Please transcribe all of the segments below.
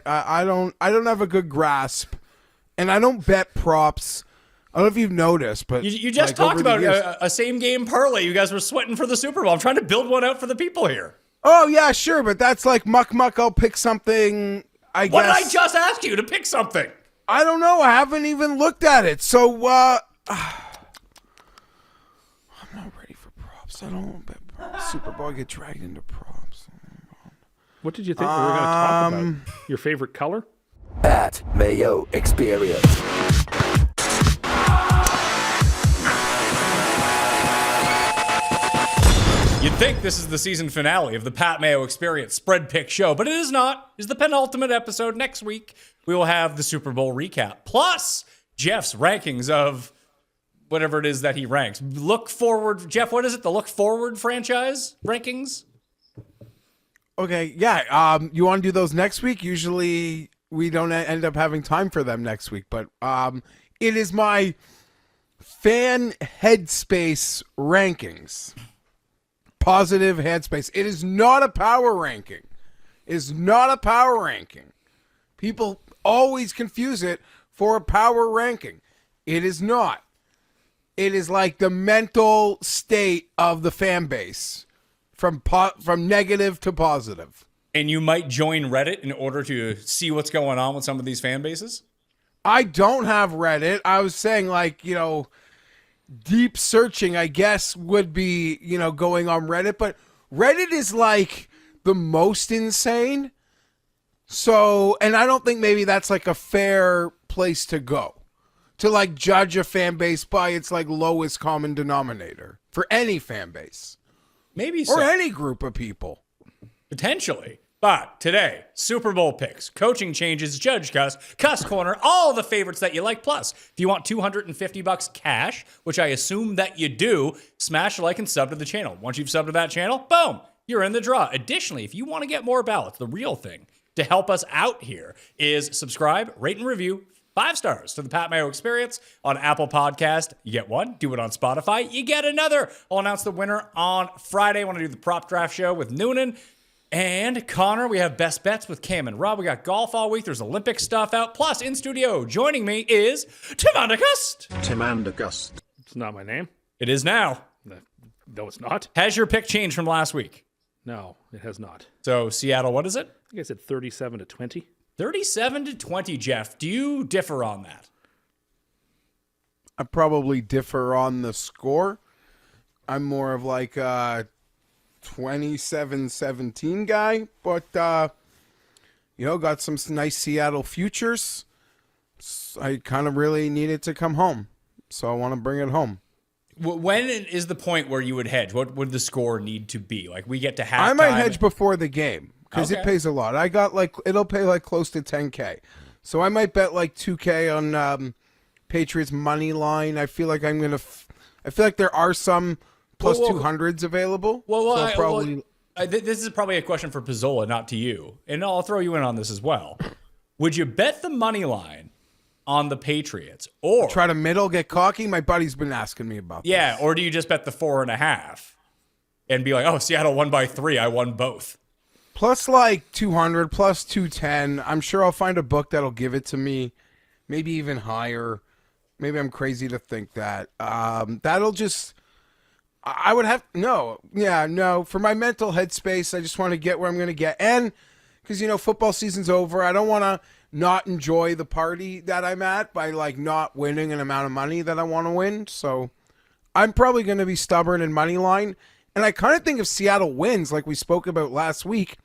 I don't have a good grasp, and I don't bet props. I don't know if you've noticed, but you just talked about a same game parlay. You guys were sweating for the Super Bowl. I'm trying to build one out for the people here. Oh yeah, sure, but that's like muck. I'll pick something. I guess. What did I just ask you to pick something? I don't know. I haven't even looked at it, so I'm not ready for props. I don't bet props. Super Bowl, I get dragged into props. What did you think we were going to talk about? Your favorite color? At Mayo Experience. You'd think this is the season finale of the Pat Mayo Experience Spread Pick Show, but it is not. It's the penultimate episode. Next week, we will have the Super Bowl recap, plus Jeff's rankings of whatever it is that he ranks. Look forward. Jeff, what is it? The Look Forward franchise rankings? Okay, yeah. You want to do those next week? Usually we don't end up having time for them next week, but it is my fan headspace rankings. Positive headspace. It is not a power ranking. It is not a power ranking. People always confuse it for a power ranking. It is not. It is like the mental state of the fan base from negative to positive. And you might join Reddit in order to see what's going on with some of these fan bases? I don't have Reddit. I was saying, like, deep searching, I guess, would be, going on Reddit. But Reddit is, like, the most insane. So, and I don't think maybe that's, like, a fair place to go. To, like, judge a fan base by its, like, lowest common denominator. For any fan base. Maybe so. Or any group of people. Potentially. But today, Super Bowl picks, coaching changes, Judge Cust Corner, all the favorites that you like. Plus, if you want $250 cash, which I assume that you do, smash like and sub to the channel. Once you've subbed to that channel, boom, you're in the draw. Additionally, if you want to get more ballots, the real thing to help us out here is subscribe, rate, and review 5 stars to the Pat Mayo Experience on Apple Podcast. You get one. Do it on Spotify. You get another. I'll announce the winner on Friday. I want to do the prop draft show with Noonan and Connor. We have best bets with Cam and Rob. We got golf all week. There's Olympic stuff out. Plus, in studio, joining me is Tim Cust. It's not my name. It is now. No, it's not. Has your pick changed from last week? No, it has not. So, Seattle, what is it? I think I said 37-20. 37-20, Jeff. Do you differ on that? I probably differ on the score. I'm more of like a 27-17 guy, but got some nice Seattle futures. I kind of really needed to come home, so I want to bring it home. When is the point where you would hedge? What would the score need to be? Like, we get to halftime. I might hedge before the game because Okay. it pays a lot. I got it'll pay like close to 10K, so I might bet like 2K on Patriots money line. I feel like I'm gonna. I feel like there are some plus 200s available. This is probably a question for Pizzola, not to you, and I'll throw you in on this as well. Would you bet the money line on the Patriots, or try to middle, get cocky? My buddy's been asking me about this. Yeah, or do you just bet the 4.5 and be like, oh, Seattle won by 3, I won both? Plus like 200, plus 210. I'm sure I'll find a book that'll give it to me. Maybe even higher. Maybe I'm crazy to think that. That'll just... I would have... No. For my mental headspace, I just want to get where I'm going to get. And because, football season's over, I don't want to not enjoy the party that I'm at by, like, not winning an amount of money that I want to win. So I'm probably going to be stubborn in money line. And I kind of think if Seattle wins, like we spoke about last week,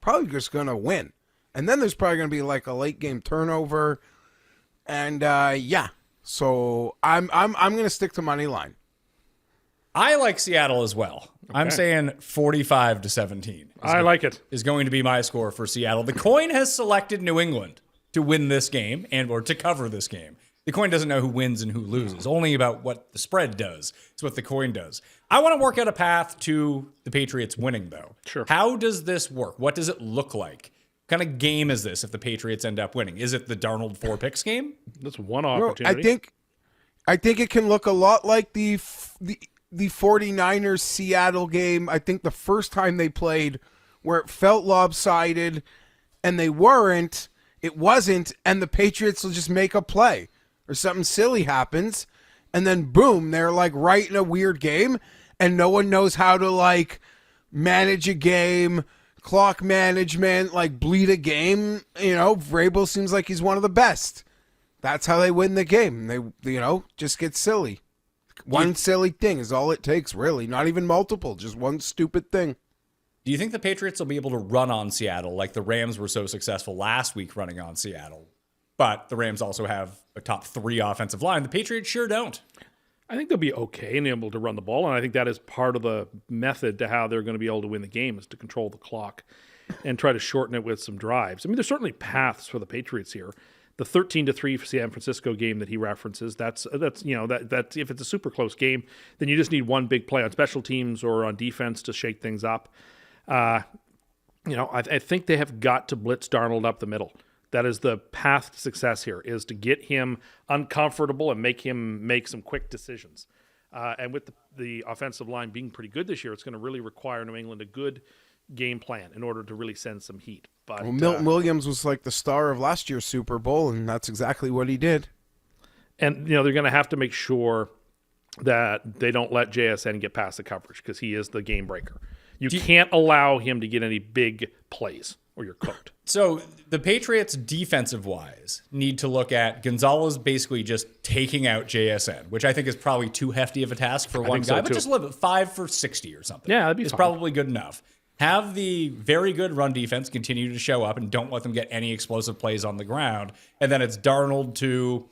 probably just going to win. And then there's probably going to be, like, a late game turnover. And, So I'm going to stick to money line. I like Seattle as well. Okay. I'm saying 45-17. I like it. Is going to be my score for Seattle. The coin has selected New England to win this game or to cover this game. The coin doesn't know who wins and who loses. Only about what the spread does. It's what the coin does. I want to work out a path to the Patriots winning, though. Sure. How does this work? What does it look like? What kind of game is this if the Patriots end up winning? Is it the Darnold 4 picks game? That's one opportunity. No, I think it can look a lot like the 49ers Seattle game. I think the first time they played where it felt lopsided and they weren't, it wasn't, and the Patriots will just make a play or something silly happens, and then boom, they're like right in a weird game, and no one knows how to like manage a game, clock management, like bleed a game. Vrabel seems like he's one of the best. That's how they win the game. They, just get silly. One silly thing is all it takes, really. Not even multiple, just one stupid thing. Do you think the Patriots will be able to run on Seattle like the Rams were so successful last week running on Seattle? But the Rams also have a top 3 offensive line. The Patriots sure don't. I think they'll be okay and able to run the ball, and I think that is part of the method to how they're going to be able to win the game is to control the clock and try to shorten it with some drives. I mean, there's certainly paths for the Patriots here. The 13-3 San Francisco game that he references, that's if it's a super close game, then you just need one big play on special teams or on defense to shake things up. I think they have got to blitz Darnold up the middle. That is the path to success here, is to get him uncomfortable and make him make some quick decisions. And with the offensive line being pretty good this year, it's going to really require New England a good game plan in order to really send some heat. But Milton Williams was like the star of last year's Super Bowl, and that's exactly what he did. And, they're going to have to make sure that they don't let JSN get past the coverage because he is the game breaker. You can't allow him to get any big plays or you're cooked. So the Patriots, defensive-wise, need to look at Gonzalez basically just taking out JSN, which I think is probably too hefty of a task for one guy, but just live at 5 for 60 or something. Yeah, that'd be It's fine. probably good enough. Have the very good run defense continue to show up and don't let them get any explosive plays on the ground. And then it's Darnold to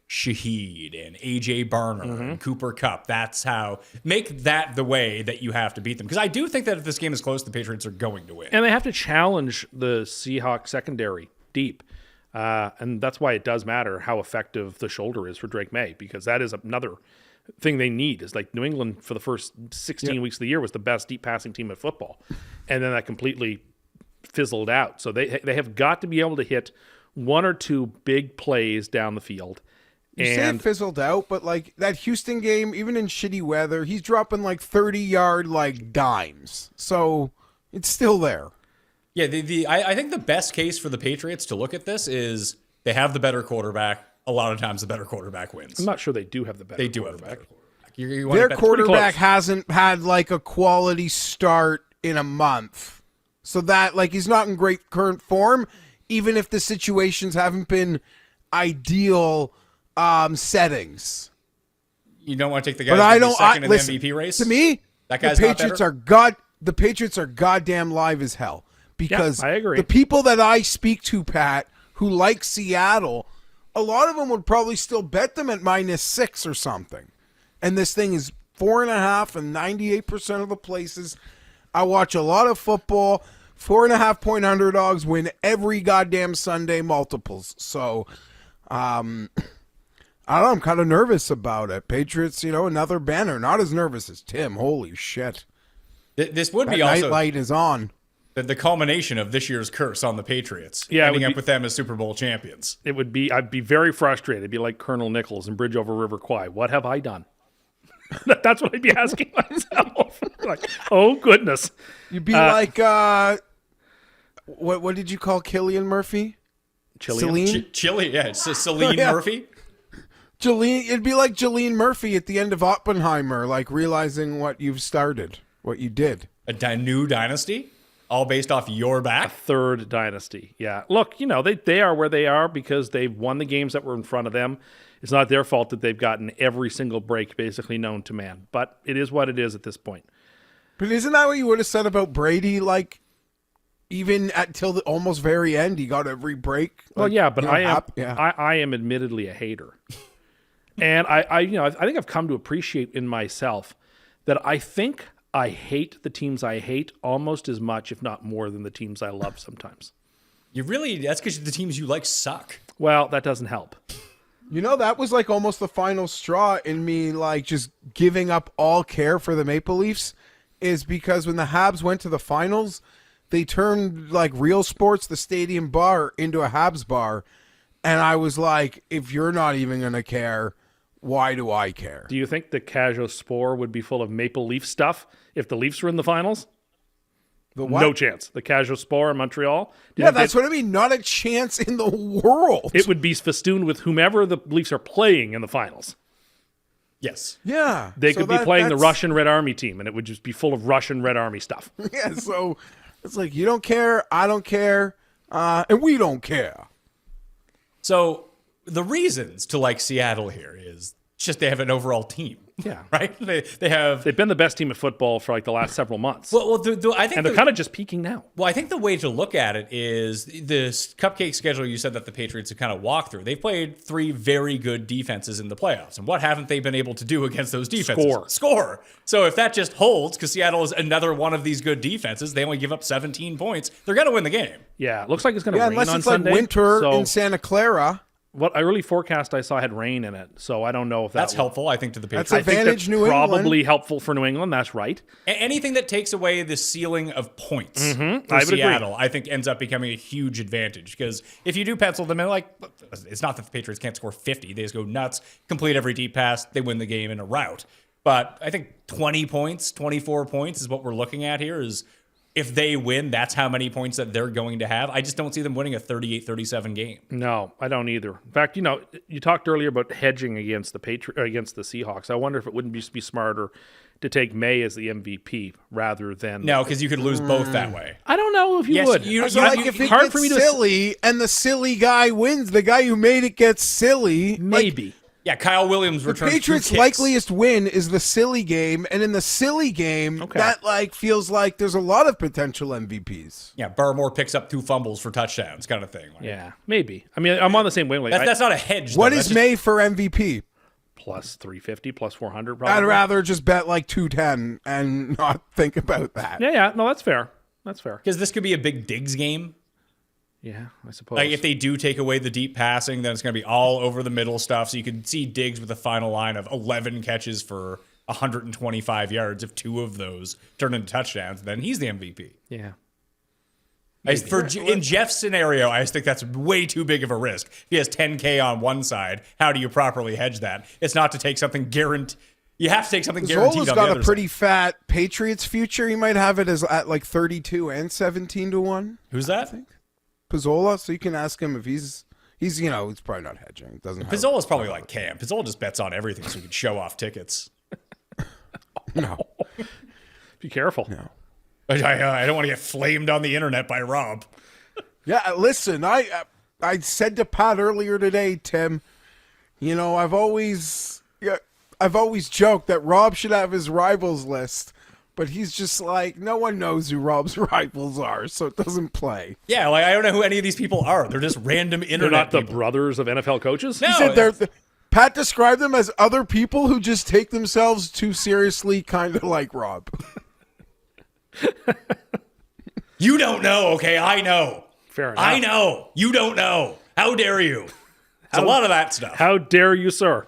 Shaheed and A.J. Barner and Cooper Kupp. That's how. Make that the way that you have to beat them. Because I do think that if this game is close, the Patriots are going to win. And they have to challenge the Seahawks secondary deep. And that's why it does matter how effective the shoulder is for Drake May, because that is another thing they need. Is like New England for the first 16 weeks of the year was the best deep passing team in football. And then that completely fizzled out. So they have got to be able to hit one or two big plays down the field. You say it fizzled out, but like that Houston game, even in shitty weather, he's dropping like 30-yard like dimes. So it's still there. Yeah, I think the best case for the Patriots to look at this is they have the better quarterback. A lot of times the better quarterback wins. I'm not sure they do have the better They do quarterback. have the better quarterback. Their quarterback hasn't had like a quality start in a month. So that like he's not in great current form, even if the situations haven't been ideal settings. You don't want to take the guy But I who's don't second in listen, the MVP race? To me, that guy's the not Patriots better? the Patriots are goddamn live as hell. Because I agree. the people that I speak to, Pat, who like Seattle, a lot of them would probably still bet them at -6 or something. And this thing is 4.5 in 98% of the places. I watch a lot of football. 4.5 point underdogs win every goddamn Sunday multiples. So, I don't know. I'm kind of nervous about it. Patriots, another banner. Not as nervous as Tim. Holy shit. This would That be also nightlight is on. the culmination of this year's curse on the Patriots. Yeah, it ending would up be- with them as Super Bowl champions. It would be, I'd be very frustrated. It'd be like Colonel Nichols in Bridge Over River Kwai. What have I done? That's what I'd be asking myself. Like, oh, goodness. You'd be like, what did you call Killian Murphy? Chilean? Celine? Chili, yeah. It's Celine Yeah. Murphy. It'd be like Jolene Murphy at the end of Oppenheimer, like realizing what you've started, what you did. A new dynasty, all based off your back. Third dynasty. Yeah. Look, they are where they are because they've won the games that were in front of them. It's not their fault that they've gotten every single break basically known to man. But it is what it is at this point. But isn't that what you would have said about Brady? Like, even till the almost very end, he got every break. Well, Like, yeah, but yeah. I am admittedly a hater. And I think I've come to appreciate in myself that I think I hate the teams I hate almost as much, if not more, than the teams I love sometimes. That's because the teams you like suck. Well, that doesn't help. That was like almost the final straw in me, like just giving up all care for the Maple Leafs, is because when the Habs went to the finals, they turned like Real Sports, the stadium bar, into a Habs bar. And I was like, if you're not even going to care, why do I care? Do you think the Casual Spore would be full of Maple Leaf stuff if the Leafs were in the finals? The what? No chance. The Casual Spore in Montreal. Yeah, that's what I mean. Not a chance in the world. It would be festooned with whomever the Leafs are playing in the finals. Yes. Yeah. They so could be playing the that's- Russian Red Army team, and it would just be full of Russian Red Army stuff. Yeah, so it's like, you don't care, I don't care, and we don't care. So the reasons to like Seattle here is just they have an overall team. Yeah. Right? They have. They've been the best team of football for like the last several months. Well, I think and they're kind of just peaking now. Well, I think the way to look at it is this cupcake schedule you said that the Patriots have kind of walked through. They've played 3 very good defenses in the playoffs. And what haven't they been able to do against those defenses? Score. So if that just holds, because Seattle is another one of these good defenses, they only give up 17 points, they're going to win the game. Yeah, it looks like it's going to Yeah, rain unless on it's Sunday. like winter so in Santa Clara. what I really forecast I saw had rain in it, so I don't know if That's helpful, I think, to the Patriots. That's I think advantage that's New England. probably helpful for New England. That's right. Anything that takes away the ceiling of points for I would agree. Seattle, I think ends up becoming a huge advantage. Because if you do pencil them in, like, it's not that the Patriots can't score 50. They just go nuts, complete every deep pass, they win the game in a rout. But I think 20 points, 24 points is what we're looking at here is if they win, that's how many points that they're going to have. I just don't see them winning a 38-37 game. No, I don't either. In fact, you talked earlier about hedging against the against the Seahawks. I wonder if it wouldn't just be smarter to take May as the MVP rather than No, because you could lose both that way. I don't know if you Yes, would. you- So like if it hard gets for me to silly and the silly guy wins, the guy who made it gets silly. maybe. Yeah, Kyle Williams The returns Patriots' 2 kicks. likeliest win is the silly game, and in the silly game, that feels like there's a lot of potential MVPs. Yeah, Barmore picks up 2 fumbles for touchdowns kind of thing. Like, Yeah, maybe. I mean, I'm on the same wavelength. That's not a hedge. What though. is That's just- May for MVP? plus 350, plus 400 probably. I'd rather just bet like 210 and not think about that. Yeah. No, that's fair. That's fair. Because this could be a big Diggs game. Yeah, I suppose. Like if they do take away the deep passing, then it's going to be all over the middle stuff. So you could see Diggs with a final line of 11 catches for 125 yards. If 2 of those turn into touchdowns, then he's the MVP. Yeah. In Jeff's scenario, I just think that's way too big of a risk. If he has 10K on one side, how do you properly hedge that? It's not to take something guaranteed. You have to take something guaranteed Zola's on the got other a pretty side. fat Patriots future. He might have it as at like 32 and 17 to 1. Who's that? Pizzola, so you can ask him if he's he's probably not hedging. Doesn't have Pizzola's probably like Cam. Pizzola just bets on everything so he can show off tickets. no. Be careful. No. I don't want to get flamed on the internet by Rob. Yeah, listen, I said to Pat earlier today, Tim, I've always joked that Rob should have his rivals list, but he's just like, no one knows who Rob's rivals are, so it doesn't play. Yeah, like I don't know who any of these people are. They're just random internet They're not the people. brothers of NFL coaches? No. He said Pat described them as other people who just take themselves too seriously, kind of like Rob. You don't know, okay? I know. Fair enough. I know. You don't know. How dare you? It's a lot of that stuff. How dare you, sir?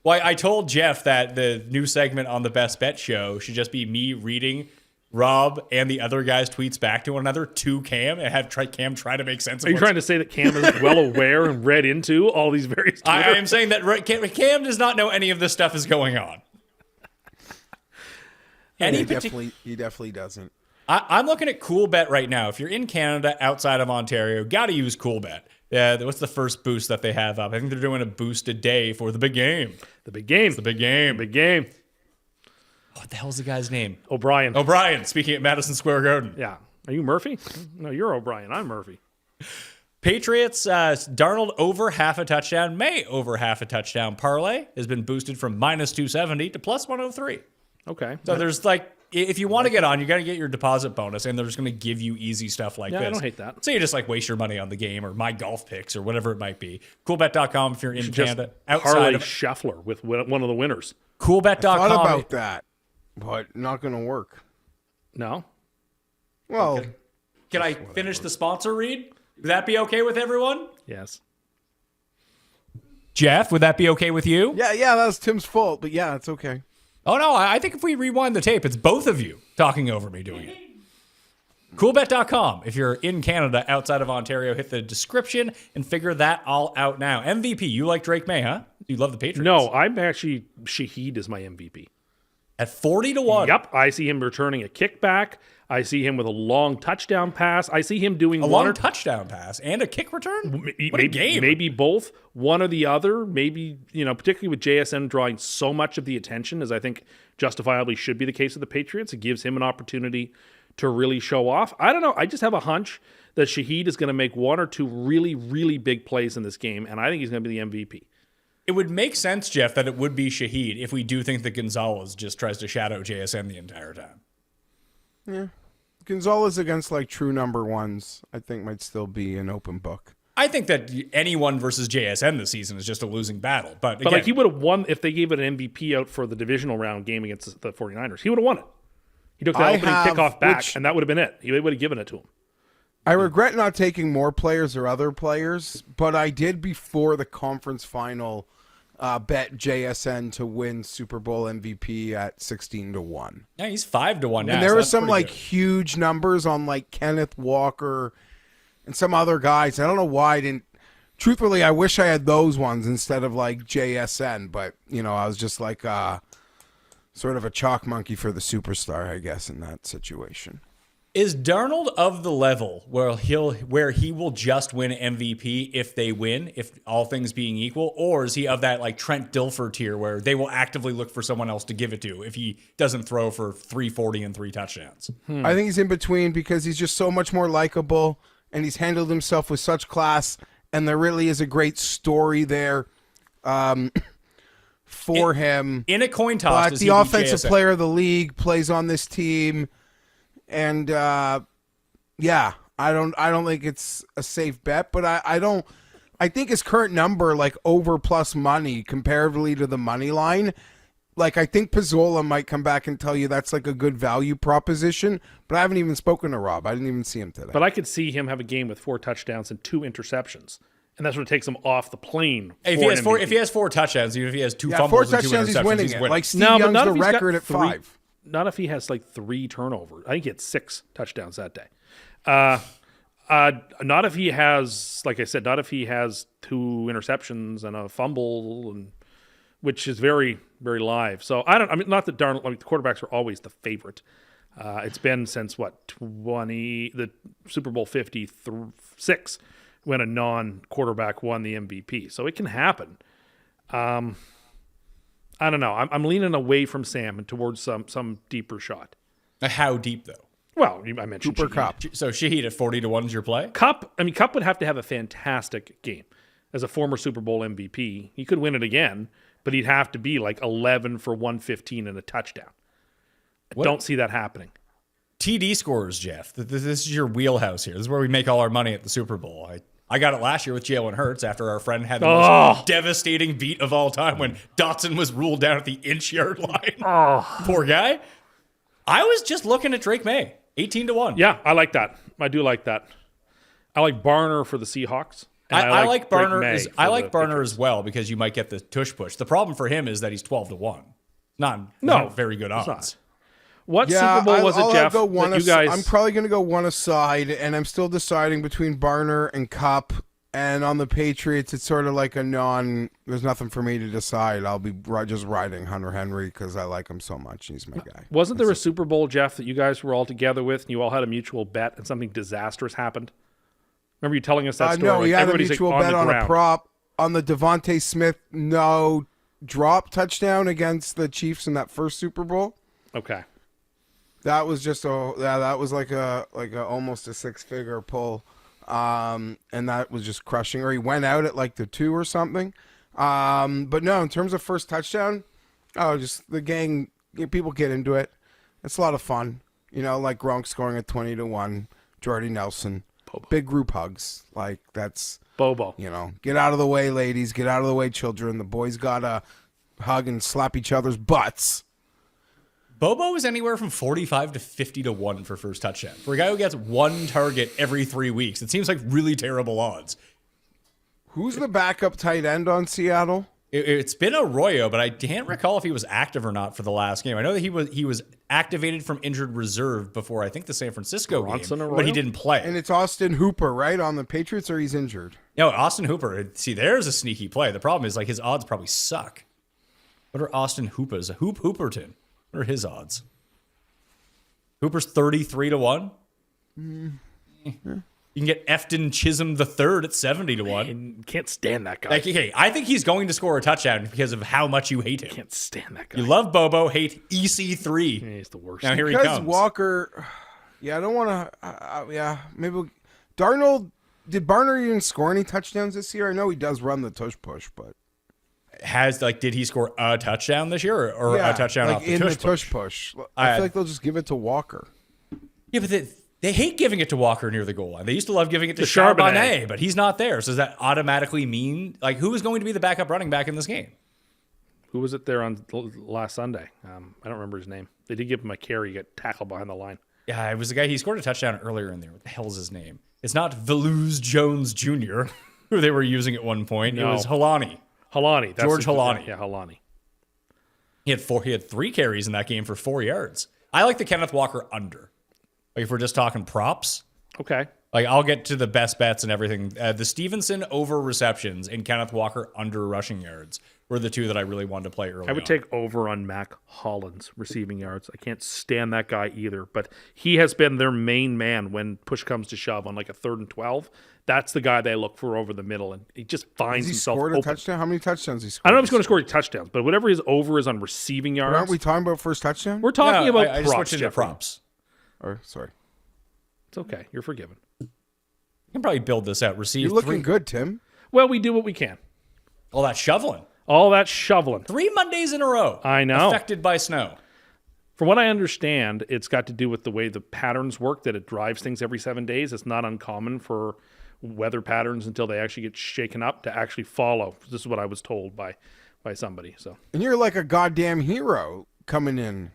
Well, I told Jeff that the new segment on the Best Bet show should just be me reading Rob and the other guys' tweets back to one another to Cam and have Cam try to make sense of Are you trying to say that Cam is well aware and read into all these various I Twitter? am saying that Cam does not know any of this stuff is going on. He definitely doesn't. I'm looking at CoolBet right now. If you're in Canada, outside of Ontario, got to use CoolBet. Yeah, what's the first boost that they have up? I think they're doing a boost a day for the big game. The big game. The big game. Big game. What the hell's the guy's name? O'Brien. O'Brien, speaking at Madison Square Garden. Yeah. Are you Murphy? No, you're O'Brien. I'm Murphy. Patriots, Darnold over half a touchdown, May over half a touchdown parlay has been boosted from minus 270 to plus 103. Okay. So there's like, if you want to get on, you got to get your deposit bonus, and they're just going to give you easy stuff like this. I don't hate that. So you just like waste your money on the game or my golf picks or whatever it might be. Coolbet.com if you're in Canada. Outside Harley of Scheffler with one of the winners. Coolbet.com. Thought about that, but not going to work. No? Well, Can I finish the sponsor read? Would that be okay with everyone? Yes. Jeff, would that be okay with you? yeah, that was Tim's fault, but yeah, it's okay. Oh, no, I think if we rewind the tape, it's both of you talking over me doing it. Coolbet.com. If you're in Canada, outside of Ontario, hit the description and figure that all out now. MVP, you like Drake May, huh? You love the Patriots. No, I'm actually, Shaheed is my MVP. At 40 to 1. Yep. I see him returning a kickback. I see him with a long touchdown pass. I see him doing A long touchdown pass and a kick return? What a game. Maybe both, one or the other. Maybe, particularly with JSN drawing so much of the attention, as I think justifiably should be the case of the Patriots, it gives him an opportunity to really show off. I don't know. I just have a hunch that Shaheed is going to make one or two really, really big plays in this game, and I think he's going to be the MVP. It would make sense, Jeff, that it would be Shaheed if we do think that Gonzalez just tries to shadow JSN the entire time. Yeah. Gonzalez against like true number ones, I think might still be an open book. I think that anyone versus JSN this season is just a losing battle. But again, like he would have won if they gave it an MVP out for the divisional round game against the 49ers. He would have won it. He took that opening kickoff back, and that would have been it. He would have given it to him. I regret not taking more players or other players, but I did before the conference final bet JSN to win Super Bowl MVP at 16 to 1. Yeah, he's 5 to 1 now. And there so were that's some pretty like good. huge numbers on like Kenneth Walker and some other guys. I don't know why I didn't. Truthfully, I wish I had those ones instead of like JSN, but I was just like sort of a chalk monkey for the superstar, I guess, in that situation. Is Darnold of the level where he will just win MVP if they win, if all things being equal, or is he of that like Trent Dilfer tier where they will actively look for someone else to give it to if he doesn't throw for 340 and 3 touchdowns? I think he's in between because he's just so much more likable and he's handled himself with such class, and there really is a great story there for him. In a coin toss, But does the he beat offensive JSN? player of the league plays on this team. And yeah, I don't think it's a safe bet, but I think his current number, like over plus money comparatively to the money line, like I think Pizzola might come back and tell you that's like a good value proposition, but I haven't even spoken to Rob. I didn't even see him today. But I could see him have a game with 4 touchdowns and 2 interceptions, and that's what takes him off the plane. If he has 4 touchdowns, even if he has 2 yeah, fumbles 4 and 2 touchdowns, interceptions, he's winning he's it. winning. Like Steve No, but Young's not the if he's got record at 3. 5. Not if he has like 3 turnovers. I think he had 6 touchdowns that day. Not if he has, like I said, not if he has 2 interceptions and a fumble, which is very, very live. So not that Darnold. The quarterbacks are always the favorite. It's been since the Super Bowl 56 when a non-quarterback won the MVP. So it can happen. I don't know. I'm leaning away from Sam and towards some deeper shot. How deep though? Well, I mentioned Cooper Shaheed. Cup. So Shaheed at 40 to 1 is your play? Cup would have to have a fantastic game. As a former Super Bowl MVP, he could win it again, but he'd have to be like 11 for 115 and a touchdown. I don't see that happening. TD scores, Jeff. This is your wheelhouse here. This is where we make all our money at the Super Bowl. I got it last year with Jalen Hurts after our friend had the most devastating beat of all time when Dotson was ruled down at the inch-yard line. Poor guy. I was just looking at Drake May, 18 to 1. Yeah, I like that. I do like that. I like Barner for the Seahawks. and I like Drake Barner. May I for like the Barner Patriots. as well because you might get the tush push. The problem for him is that he's 12 to 1. Not very good odds. not. What Yeah, Super Bowl was it, I'll Jeff? go That you guys? I'm probably going to go one aside, and I'm still deciding between Barner and Cup. And on the Patriots, it's sort of like there's nothing for me to decide. I'll be just riding Hunter Henry because I like him so much. He's my guy. Wasn't there a Super Bowl, Jeff, that you guys were all together with, and you all had a mutual bet, and something disastrous happened? Remember you telling us that story? No, we had a Everybody's, mutual like, bet the on a ground. prop on the Devontae Smith no drop touchdown against the Chiefs in that first Super Bowl. Okay. That was just that was like a almost a 6-figure pull. And that was just crushing. Or he went out at like the 2 or something. But no, in terms of first touchdown, just the gang, people get into it. It's a lot of fun. Like Gronk scoring at 20 to 1, Jordy Nelson, big group hugs. Like that's Bobo. Get out of the way, ladies. Get out of the way, children. The boys gotta hug and slap each other's butts. Bobo is anywhere from 45 to 50 to 1 for first touchdown. For a guy who gets 1 target every 3 weeks, it seems like really terrible odds. Who's the backup tight end on Seattle? It's been Arroyo, but I can't recall if he was active or not for the last game. I know that he was activated from injured reserve before I think the San Francisco Bronson game, Arroyo? but he didn't play. And it's Austin Hooper, right, on the Patriots, or he's injured? Austin Hooper. See, there's a sneaky play. The problem is like his odds probably suck. What are Austin Hooper's? Hooperton. What are his odds? Hooper's 33-1. You can get Efton Chisholm III at 70-1. And can't stand that guy. Like, okay, I think he's going to score a touchdown because of how much you hate him. Can't stand that guy. You love Bobo, hate EC3. Yeah, he's the worst. Now here he Because comes. Walker, yeah, I don't want to. Yeah, maybe Darnold. Did Barner even score any touchdowns this year? I know he does run the tush push, but Did he score a touchdown this year or yeah, a touchdown like off the in tush the push? tush push? I feel like they'll just give it to Walker. Yeah, but they hate giving it to Walker near the goal line. They used to love giving it to Charbonnet. Charbonnet, but he's not there. So does that automatically mean, like, who is going to be the backup running back in this game? Who was it there on last Sunday? I don't remember his name. They did give him a carry, get tackled behind the line. Yeah, it was the guy. He scored a touchdown earlier in there. What the hell is his name? It's not Velouz Jones Jr., who they were using at one point. No. It was Halani. Halani. George Halani. Yeah, Halani. He had 3 carries in that game for 4 yards. I like the Kenneth Walker under. Like, if we're just talking props, Okay. like, I'll get to the best bets and everything. The Stevenson over receptions and Kenneth Walker under rushing yards were the 2 that I really wanted to play early I would on. take over on Mac Hollins receiving yards. I can't stand that guy either, but he has been their main man when push comes to shove on like a 3rd and 12. That's the guy they look for over the middle, and he just finds Has he himself scored a open. touchdown? How many touchdowns he scored? I don't know if he's going to score any touchdowns, but whatever his over is on receiving yards, Aren't we talking about first touchdown? we're talking No, about I props. just switched into Jeffrey. props. Or sorry, It's okay. You're forgiven. You can probably build this out. Receive you're looking 3. good, Tim. Well, we do what we can. All that shoveling. All that shoveling. 3 Mondays in a row. I know. Affected by snow. From what I understand, it's got to do with the way the patterns work, that it drives things every 7 days. It's not uncommon for weather patterns until they actually get shaken up to actually follow. This is what I was told by somebody. So And you're like a goddamn hero coming in.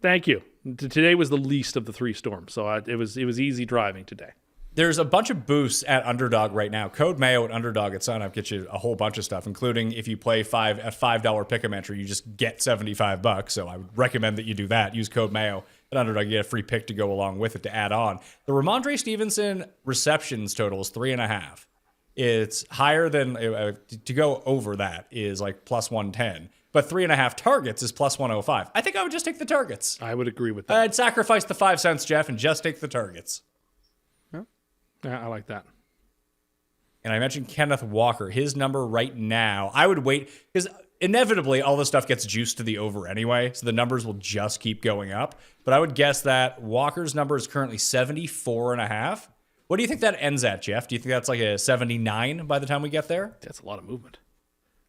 thank you. Today was the least of the 3 storms, so it was easy driving today. There's a bunch of boosts at Underdog right now. Code Mayo at Underdog at sign-up gets you a whole bunch of stuff, including if you play $5 pick-em entry, you just get $75. So I would recommend that you do that. Use code Mayo at Underdog. You get a free pick to go along with it to add on. The Ramondre Stevenson receptions total is 3.5. It's higher than to go over that is like plus 110. But 3.5 targets is plus 105. I think I would just take the targets. I would agree with that. I'd sacrifice the 5 cents, Jeff, and just take the targets. Yeah, I like that. And I mentioned Kenneth Walker. His number right now, I would wait, because inevitably all this stuff gets juiced to the over anyway, so the numbers will just keep going up. But I would guess that Walker's number is currently 74.5. What do you think that ends at, Jeff? Do you think that's like a 79 by the time we get there? That's a lot of movement.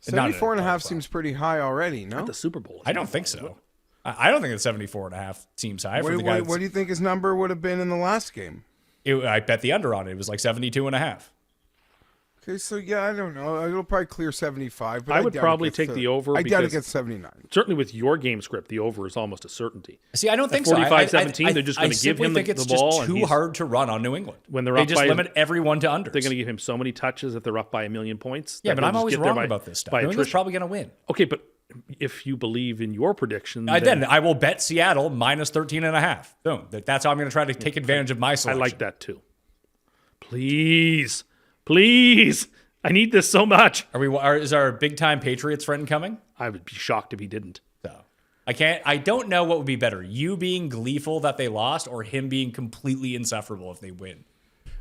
74.5 seems pretty high already, no? At the Super Bowl. I don't think so. I don't think that 74.5 seems high for the guy. What do you think his number would have been in the last game? I bet the under on it. It was like 72.5. Okay, so yeah, I don't know. It'll probably clear 75. But I would doubt it probably gets take to- the over I doubt it because- gets 79. Certainly with your game script, the over is almost a certainty. See, I don't think At so. 45-17, they're just gonna give simply him think the it's ball just and too he's- hard to run on New England. When they're they up just by- limit everyone to unders. They're going to give him so many touches if they're up by 1,000,000 points. Yeah, that but he'll I'm just always get there wrong about this stuff. by New England's attrition. probably going to win. Okay, but if you believe in your prediction, Then I will bet Seattle minus 13.5. Boom. That's how I'm going to try to take advantage of my I selection. like that too. Please, please, I need this so much. Is our big time Patriots friend coming? I would be shocked if he didn't. So I don't know what would be better. You being gleeful that they lost or him being completely insufferable if they win.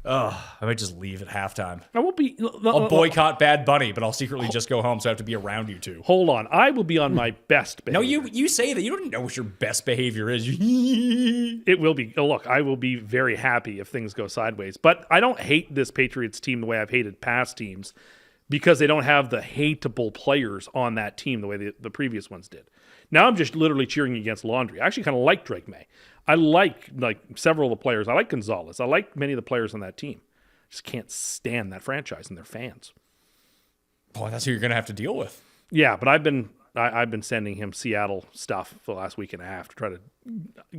I might just leave at halftime. I won't be. I'll boycott Bad Bunny, but I'll secretly just go home so I have to be around you two. Hold on, I will be on my best No, behavior. you say that. You don't know what your best behavior is. It will be. Oh, look, I will be very happy if things go sideways. But I don't hate this Patriots team the way I've hated past teams because they don't have the hateable players on that team the way the previous ones did. Now I'm just literally cheering against laundry. I actually kind of like Drake May. I like several of the players. I like Gonzalez. I like many of the players on that team. Just can't stand that franchise and their fans. Boy, that's who you're going to have to deal with. Yeah, but I've been sending him Seattle stuff for the last week and a half to try to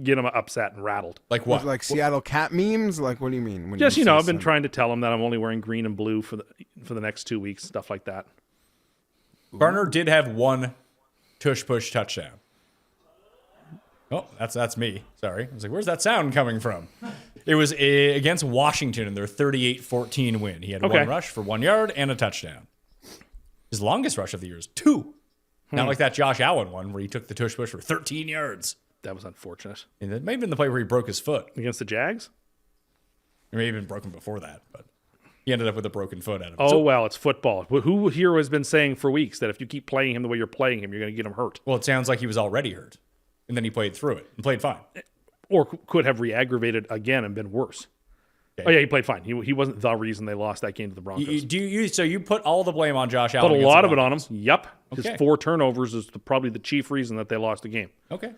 get him upset and rattled. Like what? Like Seattle cat memes? Like, what do you mean? When Just, say I've been something? trying to tell him that I'm only wearing green and blue for the next 2 weeks, stuff like that. Garner did have one tush push touchdown. Oh, that's me. Sorry. I was like, where's that sound coming from? It was against Washington in their 38-14 win. He had Okay. one rush for 1 yard and a touchdown. His longest rush of the year is 2. Not like that Josh Allen one where he took the tush push for 13 yards. That was unfortunate. And that may have been the play where he broke his foot. Against the Jags? It may have been broken before that, but he ended up with a broken foot out of it. Oh, well, it's football. Who here has been saying for weeks that if you keep playing him the way you're playing him, you're going to get him hurt? Well, it sounds like he was already hurt. And then he played through it and played fine. Or could have re-aggravated again and been worse. Okay. Oh, yeah, he played fine. He wasn't the reason they lost that game to the Broncos. So you put all the blame on Josh Allen? Put a against lot the of it on him. Broncos? Yep. Okay. His 4 turnovers is probably the chief reason that they lost the game. Okay.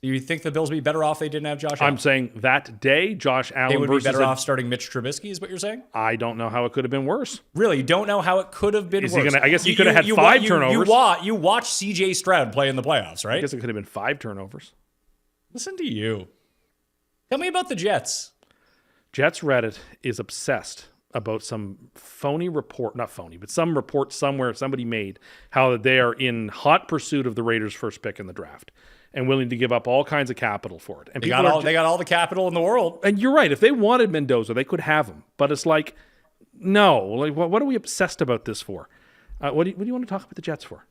Do you think the Bills would be better off if they didn't have Josh Allen? I'm saying that day, Josh Allen They would be versus better off starting Mitch Trubisky, is what you're saying? I don't know how it could have been worse. Really? You don't know how it could have been Is he worse? I guess he could have had 5 turnovers. You watch C.J. Stroud play in the playoffs, I right? guess it could have been 5 turnovers. Listen to you. Tell me about the Jets. Jets Reddit is obsessed about some phony report, not phony, but some report somewhere somebody made how they are in hot pursuit of the Raiders' first pick in the draft and willing to give up all kinds of capital for it. And They got all the capital in the world. And you're right. If they wanted Mendoza, they could have him. But it's like, no. Like, what are we obsessed about this for? What do you want to talk about the Jets for?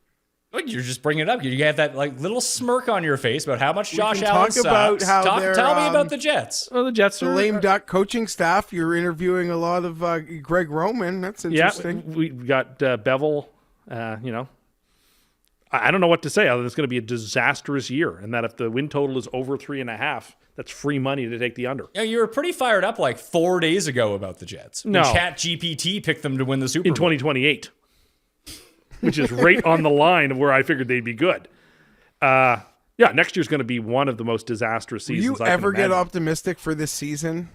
Look, you're just bringing it up. You have that little smirk on your face about how much Josh can Allen talk sucks. about how they're, Tell me about the Jets. Well, the Jets The are lame duck coaching staff. You're interviewing a lot of Greg Roman. That's interesting. Yeah, we got Bevel. I don't know what to say other than it's going to be a disastrous year, and that if the win total is over 3.5, that's free money to take the under. You were pretty fired up 4 days ago about the Jets. No. When ChatGPT picked them to win the Super In Bowl. 2028, which is right on the line of where I figured they'd be good. Next year's going to be one of the most disastrous Will seasons you I can ever get imagine. optimistic for this season?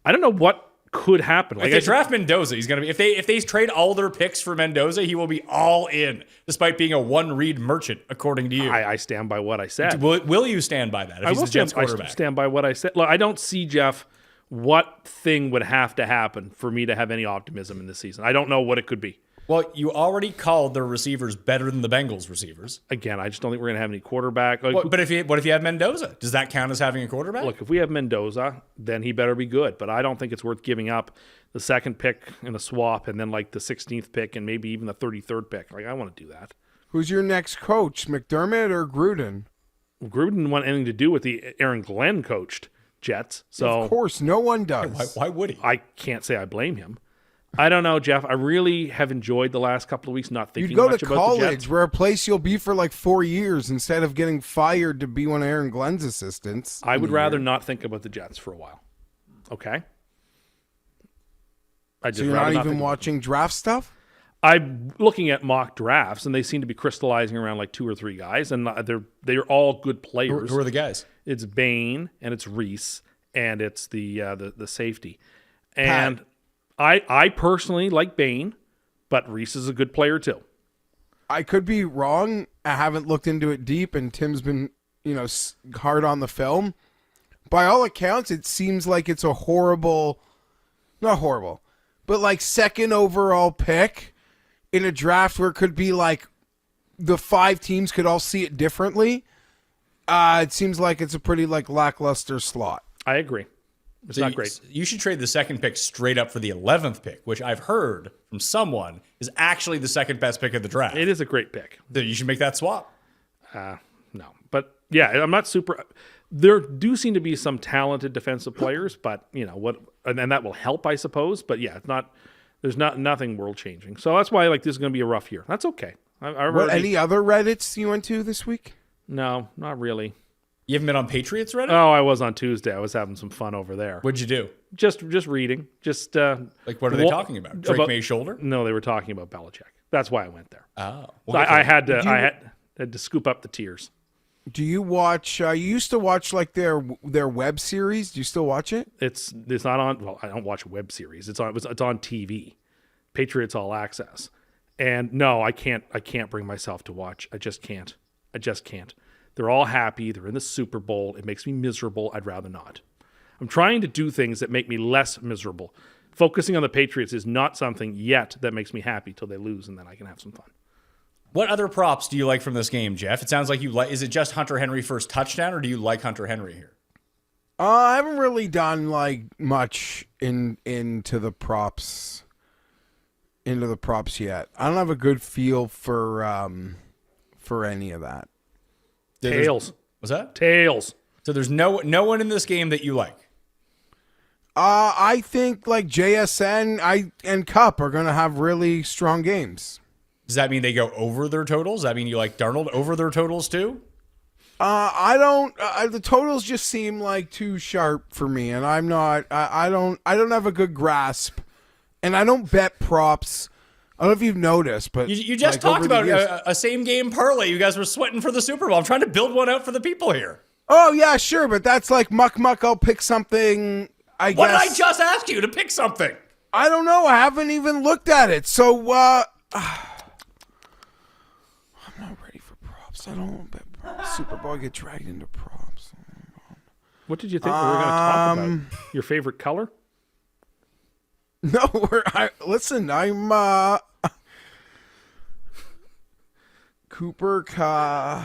I don't know what could happen. If they draft Mendoza, he's going to be. If they trade all their picks for Mendoza, he will be all in, despite being a one-read merchant, according to you. I stand by what I said. Will you stand by that? If he's the Jets quarterback, I stand by what I said. Look, I don't see, Jeff, what thing would have to happen for me to have any optimism in this season. I don't know what it could be. Well, you already called their receivers better than the Bengals receivers. Again, I just don't think we're going to have any quarterback. But what if you have Mendoza? Does that count as having a quarterback? Look, if we have Mendoza, then he better be good. But I don't think it's worth giving up the second pick in a swap and then the 16th pick and maybe even the 33rd pick. I want to do that. Who's your next coach, McDermott or Gruden? Gruden didn't want anything to do with the Aaron Glenn coached Jets. So Of course, no one does. Why would he? I can't say I blame him. I don't know, Jeff. I really have enjoyed the last couple of weeks not thinking You'd go much to about the college, Jets. where a place you'll be for 4 years instead of getting fired to be one of Aaron Glenn's assistants. I would rather not think about the Jets for a while. Okay? So you're not even watching draft stuff? I'm looking at mock drafts, and they seem to be crystallizing around 2 or 3 guys, and they're all good players. Who are the guys? It's Bain, and it's Reese, and it's the safety. And I personally like Bain, but Reese is a good player too. I could be wrong. I haven't looked into it deep, and Tim's been, hard on the film. By all accounts, it seems like it's a not horrible, but second overall pick in a draft where it could be the 5 teams could all see it differently. It seems like it's a pretty lackluster slot. I agree. It's not great. You should trade the second pick straight up for the 11th pick, which I've heard from someone is actually the second best pick of the draft. It is a great pick. You should make that swap. No. But, yeah, I'm not super – there do seem to be some talented defensive players, but, and that will help, I suppose. But, yeah, it's not – there's nothing world-changing. So that's why, this is going to be a rough year. That's okay. Any other Reddits you went to this week? No, not really. You haven't been on Patriots Reddit? Oh, I was on Tuesday. I was having some fun over there. What'd you do? Just reading. Just what are they talking about? Drake May's shoulder? No, they were talking about Belichick. That's why I went there. Oh, So I had to scoop up the tears. Do you watch? You used to watch their web series. Do you still watch it? It's not on. Well, I don't watch web series. It's on TV. Patriots All Access. And no, I can't bring myself to watch. I just can't. They're all happy. They're in the Super Bowl. It makes me miserable. I'd rather not. I'm trying to do things that make me less miserable. Focusing on the Patriots is not something yet that makes me happy till they lose, and then I can have some fun. What other props do you like from this game, Jeff? It sounds like you like. Is it just Hunter Henry first touchdown, or do you like Hunter Henry here? I haven't really done much into the props yet. I don't have a good feel for for any of that. Tails. Was that? Tails. So there's no one in this game that you like. I think like JSN and Cup are going to have really strong games. Does that mean they go over their totals? Does that mean you like Darnold over their totals too? I don't. The totals just seem like too sharp for me, and I'm not. I don't have a good grasp, and I don't bet props. I don't know if you've noticed, but You just talked about a same game parlay. You guys were sweating for the Super Bowl. I'm trying to build one out for the people here. Oh yeah, sure, but that's like muck. I'll pick something. I What guess. did I just ask you to pick something? I don't know. I haven't even looked at it, so I'm not ready for props. I don't bet props. Super Bowl, I get dragged into props. What did you think we were going to talk about? Your favorite color? No, listen. I'm Cooper.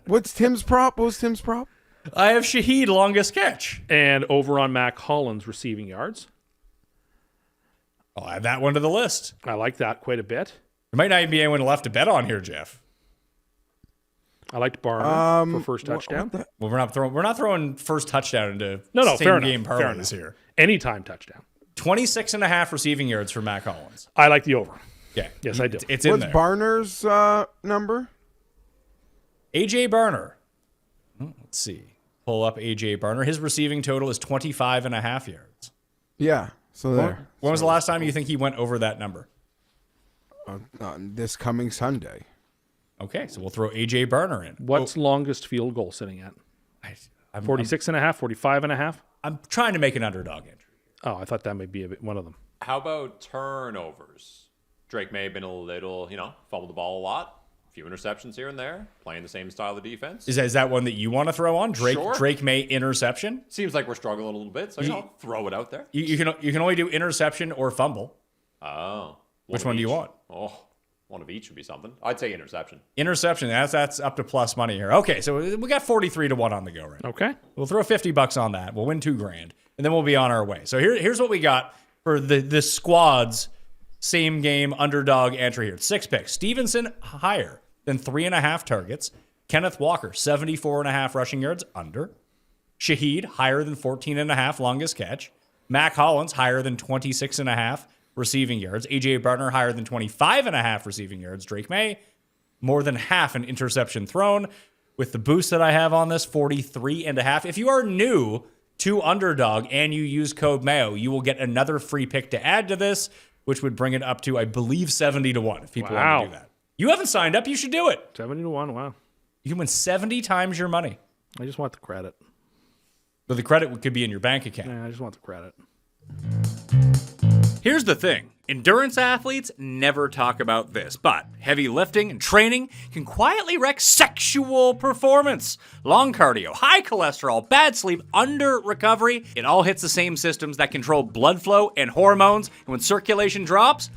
What's Tim's prop? What was Tim's prop? I have Shaheed longest catch. And over on Mac Hollins receiving yards. I'll add that one to the list. I like that quite a bit. There might not even be anyone left to bet on here, Jeff. I liked Barner for first touchdown. Well, we're not throwing first touchdown into No, same fair game enough. Fair parlays enough. here. Anytime touchdown. 26.5 receiving yards for Mac Hollins. I like the over. Yeah. Yes, I do. It's in What's there. Barner's number? AJ Barner. Let's see. Pull up AJ Barner. His receiving total is 25.5 yards. Yeah. So there. When was the last time you think he went over that number? This coming Sunday. Okay, so we'll throw AJ Barner in. What's longest field goal sitting at? I'm 46 and a half, 45 and a half? I'm trying to make an underdog entry. Oh, I thought that might be one of them. How about turnovers? Drake may have been a little, fumbled the ball a lot. A few interceptions here and there, playing the same style of defense. Is that one that you want to throw on? Sure. Drake May interception? Seems like we're struggling a little bit, so throw it out there. You can only do interception or fumble. Oh. Which one do you want? Oh, one of each would be something. I'd say interception. Interception, that's up to plus money here. Okay, so we got 43 to 1 on the go right now. Okay. We'll throw $50 on that. We'll win $2,000, and then we'll be on our way. So here's what we got for the squad's same game underdog entry here. 6 picks. Stevenson higher than 3.5 targets. Kenneth Walker 74.5 rushing yards under. Shaheed higher than 14.5 longest catch. Mac Hollins higher than 26.5 receiving yards. AJ Barner higher than 25.5 receiving yards. Drake May more than half an interception thrown. With the boost that I have on this, 43.5. If you are new to Underdog and you use code Mayo, you will get another free pick to add to this, which would bring it up to, I believe, 70 to 1 if people want to do that. You haven't signed up, you should do it. 70 to 1, wow. You can win 70 times your money. I just want the credit. But the credit could be in your bank account. Yeah, I just want the credit. Here's the thing. Endurance athletes never talk about this, but heavy lifting and training can quietly wreck sexual performance. Long cardio, high cholesterol, bad sleep, under recovery, it all hits the same systems that control blood flow and hormones. And when circulation drops,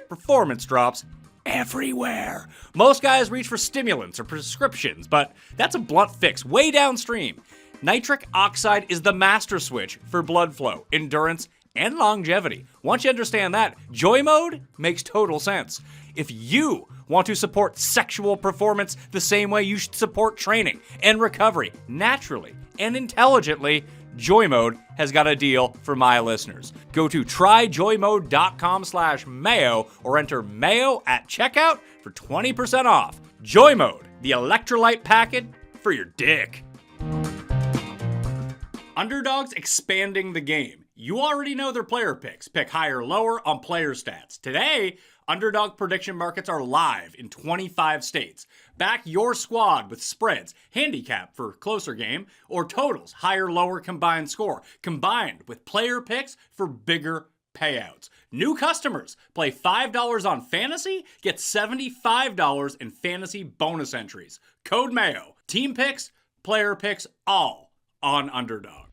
performance drops everywhere. Most guys reach for stimulants or prescriptions, but that's a blunt fix way downstream. Nitric oxide is the master switch for blood flow, endurance, and longevity. Once you understand that, Joy Mode makes total sense. If you want to support sexual performance the same way you should support training and recovery naturally and intelligently, Joy Mode has got a deal for my listeners. Go to tryjoymode.com/mayo or enter mayo at checkout for 20% off. Joy Mode, the electrolyte packet for your dick. Underdog's expanding the game. You already know their player picks. Pick higher or lower on player stats. Today, Underdog prediction markets are live in 25 states. Back your squad with spreads, handicap for closer game, or totals, higher or lower combined score, combined with player picks for bigger payouts. New customers play $5 on fantasy, get $75 in fantasy bonus entries. Code Mayo. Team picks, player picks, all on Underdog.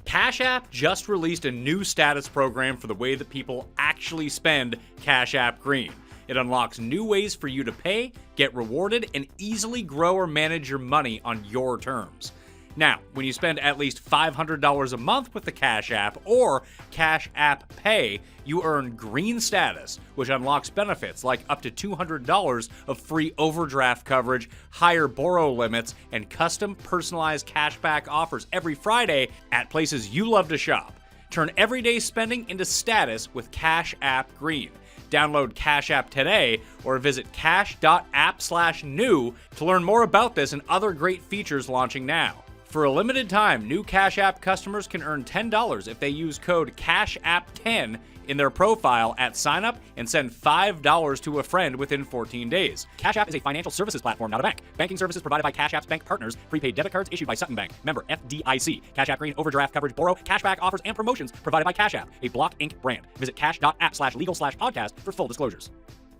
Cash App just released a new status program for the way that people actually spend Cash App Green. It unlocks new ways for you to pay, get rewarded, and easily grow or manage your money on your terms. Now, when you spend at least $500 a month with the Cash App or Cash App Pay, you earn green status, which unlocks benefits like up to $200 of free overdraft coverage, higher borrow limits, and custom personalized cashback offers every Friday at places you love to shop. Turn everyday spending into status with Cash App Green. Download Cash App today or visit cash.app/new to learn more about this and other great features launching now. For a limited time, new Cash App customers can earn $10 if they use code CASHAPP10 in their profile at sign up and send $5 to a friend within 14 days. Cash App is a financial services platform, not a bank. Banking services provided by Cash App's bank partners. Prepaid debit cards issued by Sutton Bank. Member FDIC. Cash App Green overdraft coverage borrow. Cashback offers and promotions provided by Cash App, a Block Inc. brand. Visit cash.app/legal/podcast for full disclosures.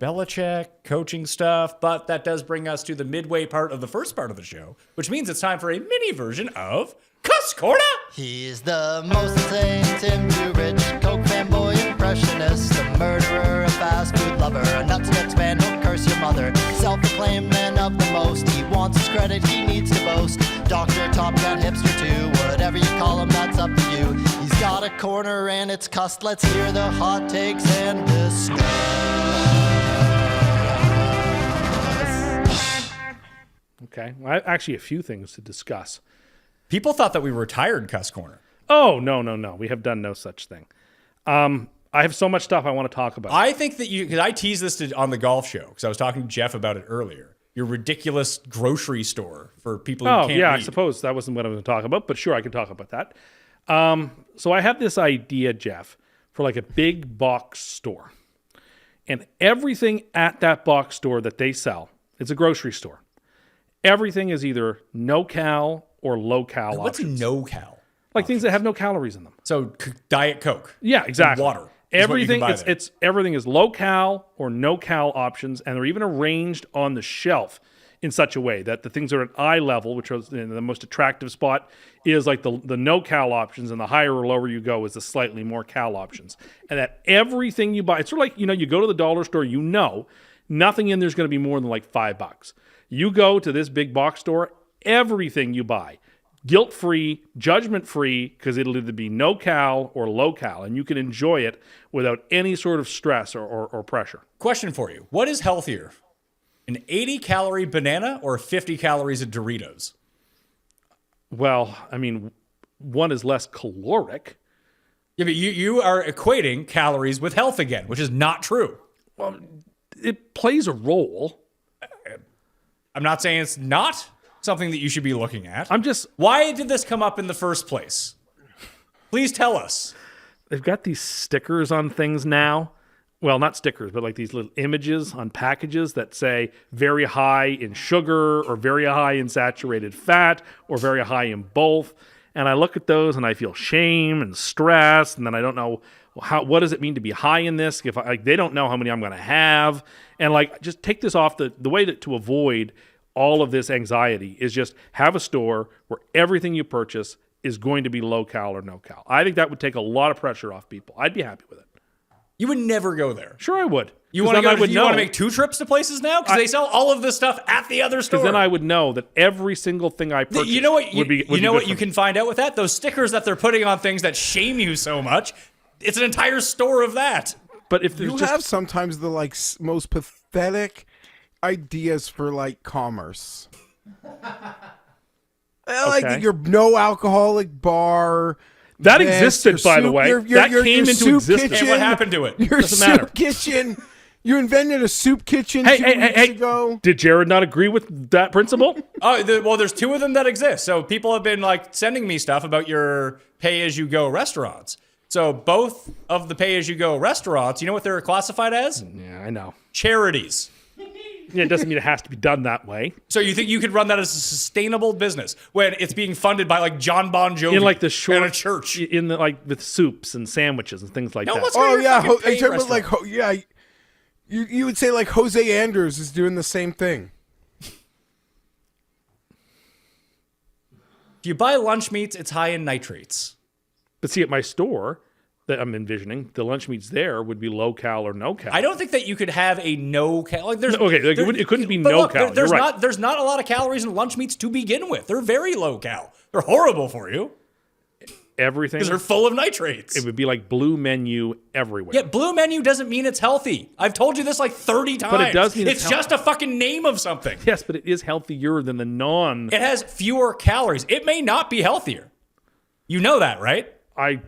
Belichick, coaching stuff, but that does bring us to the midway part of the first part of the show, which means it's time for a mini version of Cust Corner! He's the most insane Tim Too Rich, Coke fanboy impressionist, the murderer, a fast food lover, a nuts man, don't curse your mother, self-proclaimed man of the most, he wants his credit, he needs to boast, doctor, top gun, hipster too, whatever you call him, that's up to you. He's got a corner and it's Cust, let's hear the hot takes and discuss. Okay. Well, actually, a few things to discuss. People thought that we retired Cust Corner. Oh, no. We have done no such thing. I have so much stuff I want to talk about. I think that because I teased this on the golf show, because I was talking to Jeff about it earlier. Your ridiculous grocery store for people who can't read. I suppose that wasn't what I was going to talk about, but sure, I can talk about that. So I have this idea, Jeff, for like a big box store. And everything at that box store that they sell, it's a grocery store. Everything is either no-cal or low-cal What's options. no-cal? Like things that have no calories in them. So Diet Coke. Yeah, exactly. And water. Everything everything is low-cal or no-cal options, and they're even arranged on the shelf in such a way that the things are at eye level, which is the most attractive spot, is like the no-cal options, and the higher or lower you go is the slightly more cal options. And that everything you buy, it's sort of like, you go to the dollar store, nothing in there's going to be more than like $5. You go to this big box store, everything you buy, guilt-free, judgment-free, because it'll either be no-cal or low-cal, and you can enjoy it without any sort of stress or pressure. Question for you. What is healthier? An 80-calorie banana or 50 calories of Doritos? Well, I mean, one is less caloric. Yeah, but you are equating calories with health again, which is not true. Well, it plays a role. I'm not saying it's not something that you should be looking at. Why Why did this come up in the first place? Please tell us. They've got these stickers on things now. Well, not stickers, but like these little images on packages that say very high in sugar or very high in saturated fat or very high in both. And I look at those and I feel shame and stress. And then I don't know what does it mean to be high in this? If they don't know how many I'm going to have. And just take this off. The way to avoid all of this anxiety is just have a store where everything you purchase is going to be low cal or no cal. I think that would take a lot of pressure off people. I'd be happy with it. You would never go there. Sure, I would. You want to make 2 trips to places now? Because they sell all of this stuff at the other store. Because then I would know that every single thing I purchase would be what you can find out with that? Those stickers that they're putting on things that shame you so much. It's an entire store of that. But if you have sometimes the most pathetic ideas for commerce. Like your no alcoholic bar. That existed, by the way. That came into existence. And what happened to it? Your soup kitchen. You invented a soup kitchen 2 weeks ago. Did Jared not agree with that principle? Well, there's 2 of them that exist. So people have been sending me stuff about your pay-as-you-go restaurants. So both of the pay-as-you-go restaurants, you know what they're classified as? Yeah, I know. Charities. Yeah, it doesn't mean it has to be done that way. So you think you could run that as a sustainable business when it's being funded by John Bon Jovi in the short and a church in the with soups and sandwiches and things like that? You would say Jose Anders is doing the same thing. If you buy lunch meats, it's high in nitrates. But see, at my store, that I'm envisioning, the lunch meats there would be low cal or no cal. I don't think that you could have a no cal. Like there's it couldn't be but no look, cal. There's You're right. not a lot of calories in lunch meats to begin with. They're very low cal. They're horrible for you Everything. because they're full of nitrates. It would be like blue menu everywhere. Yeah, blue menu doesn't mean it's healthy. I've told you this like 30 times. But it does mean it's just a fucking name of something. Yes, but it is healthier than the non. It has fewer calories. It may not be healthier. You know that, right?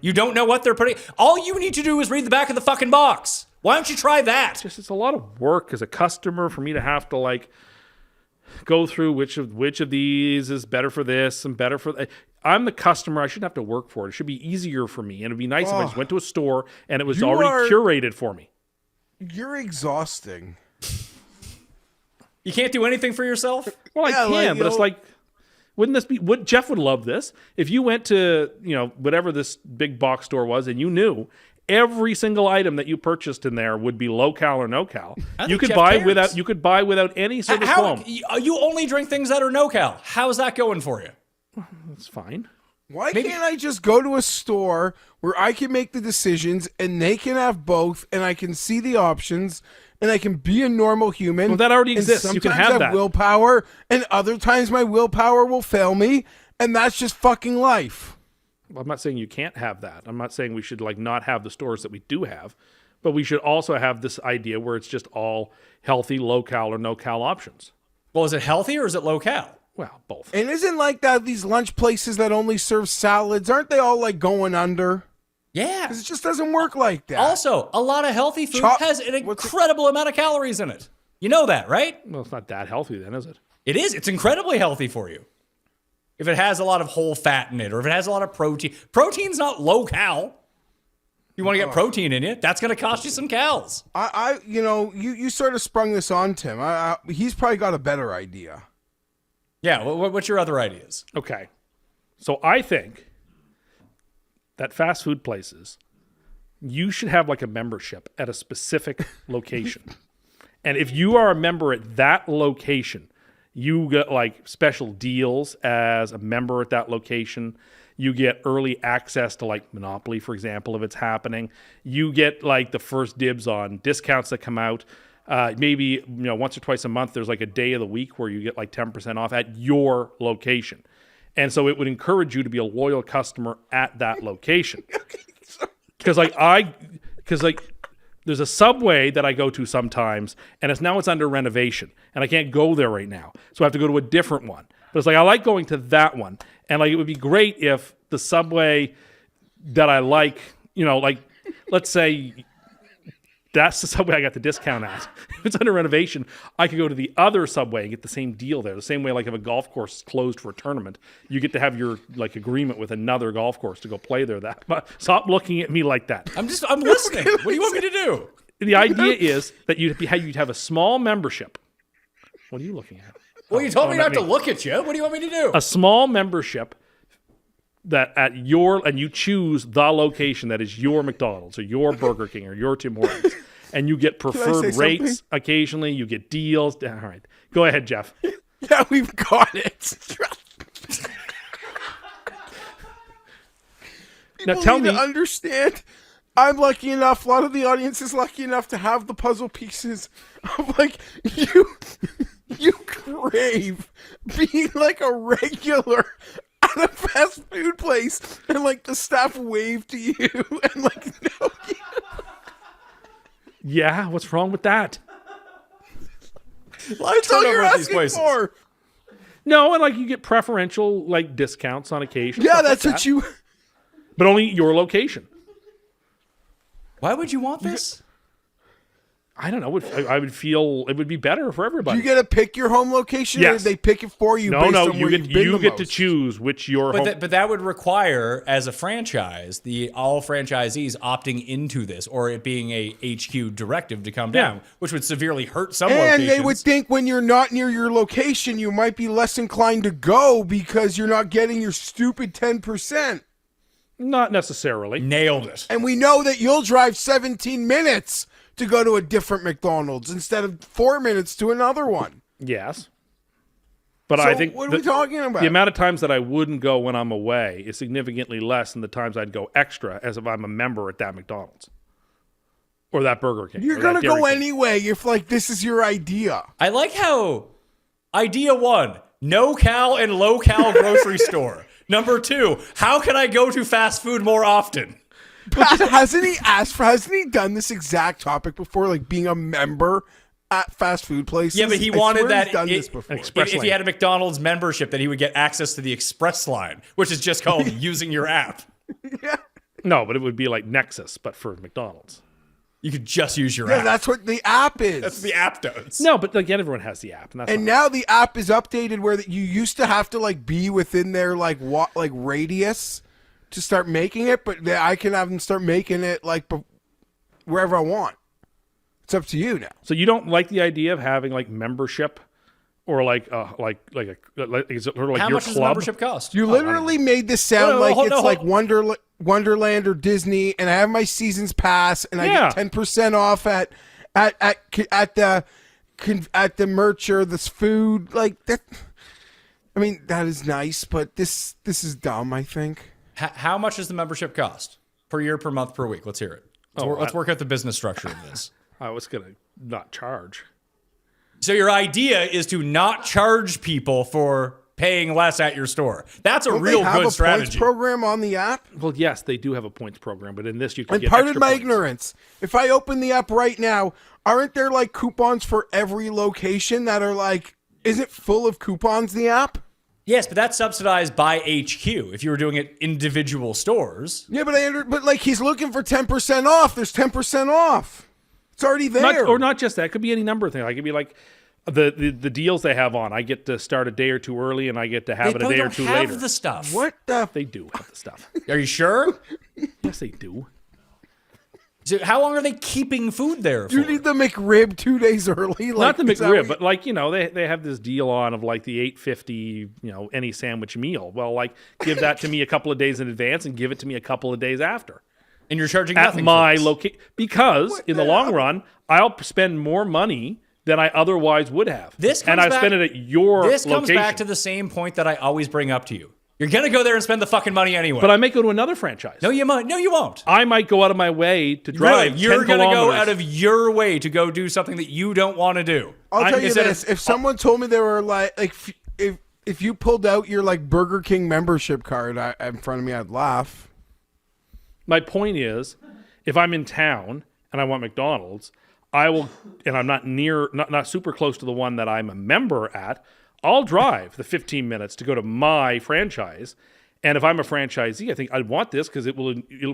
You don't know what they're putting. All you need to do is read the back of the fucking box. Why don't you try that? It's a lot of work as a customer for me to have to like go through which of these is better for this and better for. I'm the customer. I shouldn't have to work for it. It should be easier for me, and it'd be nice if I just went to a store and it was already curated for me. You're exhausting. You can't do anything for yourself? Well, I can, but it's like. Wouldn't this be? Jeff would love this if you went to whatever this big box store was, and you knew every single item that you purchased in there would be low cal or no cal. You could buy without any sort of qualm. You only drink things that are no cal. How's that going for you? That's fine. Why can't I just go to a store where I can make the decisions and they can have both, and I can see the options? And I can be a normal human. Well, that already exists. You can have I that. Willpower, and other times my willpower will fail me, and that's just fucking life. Well, I'm not saying you can't have that. I'm not saying we should like not have the stores that we do have, but we should also have this idea where it's just all healthy, low cal or no cal options. Well, is it healthy or is it low cal? Well, both. And isn't like that these lunch places that only serve salads, aren't they all like going under? Yeah. Because it just doesn't work like that. Also, a lot of healthy food has an incredible amount of calories in it. You know that, right? Well, it's not that healthy then, is it? It is. It's incredibly healthy for you. If it has a lot of whole fat in it, or if it has a lot of protein. Protein's not low cal. You want to get protein in it, that's going to cost you some cals. You sort of sprung this on Tim. He's probably got a better idea. Yeah, what's your other ideas? Okay. So I think that fast food places, you should have like a membership at a specific location. And if you are a member at that location, you get like special deals as a member at that location. You get early access to like Monopoly, for example, if it's happening. You get like the first dibs on discounts that come out. Maybe once or twice a month, there's like a day of the week where you get like 10% off at your location. And so it would encourage you to be a loyal customer at that location. Because there's a Subway that I go to sometimes, and it's under renovation, and I can't go there right now. So I have to go to a different one. But it's like I like going to that one. And like it would be great if the Subway that I like, let's say that's the Subway I got the discount at. If it's under renovation, I could go to the other Subway and get the same deal there. The same way, like if a golf course is closed for a tournament, you get to have your like agreement with another golf course to go play there. Stop looking at me like that. I'm listening. What do you want me to do? The idea is that you'd have a small membership. What are you looking at? Well, you told me not to look at you. What do you want me to do? A small membership that and you choose the location that is your McDonald's or your Burger King or your Tim Hortons, and you get preferred rates occasionally. You get deals. All right, go ahead, Jeff. Yeah, we've got it. Now tell me. To understand, I'm lucky enough. A lot of the audience is lucky enough to have the puzzle pieces of like you. You crave being like a regular at a fast food place, and like the staff wave to you, and like no. Yeah, what's wrong with that? That's all you're asking for. No, and like you get preferential like discounts on occasion. Yeah, that's what you. But only your location. Why would you want this? I don't know. I would feel it would be better for everybody. You get to pick your home location, yes. Or they pick it for you. No, you get to choose which your home. But that would require, as a franchise, all franchisees opting into this, or it being a HQ directive to come down, which would severely hurt some locations. And they would think when you're not near your location, you might be less inclined to go because you're not getting your stupid 10%. Not necessarily. Nailed it. And we know that you'll drive 17 minutes to go to a different McDonald's instead of 4 minutes to another one. Yes. But So I think what are we talking about? the amount of times that I wouldn't go when I'm away is significantly less than the times I'd go extra as if I'm a member at that McDonald's or that Burger King. You're or going that to go Dairy King. anyway if, like, this is your idea. I like how idea 1, no-cal and low-cal grocery store. Number 2, how can I go to fast food more often? But hasn't he done this exact topic before, like being a member at fast food places? Yeah, but he I wanted swear that he's done this before. if he had a McDonald's membership, that he would get access to the Express line, which is just called using your app. No, but it would be like Nexus, but for McDonald's. You could just use your Yeah, app. that's what the app is. That's what the app does. No, but like everyone has the app, and that's And fine. now the app is updated where you used to have to like be within their like radius to start making it, but I can have them start making it like wherever I want. It's up to you now. So you don't like the idea of having like membership or like is it sort of like How your much does the club? membership cost? You literally made this sound No, like hold- it's no, like hold- Wonderland or Disney, and I have my seasons pass, and I Yeah. get 10% off at the merch or this food like that. I mean, that is nice, but this is dumb. I think. How much does the membership cost per year, per month, per week? Let's hear it. Let's work out the business structure of this. I was gonna not charge. So your idea is to not charge people for paying less at your store. That's a Don't real they have good a points strategy. program on the app? Well, yes, they do have a points program, but in this you can And get pardon extra my points. ignorance. If I open the app right now, aren't there like coupons for every location that are like? Is it full of coupons? The app? Yes, but that's subsidized by HQ. If you were doing it individual stores, Yeah, but like he's looking for 10% off. There's 10% off. It's already there. Not just that. It could be any number of things. It could be like the deals they have on. I get to start a day or two early, and I get to have it a probably day or don't two have later. the stuff. What the? They do have the stuff. Are you sure? Yes, they do. So how long are they keeping food there for? You need the McRib 2 days early. Like, Not the is that McRib, what but like they have this deal on of like the $8.50 any sandwich meal. Well, like give that to me a couple of days in advance and give it to me a couple of days after. And you're charging At nothing my for this. location, because in the long run, I'll spend more money than I otherwise would have. And I spend it at your This location. comes back to the same point that I always bring up to you. You're going to go there and spend the fucking money anyway. But I might go to another franchise. No, you might. No, you won't. I might go out of my way to drive. Really, you're 10 going to go kilometers. out of your way to go do something that you don't want to do. I'll tell you instead this: of- if someone told me they were like if you pulled out your like Burger King membership card in front of me, I'd laugh. My point is, if I'm in town and I want McDonald's, I will, and I'm not super close to the one that I'm a member at, I'll drive the 15 minutes to go to my franchise. And if I'm a franchisee, I think I'd want this because it'll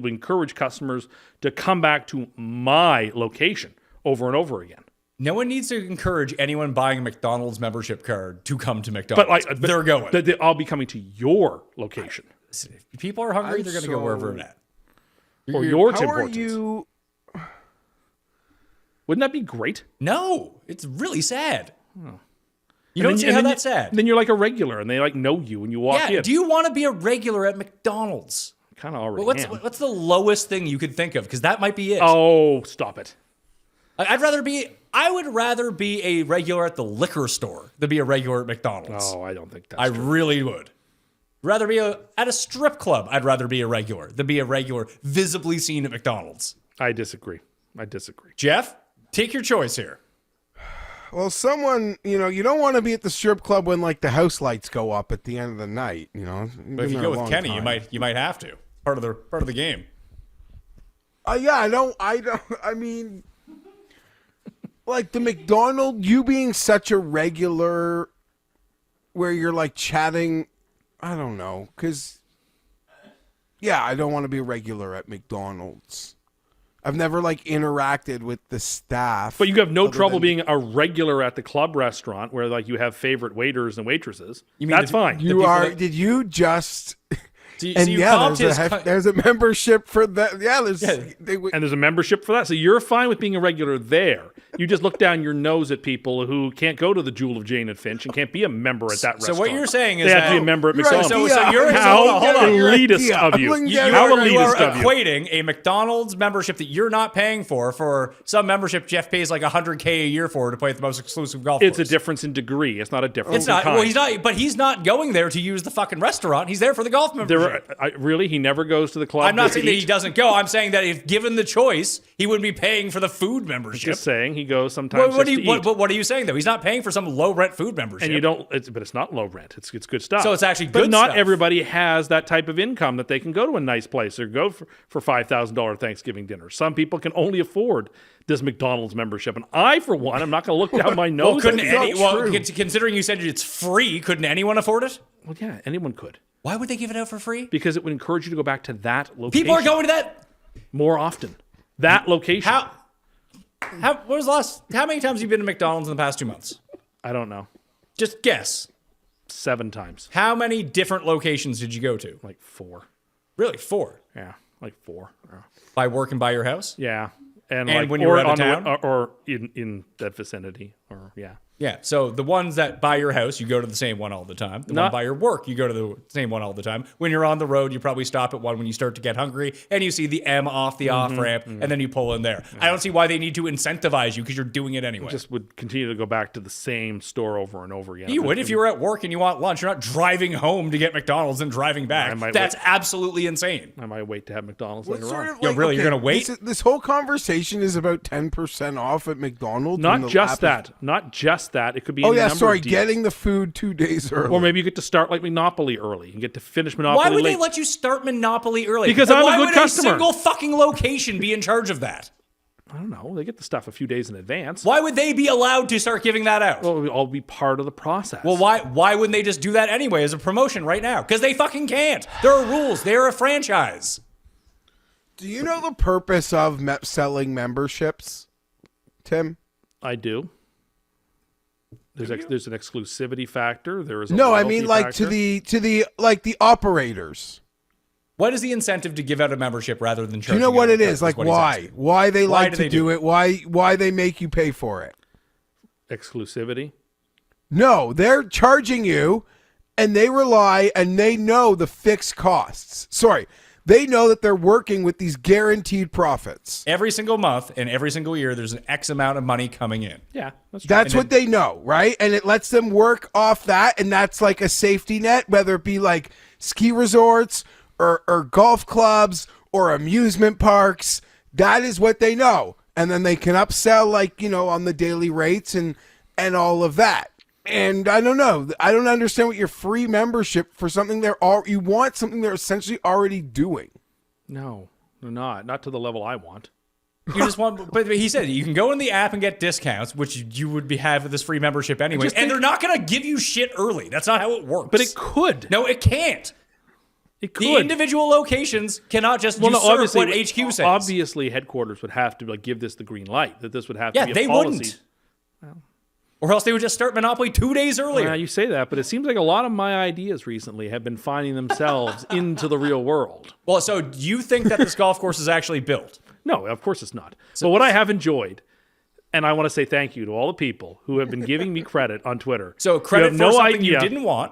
encourage customers to come back to my location over and over again. No one needs to encourage anyone buying a McDonald's membership card to come to McDonald's. But they're going. I'll be coming to your location If people are hungry, they're going to go wherever it's at. or your Tim How are Hortons. you? Wouldn't that be great? No, it's really sad. You And don't then- see and how then that's sad. Then you're like a regular, and they like know you when you walk Yeah. in. Do you want to be a regular at McDonald's? Kind of already What's am. what's the lowest thing you could think of? Because that might be it. Oh, stop it! I would rather be a regular at the liquor store than be a regular at McDonald's. Oh, I don't think that's I true. really would. Rather be at a strip club. I'd rather be a regular than be a regular visibly seen at McDonald's. I disagree. Jeff, take your choice here. Well, someone you don't want to be at the strip club when like the house lights go up at the end of the night. But if you go with Kenny, you might have to. Part of the game. Yeah, I don't. I mean, like the McDonald's, you being such a regular, where you're like chatting. I don't know, because yeah, I don't want to be a regular at McDonald's. I've never like interacted with the staff. But you have no other trouble than- being a regular at the club restaurant where like you have favorite waiters and waitresses. You mean That's the- fine. You are. Did you just So and you yeah, comped there's a membership for that. Yeah, And there's a membership for that. So you're fine with being a regular there. You just look down your nose at people who can't go to the Jewel of Jane and Finch and can't be a member at that restaurant. So what you're saying is they have that to be a member at You're McDonald's. So you're How hold on. elitist of you. You are equating a McDonald's membership that you're not paying for some membership Jeff pays like $100K a year for to play at the most exclusive golf It's course. a difference in degree. It's not a difference It's in not. kind. Well, he's not. But he's not going there to use the fucking restaurant. He's there for the golf membership. Really? He never goes to the club? I'm not to saying that eat? he doesn't go. I'm saying that if given the choice, he wouldn't be paying for the food membership. Just saying he goes sometimes What just to eat. are you saying though? He's not paying for some low rent food membership. And you don't, but it's not low rent. It's good stuff. So it's actually But good not stuff. everybody has that type of income that they can go to a nice place or go for $5,000 Thanksgiving dinner. Some people can only afford this McDonald's membership, and I, for one, I'm not going to look down my nose. Considering you said it's free, couldn't anyone afford it? Well, yeah, anyone could, Why would they give it out for free? because it would encourage you to go back to that location. People are going to that. more often. That location. How many times have you been to McDonald's in the past 2 months? I don't know. Just guess. 7 times. How many different locations did you go to? Like 4. Really, 4? Yeah, like 4. Yeah. By work and by your house? Yeah. And And like, when you were or out of on the- town? or in that vicinity, or yeah. Yeah, so the ones that by your house, you go to the same one all the time. The one by your work, you go to the same one all the time. When you're on the road, you probably stop at one when you start to get hungry and you see the M off the off ramp and then you pull in there. I don't see why they need to incentivize you because you're doing it anyway. Just would continue to go back to the same store over and over again. You would if you were at work and you want lunch. You're not driving home to get McDonald's and driving back. That's absolutely insane. I might wait to have McDonald's What later sort on. of, Yo, really, you're gonna wait? This whole conversation is about 10% off at McDonald's. when Not the just app is- that. Not just that. It could be. Oh any yeah, number sorry. of deals. Getting the food 2 days early. Or maybe you get to start like Monopoly early and get to finish Monopoly Why would late. they let you start Monopoly early? Because And I'm a why good would customer. a single fucking location be in charge of that? I don't know. They get the stuff a few days in advance. Why would they be allowed to start giving that out? Well, it would all be part of the process. Well, why wouldn't they just do that anyway as a promotion right now? Because they fucking can't. There are rules. They're a franchise. Do you know the purpose of selling memberships, Tim? I do. There's an exclusivity factor. There is a No, I loyalty mean like factor. to the like the operators. What is the incentive to give out a membership rather than Do charging? you know what out it is? Like what he's why? asking. Why they Why like do to they do do it? Why they make you pay for it? exclusivity. No, they're charging you, and they rely and they know the fixed costs. Sorry, they know that they're working with these guaranteed profits. Every single month and every single year, there's an X amount of money coming in. Yeah, that's true. That's what they know, right? And it lets them work off that, and that's like a safety net, whether it be like ski resorts or golf clubs or amusement parks. That is what they know. And then they can upsell, like, you know, on the daily rates and all of that. And I don't know. I don't understand what your free membership for something you want something they're essentially already doing. No, they're not. Not to the level I want. You just want, but he said you can go in the app and get discounts, which you would have with this free membership anyway. And they're not going to give you shit early. That's not how it works. But it could. No, it can't. It could. The individual locations cannot just usurp what HQ says. Obviously, headquarters would have to give this the green light. That this would have to be a they policy. wouldn't. Or else they would just start Monopoly 2 days earlier. Yeah, you say that, but it seems like a lot of my ideas recently have been finding themselves into the real world. Well, so do you think that this golf course is actually built? No, of course it's not. But what I have enjoyed, and I want to say thank you to all the people who have been giving me credit on Twitter. So credit for something you didn't want.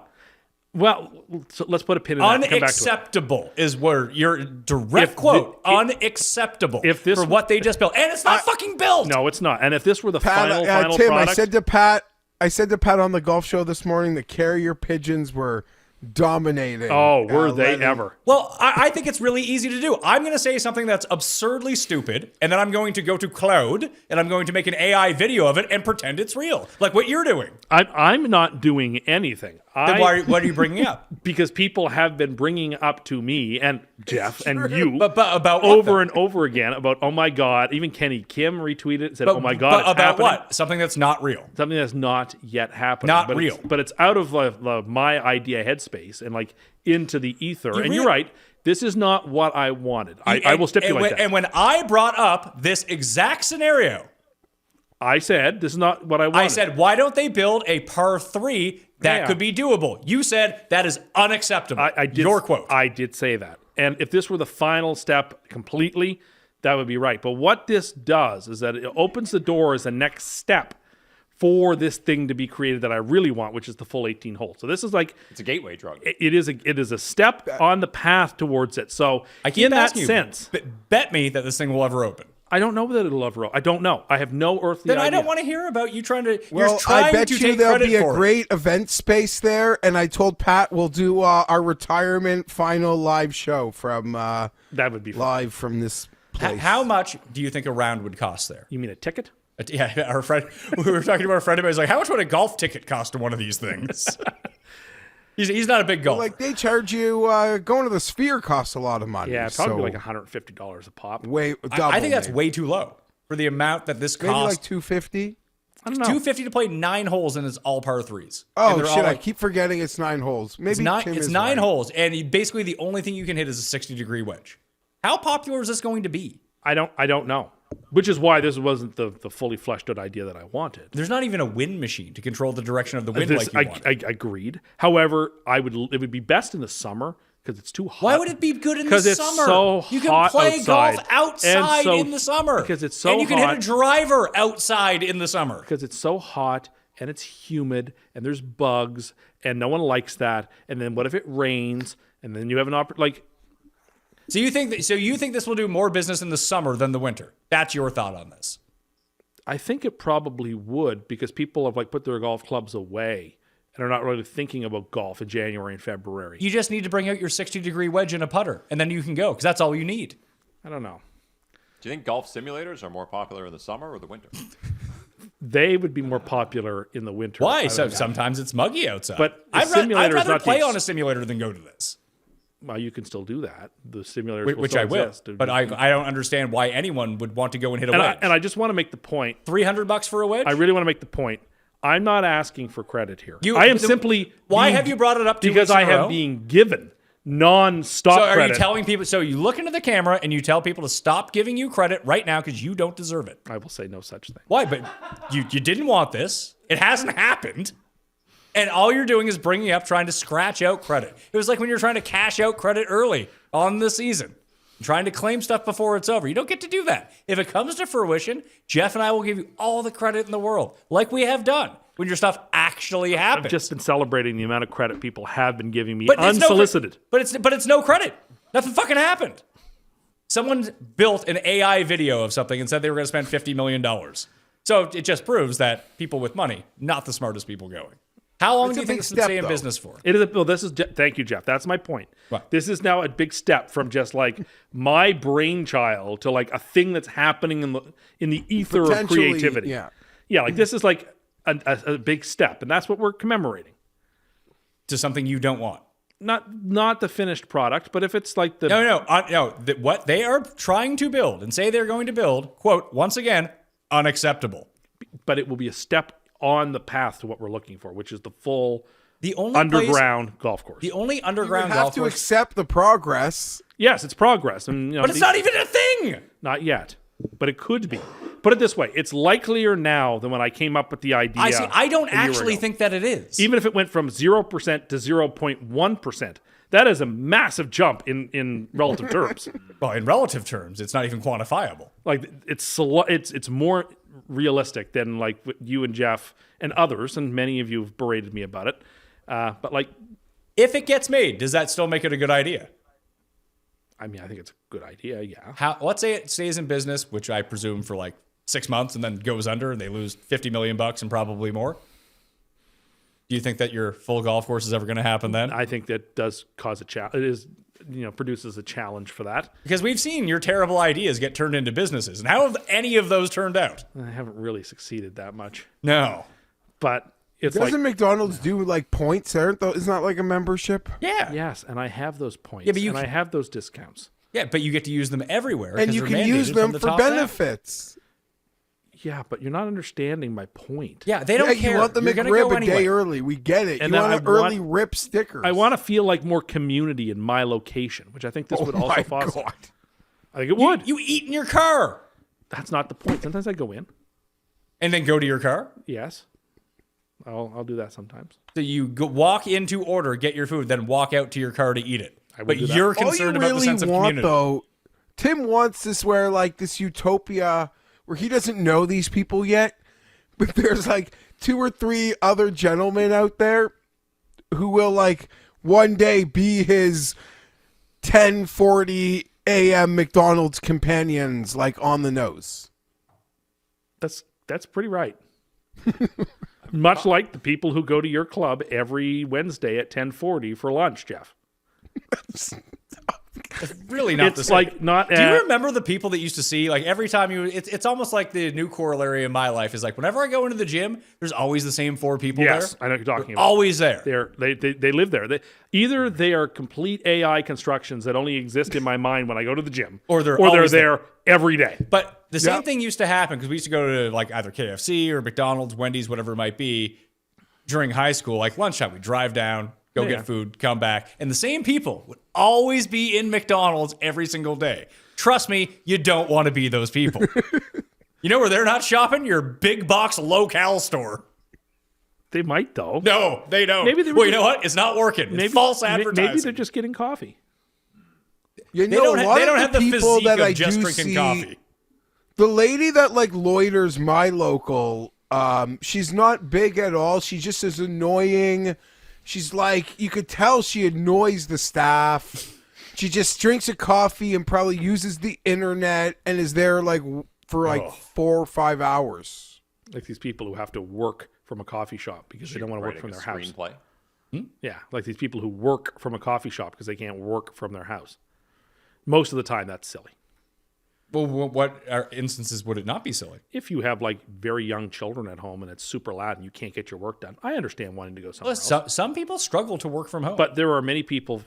Well, so let's put a pin in that and come back to it. Unacceptable is where your direct quote. Unacceptable for what they just built. And it's not fucking built. No, it's not. And if this were the Pat, final Tim, product. I said to Pat on the golf show this morning, the carrier pigeons were dominating. Oh, were they ever? Well, I think it's really easy to do. I'm going to say something that's absurdly stupid, and then I'm going to go to Cloud, and I'm going to make an AI video of it and pretend it's real, like what you're doing. I'm not doing anything. Then what are you bringing up? Because people have been bringing up to me and Jeff and you But about what, over though? and over again about, oh my God, even Kenny Kim retweeted it and said, oh my God, it's about happening. what? Something that's not real. Something that's not yet happening. Not but real. But it's out of my idea headspace and like into the ether. And you're right. This is not what I wanted. I will stipulate that. And when I brought up this exact scenario, I said, this is not what I wanted. I said, why don't they build a par 3 That could be doable. You said that is unacceptable. I did, Your quote. I did say that. And if this were the final step completely, that would be right. But what this does is that it opens the door as a next step for this thing to be created that I really want, which is the full 18 holes. So this is like It's a gateway drug. it is a step on the path towards it. So I keep in that asking sense, you, bet me that this thing will ever open. I don't know that it'll ever. I don't know. I have no earthly Then idea. I don't want to hear about you trying to. Well, you're trying I bet to you take there'll credit be a for it. great event space there, and I told Pat we'll do our retirement final live show from That would be fun. live from this place. How much do you think a round would cost there? You mean a ticket? Yeah, our friend. We were talking to our friend. He was like, "How much would a golf ticket cost to one of these things?" he's not a big golfer. Like they charge you going to the Sphere costs a lot of money. Yeah, it'd probably so be like $150 a pop. way double. I think that's maybe. way too low for the amount that this Maybe costs. like 250. I don't know. $250 to play 9 holes and it's all par threes. Oh And they're shit! all I like- keep forgetting it's 9 holes. Maybe Tim It's is 9 right. holes, and basically the only thing you can hit is a 60-degree wedge. How popular is this going to be? I don't know. Which is why this wasn't the fully fleshed out idea that I wanted. There's not even a wind machine to control the direction of the wind This- like you want. I agreed. However, it would be best in the summer because it's too hot. Why would it be good in the 'Cause it's summer? so You can hot play outside. golf outside And so- in the summer. because it's so and you can hot. hit a driver outside in the summer. Because it's so hot and it's humid and there's bugs and no one likes that. And then what if it rains and then you have an opportunity? So you think this will do more business in the summer than the winter? That's your thought on this. I think it probably would because people have put their golf clubs away and are not really thinking about golf in January and February. You just need to bring out your 60-degree wedge and a putter, and then you can go because that's all you need. I don't know. Do you think golf simulators are more popular in the summer or the winter? They would be more popular in the winter. Why? I So would imagine. sometimes it's muggy outside. But the I'd simulator is rather not the play ex- on a simulator than go to this, Well, you can still do that. The simulators will which still I will. exist. But I don't understand why anyone would want to go and hit a wedge. And I just want to make the point. $300 for a wedge? I really want to make the point. I'm not asking for credit here. You- I am the- simply. Why being- have you brought it up 2 Because weeks in I a am row? being given non-stop So are credit. you telling people? So you look into the camera and you tell people to stop giving you credit right now because you don't deserve it. I will say no such thing. Why? But you didn't want this. It hasn't happened. And all you're doing is bringing up trying to scratch out credit. It was like when you're trying to cash out credit early on the season, trying to claim stuff before it's over. You don't get to do that. If it comes to fruition, Jeff and I will give you all the credit in the world, like we have done when your stuff actually happens. I've just been celebrating the amount of credit people have been giving me But it's no cre- unsolicited. but it's no credit. Nothing fucking happened. Someone built an AI video of something and said they were going to spend $50 million. So it just proves that people with money, not the smartest people going. How long It's do a you think big this would step, stay in though. business for? It is thank you, Jeff. That's my point. What? This is now a big step from just my brainchild to a thing that's happening in the ether of Potentially, creativity. yeah. Yeah, this is a big step, and that's what we're commemorating. To something you don't want. Not the finished product, but if it's the No. What they are trying to build and say they're going to build, quote, once again, unacceptable. but it will be a step on the path to what we're looking for, which is the full The only underground golf course. the only You would underground have golf to course. accept the progress. Yes, it's progress, and But it's not even a thing. not yet, but it could be. Put it this way: it's likelier now than when I came up with the idea. I see. I don't a year actually ago. think that it is. Even if it went from 0% to 0.1%, that is a massive jump in relative terms. Well, in relative terms, it's not even quantifiable. It's more realistic than what you and Jeff and others, and many of you have berated me about it. But If it gets made, does that still make it a good idea? I mean, I think it's a good idea. Yeah. Let's say it stays in business, which I presume for 6 months, and then goes under, and they lose $50 million and probably more. Do you think that your full golf course is ever going to happen then? I think that does cause a challenge. It is, produces a challenge for that. Because we've seen your terrible ideas get turned into businesses, and how have any of those turned out? I haven't really succeeded that much, No. but it's Doesn't McDonald's do points? Isn't that like a membership? Yeah. yes, and I have those points, Yeah, but you and I can- have those discounts. Yeah, but you get to use them everywhere. And 'cause you they're can use mandated them from the for top down. benefits. Yeah, but you're not understanding my point. Yeah, they don't care. You want the You're gonna go McRib a day anyway. early. We get it. And You then want an I want- early rip stickers. I want to feel like more community in my location, which I think this would also my foster. God. I think it would. You eat in your car That's not the point. Sometimes I go in. and then go to your car. Yes. I'll do that sometimes. So you walk in to order, get your food, then walk out to your car to eat it. But do that. you're All concerned you about really the sense of want, community. though, Tim wants this where like this utopia where he doesn't know these people yet, but there's like 2 or 3 other gentlemen out there who will like one day be his 10:40 a.m. McDonald's companions, like on the nose. That's pretty right. Much like the people who go to your club every Wednesday at 10:40 for lunch, Jeff. It's really not the It's same. like not. Do you remember the people that used to see, like every time it's almost like the new corollary in my life is like whenever I go into the gym, there's always the same 4 people Yes, there. I know what you're talking They're about. always there. They live there. Either they are complete AI constructions that only exist in my mind when I go to the gym, Or they're they're always there every day. But the same thing used to happen because we used to go to like either KFC or McDonald's, Wendy's, whatever it might be during high school, like lunchtime. We drive down, go get food, come back. And the same people would always be in McDonald's every single day. Trust me, you don't want to be those people. You know where they're not shopping? Your big box local store. They might though. No, they don't. Maybe they were well, you just- know what? It's not working. It's false advertising. Maybe they're just getting coffee. You They know, don't, a lot they don't of have the the people physique that of I just do drinking see, coffee. the lady that like loiters my local, she's not big at all. She just is annoying. She's like, you could tell she annoys the staff. She just drinks a coffee and probably uses the internet and is there like for like 4 or 5 hours. Like these people who have to work from a coffee shop because they don't want to work Writing from a their house. screenplay. Yeah, like these people who work from a coffee shop because they can't work from their house. Most of the time, that's silly. Well, what instances would it not be silly? If you have like very young children at home and it's super loud and you can't get your work done, I understand wanting to go somewhere else. Some people struggle to work from home. But there are many people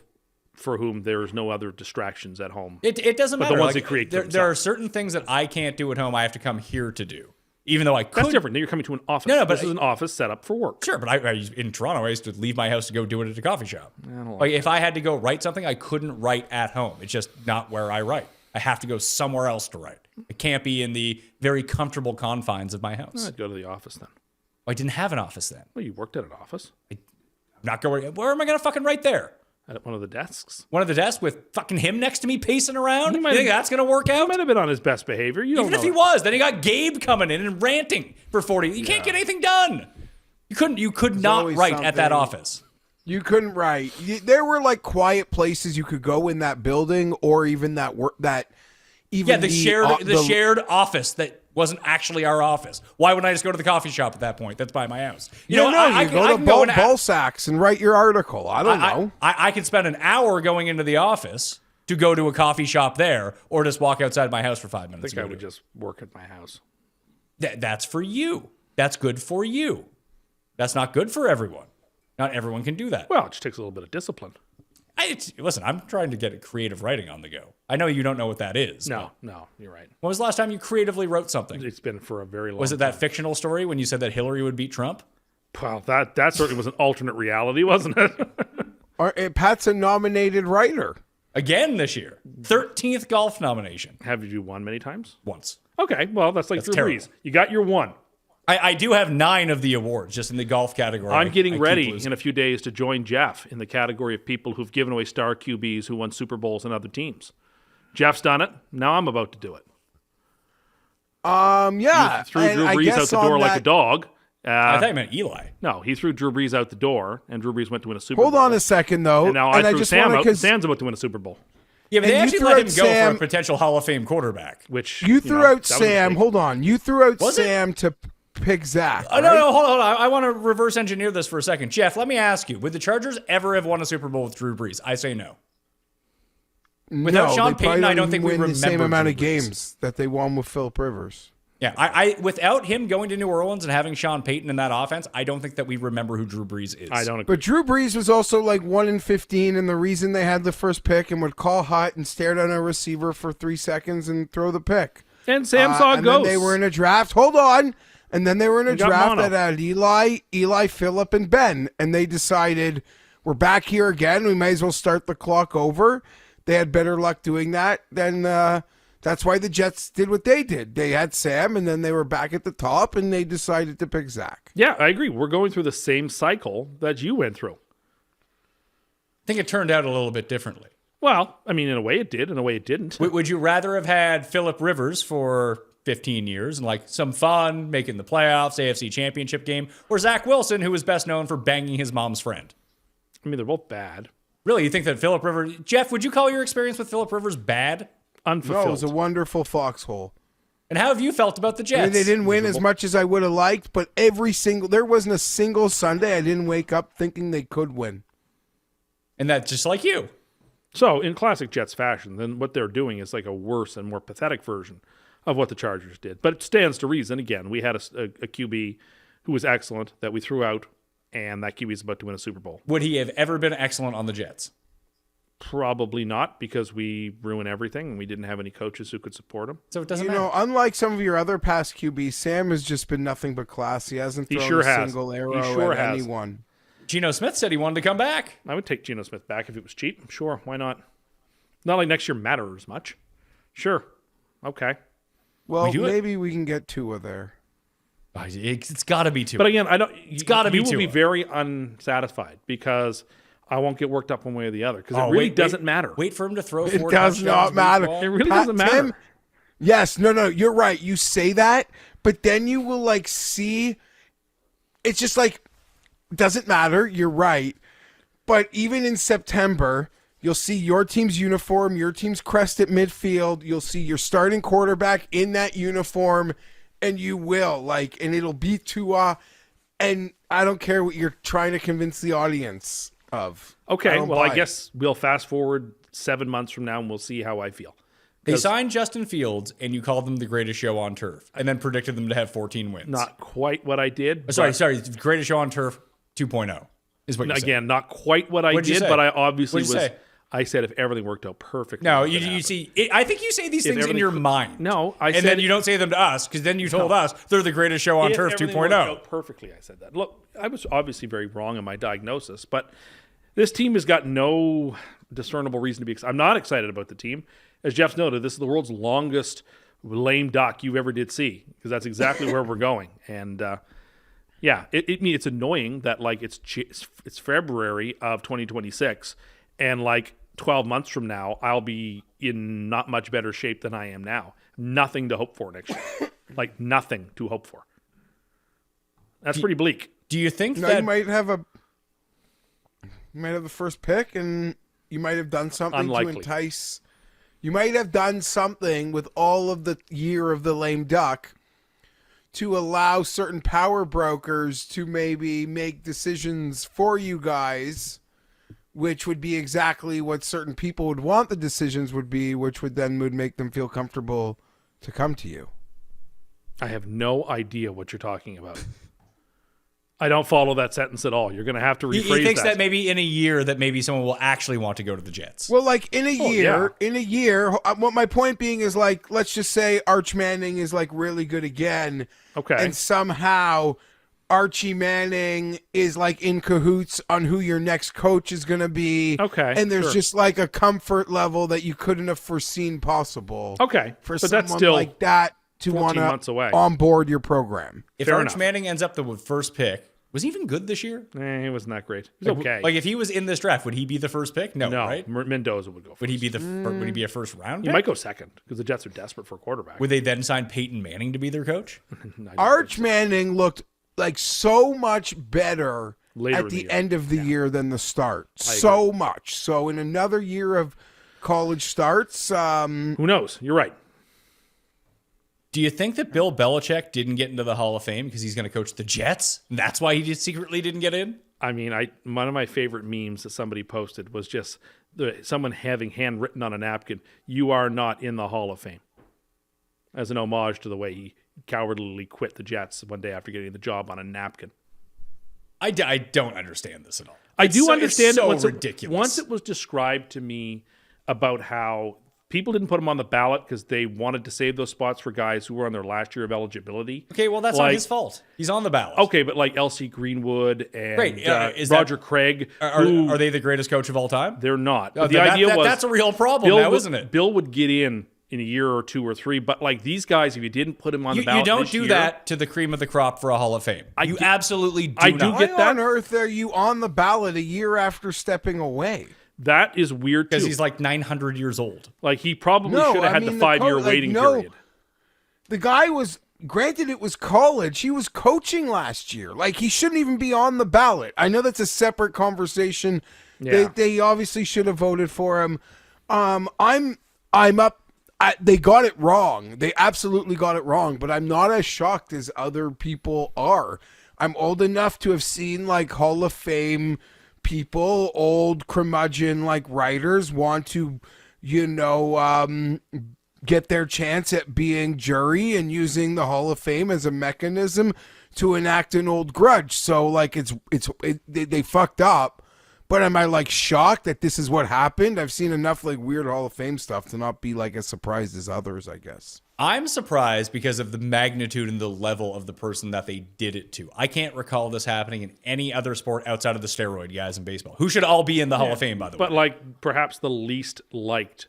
for whom there is no other distractions at home. It doesn't But matter. the ones Like, that create there are themselves. certain things that I can't do at home. I have to come here to do, even though I could. That's different. Then you're coming to an office. No, but this is an office set up for work. Sure, but I in Toronto, I used to leave my house to go do it at a coffee shop. don't Like if I had to go write something, I couldn't write at home. It's just not where I write. I have to go somewhere else to write. It can't be in the very comfortable confines of my house. I'd go to the office then. I didn't have an office then. Well, you worked at an office I'm not going. Where am I going to fucking write there? at one of the desks. One of the desks with fucking him next to me pacing around? He You might think have- that's going to work He out? might have been on his best behavior. You don't Even if know. he was, then you got Gabe coming in and ranting for 40. You can't get anything done. You could not always write at that something. office. You couldn't write. There were like quiet places you could go in that building, or even that work that even Yeah, the shared office that wasn't actually our office. Why wouldn't I just go to the coffee shop at that point? That's by my house. You know, no, what? I you can- go I to can go in ball sacks and write your article. I don't know. I could spend an hour going into the office to go to a coffee shop there, or just walk outside my house for 5 I minutes. think I and go would do it. just work at my house. That's for you. That's good for you. That's not good for everyone. Not everyone can do that. Well, it just takes a little bit of discipline. Listen, I'm trying to get a creative writing on the go. I know you don't know what that is. No, you're right. When was the last time you creatively wrote something? It's been for a very long Was it time. that fictional story when you said that Hillary would beat Trump? Well, that certainly was an alternate reality, wasn't it? Pat's a nominated writer. Again this year. 13th golf nomination. Have you won many times? Once. Okay, well, that's like Drew terrible. Brees. You got your one. I do have 9 of the awards just in the golf category. I'm I getting keep ready losing. in a few days to join Jeff in the category of people who've given away star QBs who won Super Bowls and other teams. Jeff's done it. Now I'm about to do it. Yeah. Threw and Drew I Brees out guess the door on like a that- dog. I thought you meant Eli. No, he threw Drew Brees out the door, and Drew Brees went to win a Super Hold Bowl. on a second, though. And now I threw just Sam wanna- out, 'cause and Sam's about to win a Super Bowl. Yeah, but they And you actually threw let him out go for a Sam- potential Hall of Fame quarterback. Which You threw know, out that was a Sam. mistake. Hold on. You threw out Was it? Sam to pick Zach. Oh, no, hold on. I want to reverse engineer this for a second. Jeff, let me ask you, would the Chargers ever have won a Super Bowl with Drew Brees? I say no. Without No, Sean they probably Payton, I don't think we win the remember same amount of Drew Brees. games that they won with Philip Rivers. Yeah, I without him going to New Orleans and having Sean Payton in that offense, I don't think that we remember who Drew Brees is. I don't agree. But Drew Brees was also like 1-15, and the reason they had the first pick and would call hot and stare down a receiver for 3 seconds and throw the pick. And Sam saw and ghosts. then they were in a draft. Hold on. And then they were in a got draft mono. that had Eli, Phillip, and Ben. And they decided, we're back here again. We may as well start the clock over. They had better luck doing that than That's why the Jets did what they did. They had Sam, and then they were back at the top, and they decided to pick Zach. Yeah, I agree. We're going through the same cycle that you went through. I think it turned out a little bit differently. Well, I mean, in a way it did, in a way it didn't. Would you rather have had Phillip Rivers for 15 years and like some fun, making the playoffs, AFC Championship game, or Zach Wilson, who was best known for banging his mom's friend? I mean, they're both bad. Really, you think that Phillip Rivers... Jeff, would you call your experience with Phillip Rivers bad? Unfulfilled. No, it was a wonderful foxhole. And how have you felt about the Jets? I mean, they didn't win as much as I would have liked, but there wasn't a single Sunday I didn't wake up thinking they could win. And that's just like you. So, in classic Jets fashion, then what they're doing is like a worse and more pathetic version of what the Chargers did. But it stands to reason. Again, we had a QB who was excellent that we threw out, and that QB is about to win a Super Bowl. Would he have ever been excellent on the Jets? Probably not, because we ruin everything, and we didn't have any coaches who could support him. So it doesn't You matter. know, unlike some of your other past QBs, Sam has just been nothing but class. He hasn't He thrown sure a has. single He arrow sure at has. anyone. Geno Smith said he wanted to come back. I would take Geno Smith back if it was cheap. Sure, why not? Not like next year matters much. Sure, okay. Well, do it. maybe we can get Tua there. It's got to be two. But again, I don't. It's gotta be You will be Tua. very unsatisfied because I won't get worked up one way or the other because it really doesn't matter. Wait for him to throw It four does touchdowns not matter. baseball. It really doesn't matter. Tim, yes, no, you're right. You say that, but then you will like see. It's just like doesn't matter. You're right, but even in September, you'll see your team's uniform, your team's crest at midfield. You'll see your starting quarterback in that uniform, and you will and it'll be Tua. And I don't care what you're trying to convince the audience of. Okay, don't well, buy I it. guess we'll fast forward 7 months from now and we'll see how I feel. They signed Justin Fields, and you called them the greatest show on turf, and then predicted them to have 14 wins. Not quite what I did. Sorry, but- greatest show on turf 2.0 is what you said. Again, not quite what I What'd you did, say? but I obviously What'd you was. say? I said if everything worked out perfectly. No, what you would happen. see, I think you say these If things in everything your could- mind. No, I and said then you don't say them to us, because then you told us they're the greatest show on If turf everything worked 2.0. out perfectly, I said that. Look, I was obviously very wrong in my diagnosis, but this team has got no discernible reason to be excited. I'm not excited about the team. As Jeff's noted, this is the world's longest lame duck you ever did see, because that's exactly where we're going. And yeah, it's annoying that it's February of 2026, and 12 months from now, I'll be in not much better shape than I am now. Nothing to hope for next year. Nothing to hope for. That's pretty bleak. Do you think No, that... you might have the first pick, and you might have done something Unlikely. to entice. You might have done something with all of the year of the lame duck to allow certain power brokers to maybe make decisions for you guys, which would be exactly what certain people would want the decisions would be, which would make them feel comfortable to come to you. I have no idea what you're talking about. I don't follow that sentence at all. You're going to have to rephrase He thinks that maybe in a year that maybe someone will actually want to go to the Jets. Well, in yeah. a year, what my point being is let's just say Arch Manning is really good again. Okay. And somehow Archie Manning is in cahoots on who your next coach is going to be. Okay, And there's sure. just a comfort level that you couldn't have foreseen possible. Okay, For but someone that's still like that to 14 want months away. to onboard your program. If Fair Arch enough. Manning ends up the first pick, was he even good this year? He wasn't that great. He's okay. If he was in this draft, would he be the first pick? No, no, right? Mendoza would go first. Would he be would he be a first round He pick? might go second because the Jets are desperate for a quarterback. Would they then sign Peyton Manning to be their coach? Arch Manning looked so much better Later at in the the year. end of the year than the start. So much. So in another year of college starts, Who knows? You're right. Do you think that Bill Belichick didn't get into the Hall of Fame because he's going to coach the Jets? And that's why he just secretly didn't get in? I mean, one of my favorite memes that somebody posted was just someone having handwritten on a napkin, "You are not in the Hall of Fame," as an homage to the way he cowardly quit the Jets one day after getting the job on a napkin. I don't understand this at all. I do understand it's so it ridiculous. Once it was described to me about how people didn't put him on the ballot because they wanted to save those spots for guys who were on their last year of eligibility. Okay, well, that's not his fault. He's on the ballot. Okay, but L.C. Greenwood and Great. Is Roger Craig, Are they the greatest coach of all time? they're not. Oh, But the then idea was that's a real problem now, isn't it? Bill would get in in a year or 2 or 3. But like these guys, if you didn't put them on the You ballot, don't this do year, that to the cream of the crop for a Hall of Fame. You absolutely do I do not. get Why that. on earth are you on the ballot a year after stepping away? That is weird too. Because he's like 900 years old. Like he probably No, should have I had mean, the the 5-year like, waiting no. period. The guy was, granted it was college, he was coaching last year. Like, he shouldn't even be on the ballot. I know that's a separate conversation. Yeah. They obviously should have voted for him. I'm up. They got it wrong. They absolutely got it wrong, but I'm not as shocked as other people are. I'm old enough to have seen, like, Hall of Fame people, old curmudgeon, like, writers want to, get their chance at being jury and using the Hall of Fame as a mechanism to enact an old grudge. So, like, they fucked up. But am I, like, shocked that this is what happened? I've seen enough, like, weird Hall of Fame stuff to not be, like, as surprised as others, I guess. I'm surprised because of the magnitude and the level of the person that they did it to. I can't recall this happening in any other sport outside of the steroid guys in baseball, who should all be in the Hall of Fame, by the way. But like perhaps the least liked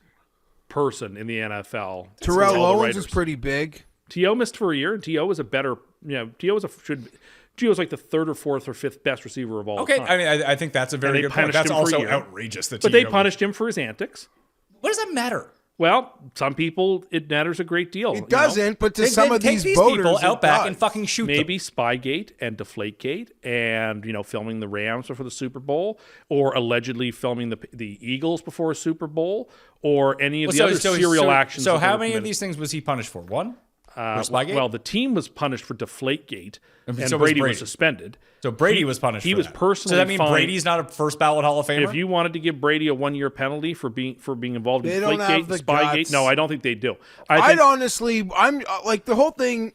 person in the NFL. Terrell all the Owens writers. is pretty big. T.O. missed for a year, and T.O. was a better, T.O. was like the 3rd or 4th or 5th best receiver of all okay, time. I mean, I think that's a very they good point. punished That's him for a also year. outrageous. That But they T.O. punished him for his antics. What does that matter? Well, some people, it matters a great deal. It doesn't, but to Then some of take these these voters, people out it back does. and fucking shoot them. Maybe Spygate and Deflategate and, filming the Rams before the Super Bowl or allegedly filming the Eagles before a Super Bowl or any of the other serial actions. So that how were many of committed. these things was he punished for? One? For Spygate? Well, the team was punished for Deflategate and so was Brady was Brady. suspended. So Brady was punished He for was that. personally So that mean fined. Brady's not a first ballot Hall of Famer? If you wanted to give Brady a 1-year penalty for being involved They in don't have Deflategate, the Spygate, guts. no, I don't think they do. I'd honestly, I'm like the whole thing.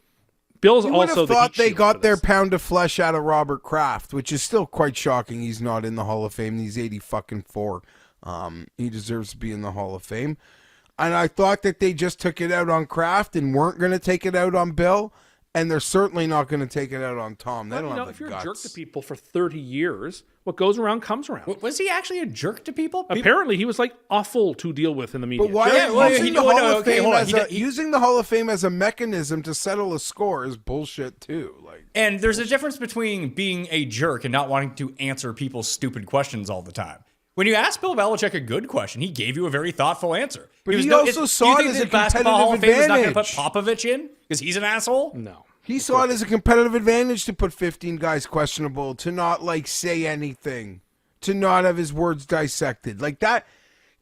Bill's You would also have the thought heat they shield got for their this. pound of flesh out of Robert Kraft, which is still quite shocking. He's not in the Hall of Fame. He's 84. He deserves to be in the Hall of Fame. And I thought that they just took it out on Kraft and weren't going to take it out on Bill. And they're certainly not going to take it out on Tom. They don't have the if you're guts. a jerk to people for 30 years, what goes around comes around. Was he actually a jerk to people? Apparently, he was like awful to deal with in the media. But why Yeah, are well, using he- the well, Hall no, of okay, Fame hold on. as using the Hall of Fame as a mechanism to settle a score is bullshit too. Like, And there's a difference between being a jerk and not wanting to answer people's stupid questions all the time. When you asked Bill Belichick a good question, he gave you a very thoughtful answer. But he no- also do saw you it think as the a Basketball Hall of Fame is not going to put competitive Popovich in because he's an asshole? No. he saw it as a competitive advantage to put 15 guys questionable, to not like say anything, to not have his words dissected. Like that,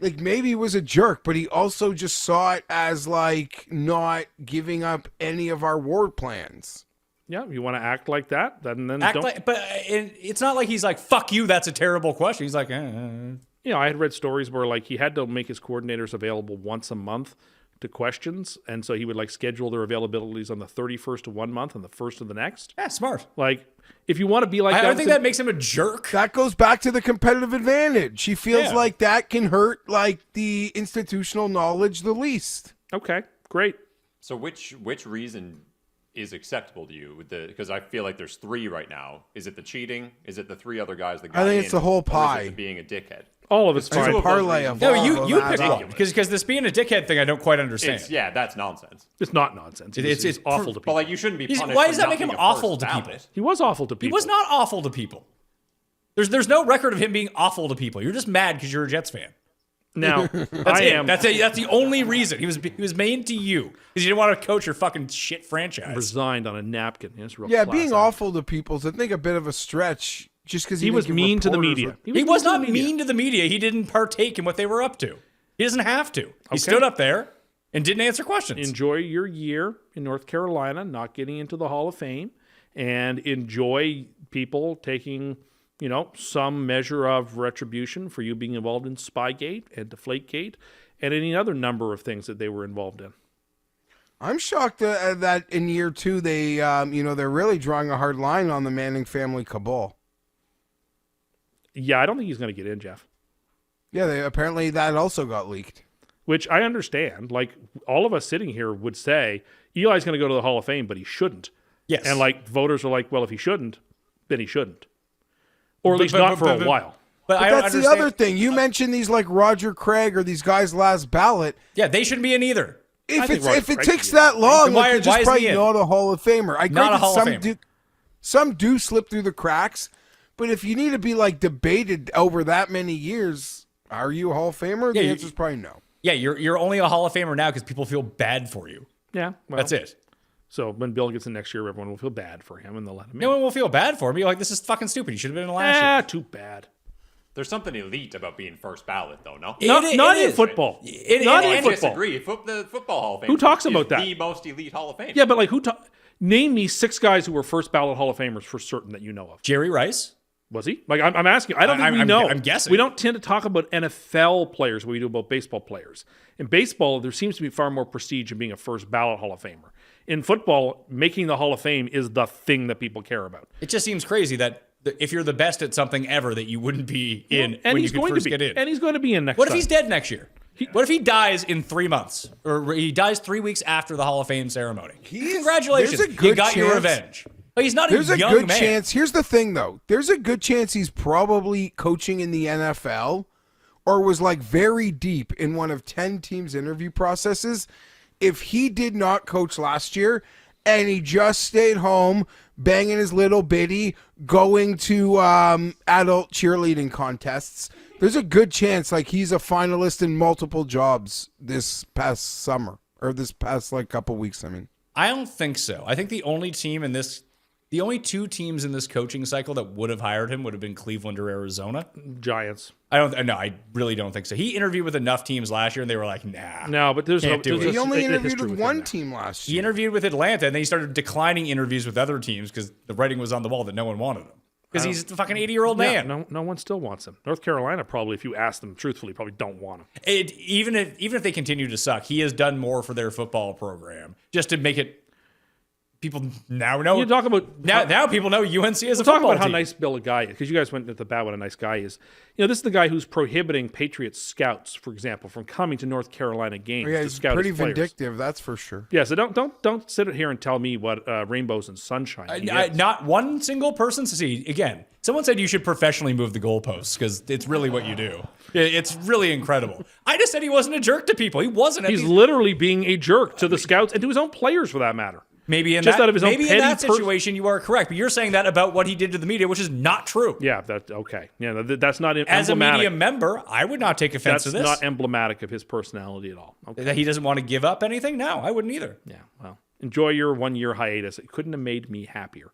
like maybe he was a jerk, but he also just saw it as like not giving up any of our war plans. Yeah, you want to act like that, then don't. But it's not like he's like, fuck you, that's a terrible question. He's like, I had read stories where like he had to make his coordinators available once a month to questions, and so he would like schedule their availabilities on the 31st of one month and the 1st of the next. yeah, smart. Like, if you want to be like I that, don't think that makes him a jerk. That goes back to the competitive advantage. He feels Yeah. like that can hurt like the institutional knowledge the least. Okay, great. So which reason is acceptable to you? Because I feel like there's 3 right now. Is it the cheating? Is it the 3 other guys that got I think in? it's the whole Or pie. is it the being a dickhead? All of it's It's fine. a parlay of No, all you of pick that. one because this being a dickhead thing, I don't quite understand. That's nonsense. It's not nonsense. It's awful to But people. like you shouldn't be punished. Why for does that not make him being a awful first to ballot. people? He was awful to people. He was not awful to people. There's no record of him being awful to people. You're just mad because you're a Jets fan. Now, That's it. That's the only reason he was made to you because you didn't want to coach your fucking shit franchise. resigned on a napkin. It's real Yeah, class being act. awful to people is, I think, a bit of a stretch. Just because He was mean to the media. He was not mean to the media. He didn't partake in what they were up to. He doesn't have to. He stood up there and didn't answer questions. Enjoy your year in North Carolina, not getting into the Hall of Fame, and enjoy people taking, some measure of retribution for you being involved in Spygate and Deflategate and any other number of things that they were involved in. I'm shocked that in year 2 they, they're really drawing a hard line on the Manning family cabal. Yeah, I don't think he's going to get in, Jeff. Yeah, apparently that also got leaked. Which I understand. Like, all of us sitting here would say, Eli's going to go to the Hall of Fame, but he shouldn't. Yes. And, voters are like, well, if he shouldn't, then he shouldn't. Or at least not for a while. But I But don't that's the understand. other thing. You mentioned these like Roger Craig or these guys last ballot. Yeah, they shouldn't be in either. If it takes that long, Then why like, you're is just he probably in? not a Hall of Famer. I Not agree a Hall of that Famer. some do slip through the cracks, but if you need to be like debated over that many years, are you a Hall of Famer? Yeah, The answer is probably no. Yeah, you're only a Hall of Famer now because people feel bad for you. Yeah, well, That's it. So when Bill gets in next year, everyone will feel bad for him and they'll let him in. No one will feel bad for him. You're like, this is fucking stupid. You should have been in last year. Too bad. There's something elite about being first ballot, though, no? Not It in is. football. and Not in I football. disagree. The Football Hall of Fame Who talks is about that? the most elite Hall of Fame. Yeah, but like name me 6 guys who were first ballot Hall of Famers for certain that you know of. Jerry Rice. Was he? Like I'm asking. I don't think we I'm- know. I'm guessing. We don't tend to talk about NFL players when we do about baseball players. In baseball, there seems to be far more prestige in being a first ballot Hall of Famer. In football, making the Hall of Fame is the thing that people care about. It just seems crazy that if you're the best at something ever, that you wouldn't be in And when he's you could going first to be. get in. And he's going to be in next What if time. he's dead next year? What if he dies in 3 months, or he dies 3 weeks after the Hall of Fame ceremony? Congratulations, there's a you good got your chance- revenge. But he's not There's a a young good man. chance. Here's the thing, though. There's a good chance he's probably coaching in the NFL or was like very deep in one of 10 teams' interview processes. If he did not coach last year and he just stayed home, banging his little bitty, going to adult cheerleading contests, there's a good chance like he's a finalist in multiple jobs this past summer or this past like couple weeks. I mean. I don't think so. I think the only 2 teams in this coaching cycle that would have hired him would have been Cleveland or Arizona. Giants. I really don't think so. He interviewed with enough teams last year, and they were like, nah. No, but there's Can't do it. He only a interviewed history with him one there. team last He year. interviewed with Atlanta, and then he started declining interviews with other teams because the writing was on the wall that no one wanted him. Because he's a fucking 80-year-old Yeah, man. no one still wants him. North Carolina probably, if you ask them truthfully, probably don't want him. Even if they continue to suck, he has done more for their football program just to make it. People now know. You talk about now people know UNC is a talk football about how team. nice Bill a guy is, because you guys went at the bat what a nice guy is. You know, this is the guy who's prohibiting Patriots scouts, for example, from coming to North Carolina games Yeah, to he's scout pretty his players. vindictive, that's for sure. Yeah, so don't sit here and tell me what rainbows and sunshine. he is. Not one single person. See, again, someone said you should professionally move the goalposts because it's really what you do. It's really incredible. I just said he wasn't a jerk to people. He wasn't. at He's these- literally being a jerk to the scouts and to his own players, for that matter. Maybe in just that, out of his own maybe in petty that situation you are correct, but you're saying that about what he did to the media, which is not true. Yeah, that's okay. Yeah, that's not As a emblematic. media member, I would not take offense That's to this. not emblematic of his personality at all. Okay. That he doesn't want to give up anything? No, I wouldn't either. Yeah, well, enjoy your 1-year hiatus. It couldn't have made me happier.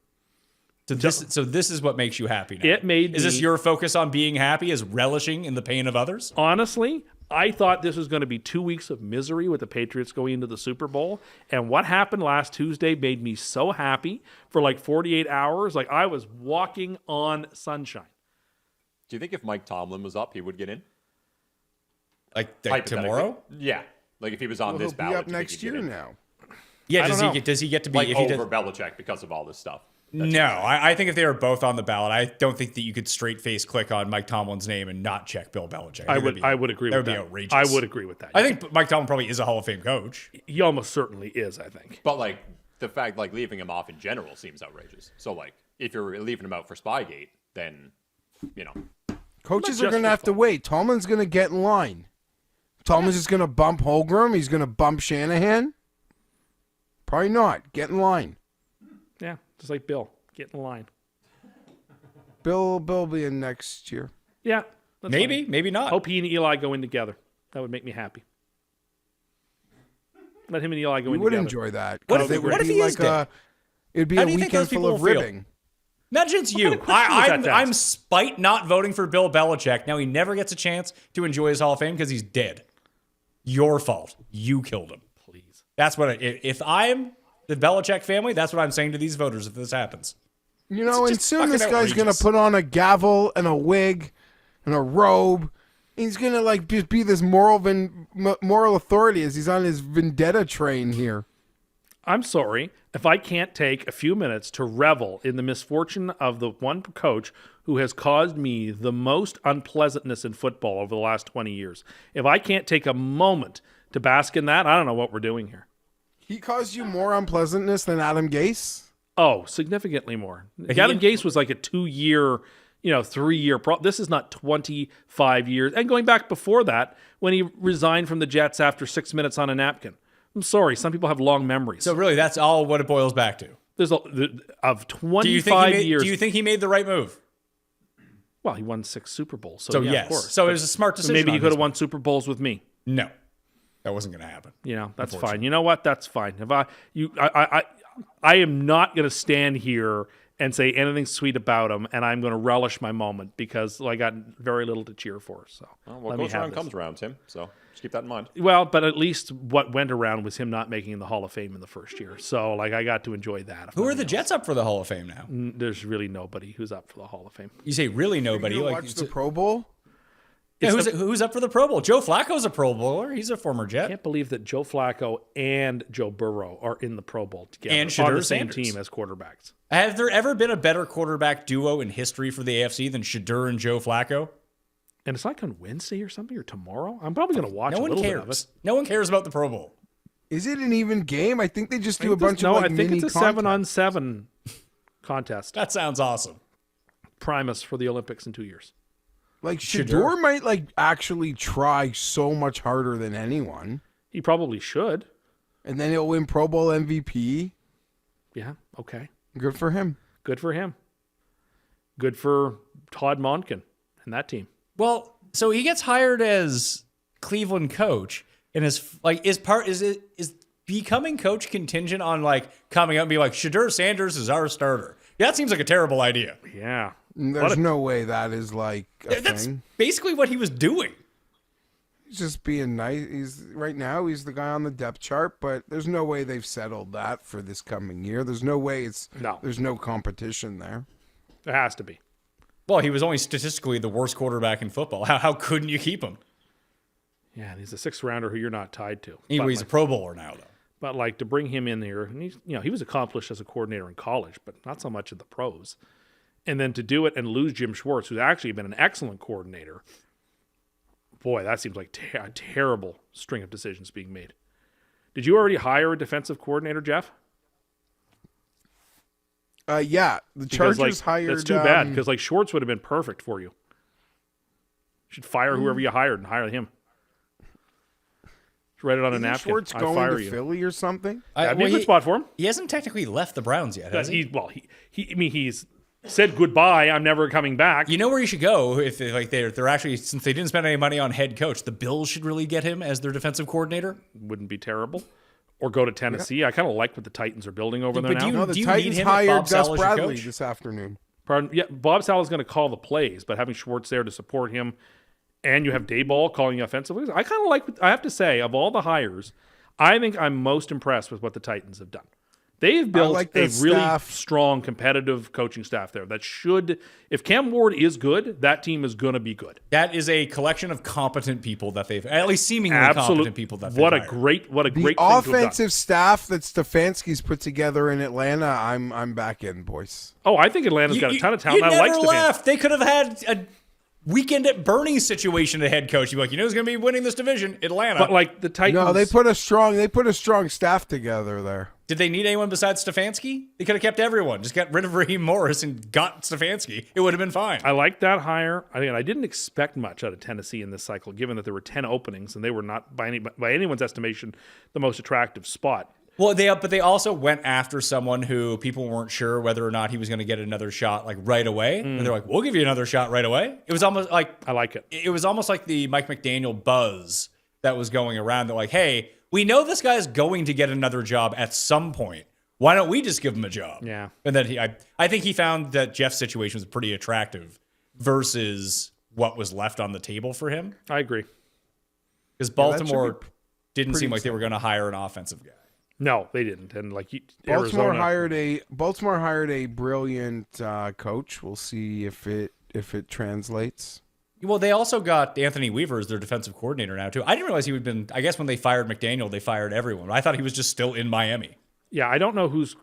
So this is what makes you happy now. It made Is this me- your focus on being happy, is relishing in the pain of others? Honestly, I thought this was going to be 2 weeks of misery with the Patriots going into the Super Bowl. And what happened last Tuesday made me so happy for like 48 hours. Like I was walking on sunshine. Do you think if Mike Tomlin was up, he would get in? Like Hypothetically. tomorrow? Yeah. Like if he was on Well, this he'll ballot. be up do you think next he'd get year in? now. Yeah, I don't know. does he get to be Like if he over does, Belichick because of all this stuff. No, I think if they were both on the ballot, I don't think that you could straight face click on Mike Tomlin's name and not check Bill Belichick. I think would that'd be- agree that with would that. be outrageous. I would agree with that. I think Mike Tomlin probably is a Hall of Fame coach. He almost certainly is, I think. But like the fact like leaving him off in general seems outrageous. So like if you're leaving him out for Spygate, then Coaches Not are going to just have for to fun. wait. Tomlin's going to get in line. Tomlin's just going to bump Holmgren. He's going to bump Shanahan. Probably not. Get in line. Yeah, just like Bill. Get in line. Bill will be in next year. Yeah. that's Maybe, fine. maybe not. Hope he and Eli go in together. That would make me happy. Let him and Eli go We in would together. enjoy that. What 'cause if- it would what if be he is like a, it'd be How a do you think weekend those full people of will feel? ribbing. Imagine it's you. kind of question was that to I'm ask? spite not voting for Bill Belichick. Now he never gets a chance to enjoy his Hall of Fame because he's dead. Your fault. You killed him. Please. That's what. If I'm the Belichick family, that's what I'm saying to these voters. If this happens, You know, and just soon this fucking guy's going to outrageous. put on a gavel and a wig and a robe. He's going to like just be this moral authority as he's on his vendetta train here. I'm sorry if I can't take a few minutes to revel in the misfortune of the one coach who has caused me the most unpleasantness in football over the last 20 years. If I can't take a moment to bask in that, I don't know what we're doing here. He caused you more unpleasantness than Adam Gase? Oh, significantly more. Adam Gase was like a 2-year, 3-year This is not 25 years. And going back before that, when he resigned from the Jets after 6 minutes on a napkin. I'm sorry. Some people have long memories. So really, that's all what it boils back to. There's of 25 years. Do you think he made the right move? Well, he won 6 Super Bowls. So yeah, yes. of course. So it was a smart decision. Maybe he on could his have won Super Bowls with me. No, that wasn't going to happen. You know, that's fine. You know what? That's fine. If I am not going to stand here and say anything sweet about him, and I'm going to relish my moment because I got very little to cheer for. So What goes around comes around, Tim. So just keep that in mind. Well, but at least what went around was him not making the Hall of Fame in the first year. So I got to enjoy that. Who are the Jets up for the Hall of Fame now? There's really nobody who's up for the Hall of Fame. You say really nobody? You watch the Pro Bowl? Yeah, who's up for the Pro Bowl? Joe Flacco's a Pro Bowler. He's a former Jet. I can't believe that Joe Flacco and Joe Burrow are in the Pro Bowl together And on Shedeur the same Sanders. team as quarterbacks. Have there ever been a better quarterback duo in history for the AFC than Shedeur and Joe Flacco? And it's like on Wednesday or something, or tomorrow. I'm probably going to watch No a one little bit of it. cares. No one cares about the Pro Bowl. Is it an even game? I think they just do a bunch No, of like I think mini it's a contests. 7-on-7 contest. That sounds awesome. Primus for the Olympics in 2 years. Like Shedeur. Shedeur might like actually try so much harder than anyone, He probably should. and then he'll win Pro Bowl MVP. Yeah, okay. Good for him. Good for him. Good for Todd Monken and that team. Well, so he gets hired as Cleveland coach, and is becoming coach contingent on like coming up and be like Shedeur Sanders is our starter? Yeah, that seems like a terrible idea. Yeah. There's no way that is like a That's thing. basically what he was doing. He's just being nice. Right now he's the guy on the depth chart, but there's no way they've settled that for this coming year. There's no way there's no competition there. There has to be. Well, he was only statistically the worst quarterback in football. How couldn't you keep him? Yeah, and he's a 6th rounder who you're not tied to. Anyway, he's a Pro Bowler now, though. But like to bring him in here, and he was accomplished as a coordinator in college, but not so much in the pros. And then to do it and lose Jim Schwartz, who's actually been an excellent coordinator, boy, that seems like a terrible string of decisions being made. Did you already hire a defensive coordinator, Jeff? Yeah, the Because, Chargers hired. That's too bad because like Schwartz would have been perfect for you. You should fire whoever you hired and hire him. Just write it on a Isn't napkin. Schwartz I going fire to you. Philly or something? That'd be a good spot for him. He hasn't technically left the Browns yet, has he? He's said goodbye. I'm never coming back. You know where you should go if they're actually, since they didn't spend any money on head coach, the Bills should really get him as their defensive coordinator. Wouldn't be terrible. Or go to Tennessee. Yeah. I kind of like what the Titans are building over there But now. No, the Do you Titans need him if hired Bob Gus Saleh is your Bradley coach? this afternoon. Pardon? Yeah, Bob Saleh's going to call the plays, but having Schwartz there to support him, and you have Dayball calling the offensive plays, I kind of like. I have to say, of all the hires, I think I'm most impressed with what the Titans have done. They've built like a the really staff. strong, competitive coaching staff there. That should, if Cam Ward is good, that team is going to be good. That is a collection of competent people that they've, at least seemingly competent people that they've What a hired. great The thing to have done. offensive staff that Stefanski's put together in Atlanta, I'm back in, boys. Oh, I think Atlanta's got a ton of talent. You I like never Stefanski. left. They could have had a weekend at Bernie's situation at head coach. You'd be like, who's going to be winning this division? Atlanta. But like the Titans, No, they put a strong staff together there. Did they need anyone besides Stefanski? They could have kept everyone. Just got rid of Raheem Morris and got Stefanski. It would have been fine. I like that hire. I didn't expect much out of Tennessee in this cycle, given that there were 10 openings and they were not, by anyone's estimation, the most attractive spot. Well, they also went after someone who people weren't sure whether or not he was going to get another shot like right away. And they're like, "We'll give you another shot right away." It was almost like I like it. It was almost like the Mike McDaniel buzz that was going around. They're like, "Hey, we know this guy's going to get another job at some point. Why don't we just give him a job?" Yeah. And then I think he found that Jeff's situation was pretty attractive versus what was left on the table for him. I agree. Because that should Baltimore be didn't pretty seem like they were going to hire an offensive guy. No, they didn't. And like Baltimore Arizona, hired a brilliant coach. We'll see if it translates. Well, they also got Anthony Weaver as their defensive coordinator now, too. I didn't realize he would have been, I guess when they fired McDaniel, they fired everyone. I thought he was just still in Miami. Yeah, I don't know who's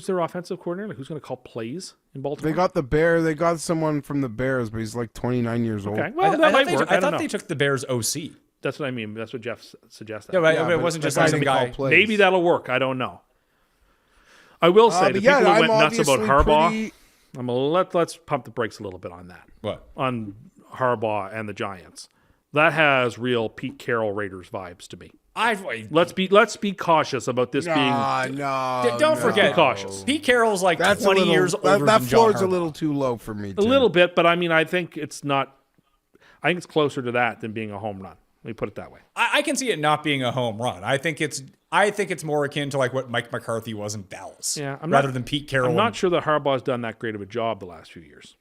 their offensive coordinator. Like, who's going to call plays in Baltimore? They got the Bear. They got someone from the Bears, but he's like 29 years old. Okay, well, that might work. I I don't thought know. they took the Bears OC. That's what I mean. That's what Jeff suggested. Yeah, but Yeah, it but wasn't just the guy some didn't call guy. plays. Maybe that'll work. I don't know. I will say But the yeah, people who I'm went nuts about obviously Harbaugh. pretty- I'm gonna let's pump the brakes a little bit on that. What? On Harbaugh and the Giants. That has real Pete Carroll Raiders vibes to me. Let's be cautious about this being. Don't forget, cautious. Pete Carroll's like That's 20 a little, years older that than John floor's a Harbaugh. little too low for me. A little bit, but I mean, I think it's not. I think it's closer to that than being a home run. Let me put it that way. I can see it not being a home run. I think it's more akin to like what Mike McCarthy was in Dallas. Yeah, rather than Pete Carroll. I'm not sure that Harbaugh's done that great of a job the last few years.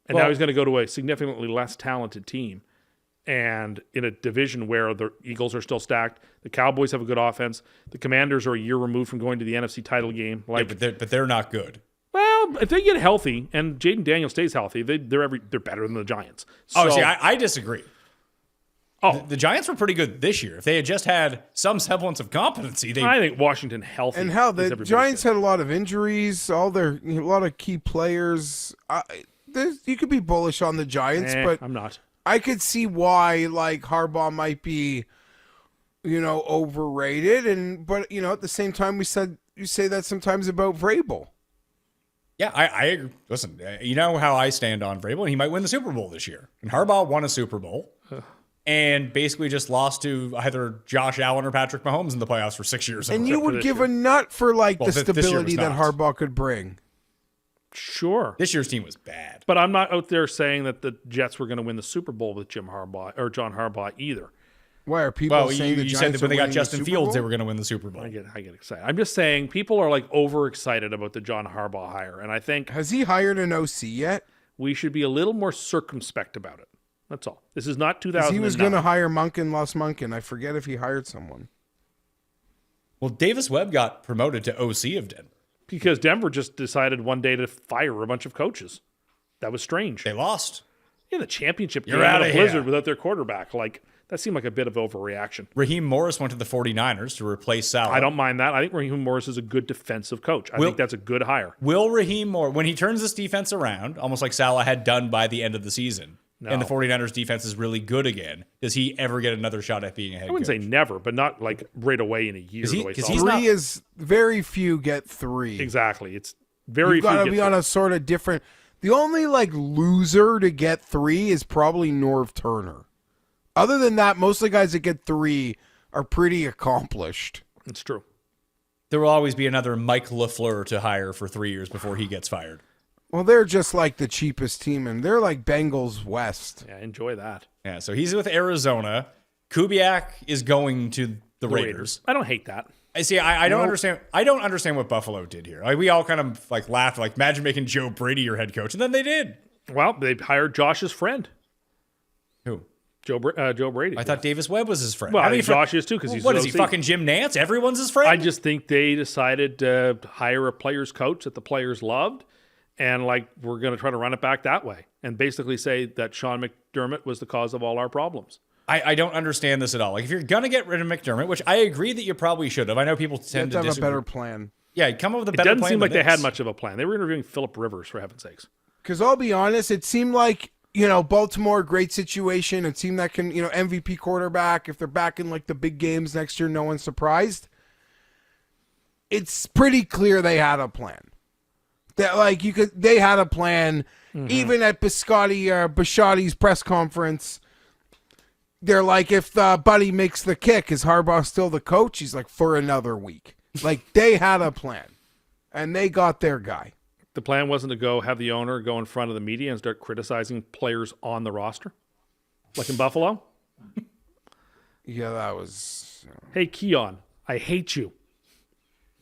And now he's going to go to a significantly less talented team and in a division where the Eagles are still stacked. The Cowboys have a good offense. The Commanders are a year removed from going to the NFC title game. But they're not good. Well, if they get healthy and Jaden Daniels stays healthy, they're better than the Giants. Oh, So- see, I disagree. The Giants were pretty good this year. If they had just had some semblance of competency, I think Washington healthy. And hell, is the everybody Giants said. had a lot of injuries. A lot of key players. You could be bullish on the Giants, but I'm not. I could see why like Harbaugh might be, overrated. But at the same time, you say that sometimes about Vrabel. Yeah, I agree. Listen, you know how I stand on Vrabel, and he might win the Super Bowl this year. And Harbaugh won a Super Bowl and basically just lost to either Josh Allen or Patrick Mahomes in the playoffs for 6 years. And in a you row. would give a nut for Well, the this year stability was that not. Harbaugh could bring. Sure. This year's team was bad. But I'm not out there saying that the Jets were going to win the Super Bowl with Jim Harbaugh or John Harbaugh either. Why are people Well, saying the you said Giants that when are they got winning the Justin Super Fields, Bowl? they were going to win the Super Bowl. I get excited. I'm just saying people are like overexcited about the John Harbaugh hire, and I think Has he hired an OC yet? we should be a little more circumspect about it. That's all. This is not 'Cause 2009. he was going to hire Munkin, Los Munkin. I forget if he hired someone. Well, Davis Webb got promoted to OC of Denver. because Denver just decided one day to fire a bunch of coaches. That was strange. They lost. Yeah, the championship You're game outta at a here. Blizzard without their quarterback. Like, that seemed like a bit of overreaction. Raheem Morris went to the 49ers to replace Salah. I don't mind that. I think Raheem Morris is a good defensive coach. I think that's a good hire. Will Raheem Morris, when he turns this defense around, almost like Salah had done by the end of the season, and the 49ers defense is really good again, does he ever get another shot at being a head I wouldn't coach? say never, but not like right away in a year. Is he- the way 'cause Salah- he's not- Three is very few get three. Exactly. It's very You've got to few be get on a sort of different. The only like loser to get three is probably Norv Turner. Other than that, most of the guys that get three are pretty accomplished. It's true. There will always be another Mike LaFleur to hire for 3 years before he gets fired. Well, they're just like the cheapest team, and they're like Bengals West. Yeah, enjoy that. Yeah, so he's with Arizona. Kubiak is going to the Raiders. I don't hate that. I see. I don't understand. I don't understand what Buffalo did here. Like, we all kind of like laughed. Like, imagine making Joe Brady your head coach, and then they did. Well, they hired Josh's friend, Who? Joe Brady. I thought Davis Webb was his friend. Well, How I many think Josh is too, 'cause he's what his is he, OC. fucking Jim Nance? Everyone's his friend. I just think they decided to hire a player's coach that the players loved, and like we're going to try to run it back that way, and basically say that Sean McDermott was the cause of all our problems. I don't understand this at all. Like, if you're gonna get rid of McDermott, which I agree that you probably should have. I know people You have tend to to have a disagree. better plan. Yeah, come up with a It better doesn't plan seem than like they had this. much of a plan. They were interviewing Philip Rivers, for heaven's sakes. Because I'll be honest, it seemed like, Baltimore, great situation. A team that can, MVP quarterback. If they're back in like the big games next year, no one's surprised. It's pretty clear they had a plan. That like they had a plan. Even at Bisciotti's press conference, they're like, if Buddy makes the kick, is Harbaugh still the coach? He's like, for another week. Like, they had a plan, and they got their guy. The plan wasn't to go have the owner go in front of the media and start criticizing players on the roster, like in Buffalo. Yeah, that was. Hey, Keon, I hate you.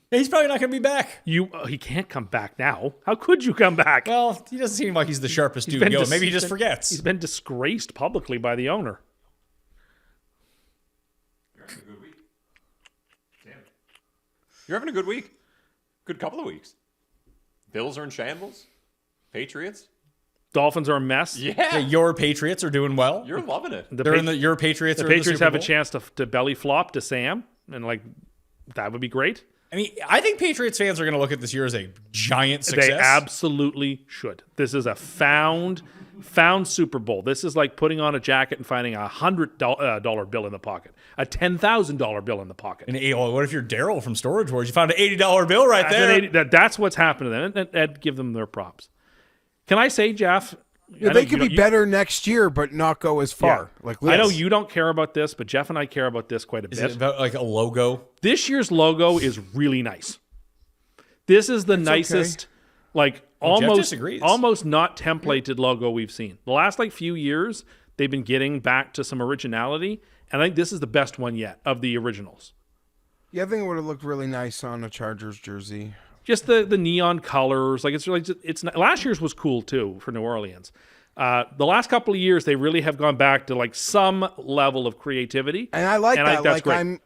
He's probably not gonna be back. He can't come back now. How could you come back? Well, he doesn't seem like he's the sharpest He's dude been going. dis- Maybe he just he's forgets. He's been disgraced publicly by the owner. You're having a good week. Good couple of weeks. Bills are in shambles. Patriots. Dolphins are a mess. Yeah, your Patriots are doing well. You're loving it. The They're Pa- in the your Patriots. The are in Patriots Super have a Bowl. chance to belly flop to Sam, and like that would be great. I mean, I think Patriots fans are going to look at this year as a giant success. They absolutely should. This is a found Super Bowl. This is like putting on a jacket and finding $100 bill in the pocket, a $10,000 bill in the pocket. And what if you're Daryl from Storage Wars? You found an $80 bill right there. That's what's happened to them, and I'd give them their props. Can I say, Jeff, Yeah, they could be better next year, but not go as far. Yeah. Like I know you don't care about this, but Jeff and I care about this quite a Is bit. it about like a logo? This year's logo is really nice. This is the nicest, like Jeff disagrees. almost not templated logo we've seen. The last few years, they've been getting back to some originality, and I think this is the best one yet of the originals. Yeah, I think it would have looked really nice on a Chargers jersey. Just the neon colors, it's really last year's was cool too for New Orleans. The last couple of years, they really have gone back to some level of creativity, And I like that. I think that's great.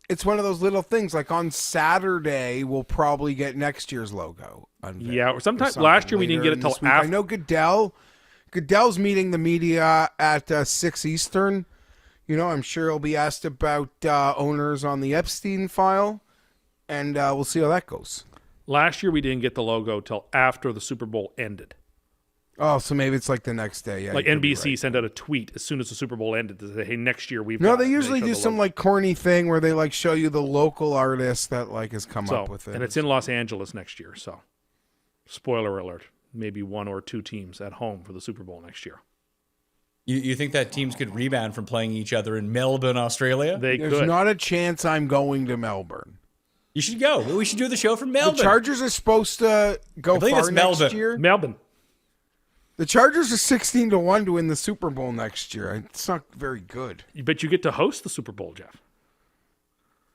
It's one of those little things. Like on Saturday, we'll probably get next year's logo unveiled. Yeah, or sometimes something last year we didn't later get it in till this week. after. I know Goodell's meeting the media at 6 Eastern. I'm sure he'll be asked about owners on the Epstein file, and we'll see how that goes. Last year we didn't get the logo till after the Super Bowl ended. Oh, so maybe it's like the next day. Yeah, Like you could be NBC right. sent out a tweet as soon as the Super Bowl ended to say, "Hey, next year we've." No, got they it." usually showed do the some logo. corny thing where they show you the local artist that has come up with it. And it's in Los Angeles next year. So, spoiler alert: maybe one or two teams at home for the Super Bowl next year. You think that teams could rebound from playing each other in Melbourne, Australia? They There's could. not a chance I'm going to Melbourne. You should go. We should do the show from Melbourne. The Chargers are supposed to go believe far it's next Melbourne. year. Melbourne. The Chargers are 16-1 to win the Super Bowl next year. It's not very good. But you get to host the Super Bowl, Jeff.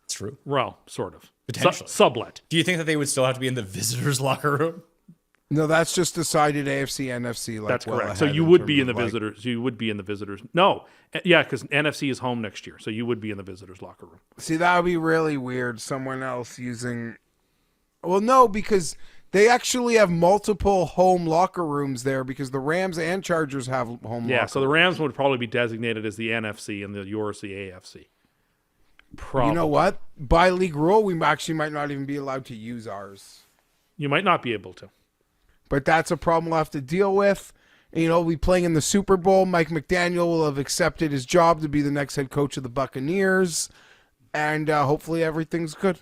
It's true. Well, sort of. Potentially. Sublet. Do you think that they would still have to be in the visitors' locker room? No, that's just decided AFC, NFC. That's well correct. So ahead you in would terms be in the of, visitors. You would be in the visitors. No, yeah, because NFC is home next year, so you would be in the visitors' locker room. See, that would be really weird. Someone else using. Well, no, because they actually have multiple home locker rooms there because the Rams and Chargers have home. Yeah, locker so the Rams would probably be designated as the NFC and yours the AFC. Probably. You know what? By league rule, we actually might not even be allowed to use ours. You might not be able to. But that's a problem we'll have to deal with. And, we'll be playing in the Super Bowl. Mike McDaniel will have accepted his job to be the next head coach of the Buccaneers. And hopefully everyth's good.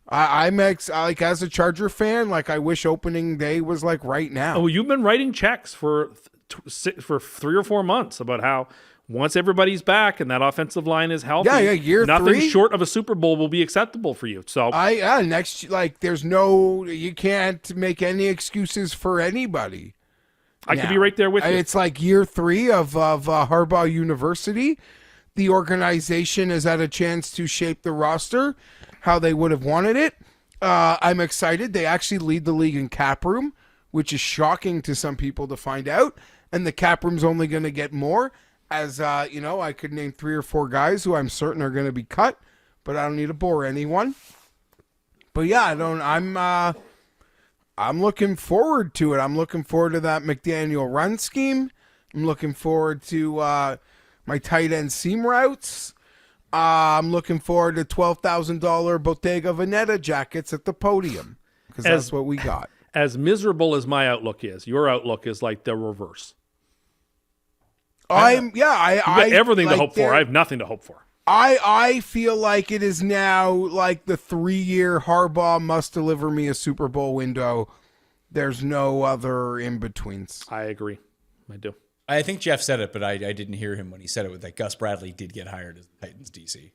I'm as a Charger fan, I wish opening day was right now. Oh, you've been writing checks for 3 or 4 months about how once everybody's back and that offensive line is healthy, year nothing 3 short of a Super Bowl will be acceptable for you. So there's you can't make any excuses for anybody. I could be right there with you. It's year 3 of Harbaugh University. The organization has had a chance to shape the roster how they would have wanted it. I'm excited. They actually lead the league in cap room, which is shocking to some people to find out. And the cap room's only going to get more. As I could name 3 or 4 guys who I'm certain are going to be cut, but I don't need to bore anyone. But yeah, I'm looking forward to it. I'm looking forward to that McDaniel run scheme. I'm looking forward to my tight end seam routes. I'm looking forward to $12,000 Bottega Veneta jackets at the podium because that's what we got. As miserable as my outlook is, your outlook is like the reverse. I got everything to hope for. I have nothing to hope for. I feel like it is now the 3-year Harbaugh must deliver me a Super Bowl window. There's no other in-betweens. I agree. I do. I think Jeff said it, but I didn't hear him when he said it. That Gus Bradley did get hired as the Titans DC.